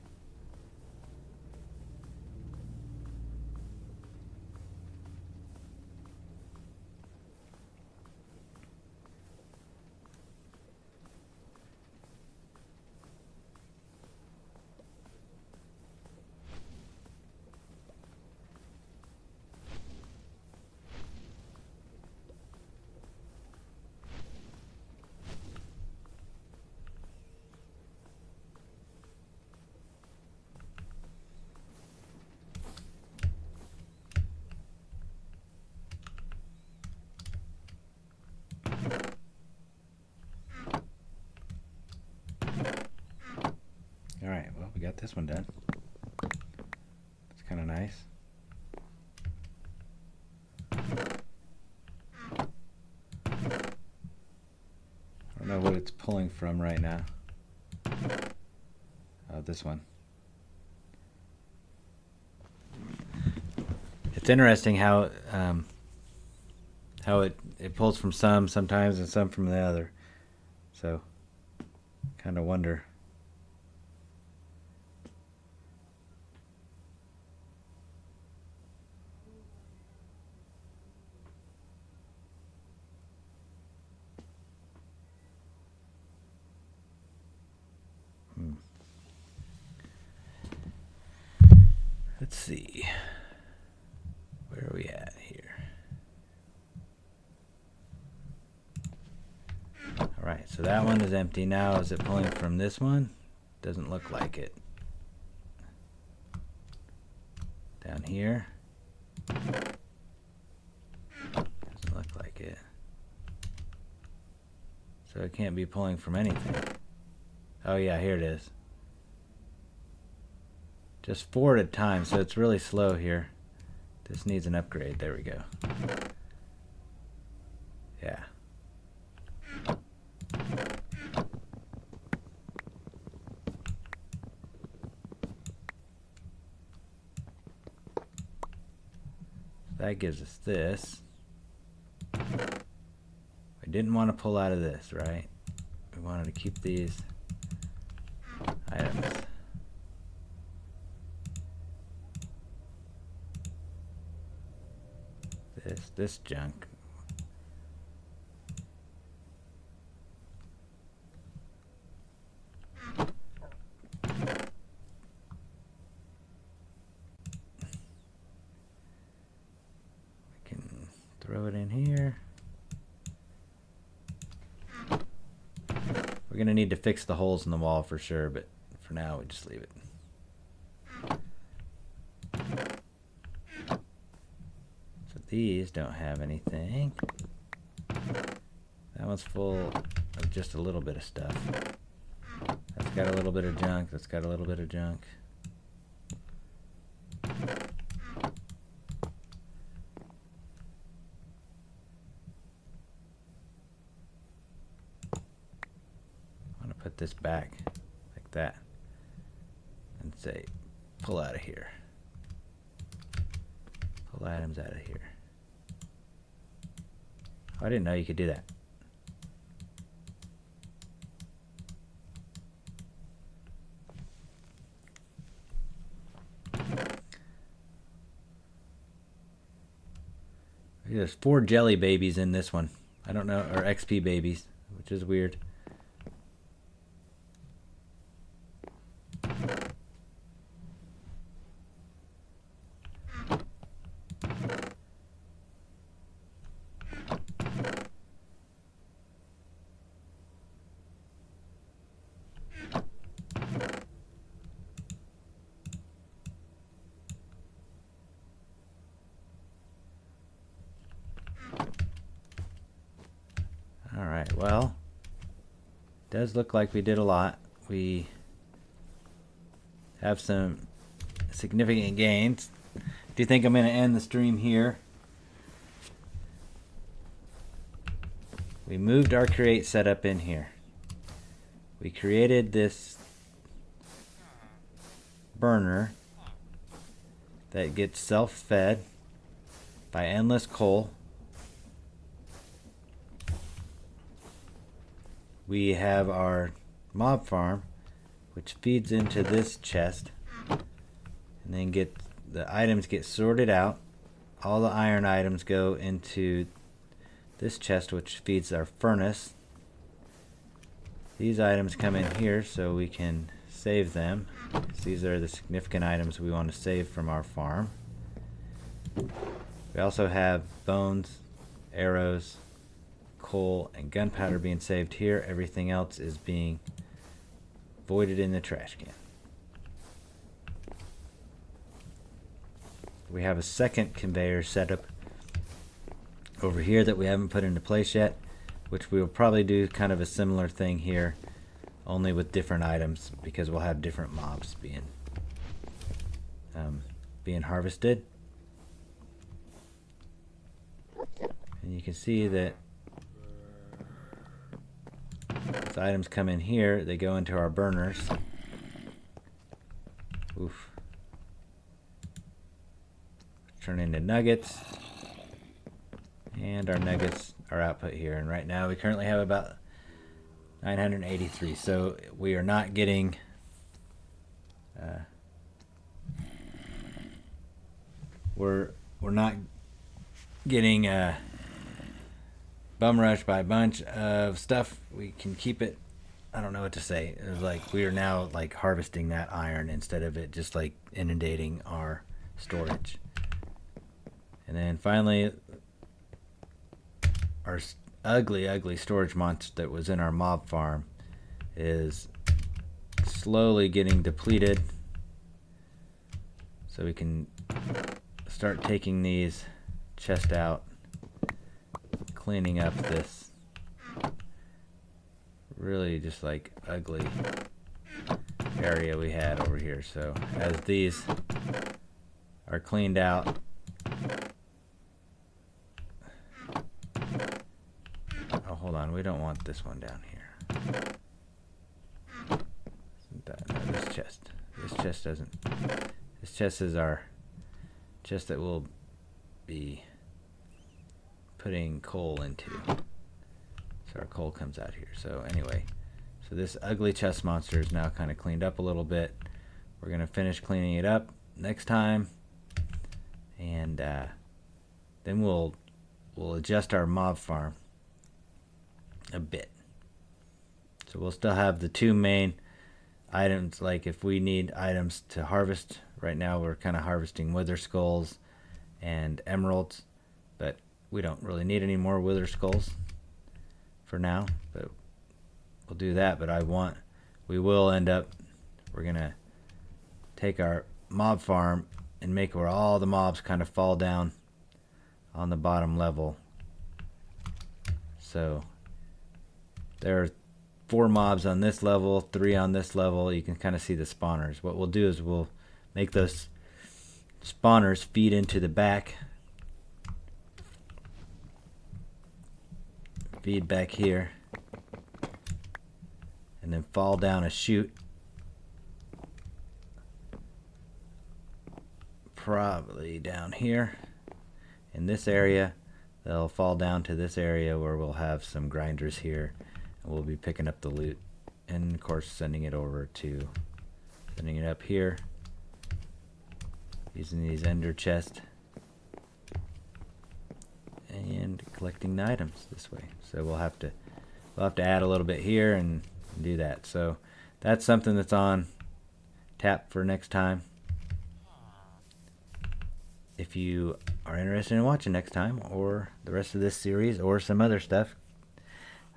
Alright, well, we got this one done. It's kind of nice. I don't know what it's pulling from right now. Oh, this one. It's interesting how it pulls from some sometimes and some from the other. So, kind of wonder. Let's see. Where are we at here? Alright, so that one is empty now. Is it pulling from this one? Doesn't look like it. Down here. Doesn't look like it. So it can't be pulling from anything. Oh yeah, here it is. Just 4 at a time, so it's really slow here. This needs an upgrade. There we go. Yeah. That gives us this. We didn't want to pull out of this, right? We wanted to keep these items. This junk. Throw it in here. We're gonna need to fix the holes in the wall for sure, but for now we just leave it. So these don't have anything. That one's full of just a little bit of stuff. That's got a little bit of junk. That's got a little bit of junk. Put this back like that and say pull out of here. Pull items out of here. Oh, I didn't know you could do that. There's 4 jelly babies in this one. I don't know, or XP babies, which is weird. Alright, well, does look like we did a lot. We have some significant gains. Do you think I'm going to end the stream here? We moved our create setup in here. We created this burner that gets self-fed by endless coal. We have our mob farm, which feeds into this chest, and then the items get sorted out. All the iron items go into this chest, which feeds our furnace. These items come in here so we can save them. These are the significant items we want to save from our farm. We also have bones, arrows, coal, and gunpowder being saved here. Everything else is being voided in the trash can. We have a second conveyor setup over here that we haven't put into place yet, which we will probably do kind of a similar thing here, only with different items, because we'll have different mobs being harvested. And you can see that as items come in here, they go into our burners. Oof. Turn into nuggets. And our nuggets are output here. And right now we currently have about 983. So we are not getting we're not getting bum rushed by a bunch of stuff. We can keep it. I don't know what to say. It was like we are now like harvesting that iron instead of it just like inundating our storage. And then finally, our ugly storage monster that was in our mob farm is slowly getting depleted. So we can start taking these chests out, cleaning up this really just like ugly area we had over here. So as these are cleaned out, oh, hold on, we don't want this one down here. No, this chest doesn't. This chest is our chest that we'll be putting coal into. So our coal comes out here. So anyway, so this ugly chest monster is now kind of cleaned up a little bit. We're going to finish cleaning it up next time. And then we'll adjust our mob farm a bit. So we'll still have the two main items, like if we need items to harvest. Right now we're kind of harvesting wither skulls and emeralds, but we don't really need any more wither skulls for now, but we'll do that. But we're gonna take our mob farm and make where all the mobs kind of fall down on the bottom level. So there are 4 mobs on this level, 3 on this level. You can kind of see the spawners. What we'll do is we'll make those spawners feed into the back, feed back here, and then fall down a chute, probably down here in this area. They'll fall down to this area where we'll have some grinders here, and we'll be picking up the loot, and of course sending it up here using these ender chests and collecting the items this way. So we'll have to add a little bit here and do that. So that's something that's on tap for next time. If you are interested in watching next time, or the rest of this series, or some other stuff,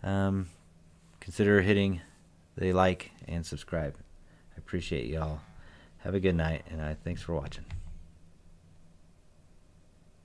consider hitting the like and subscribe. I appreciate y'all. Have a good night, and thanks for watching.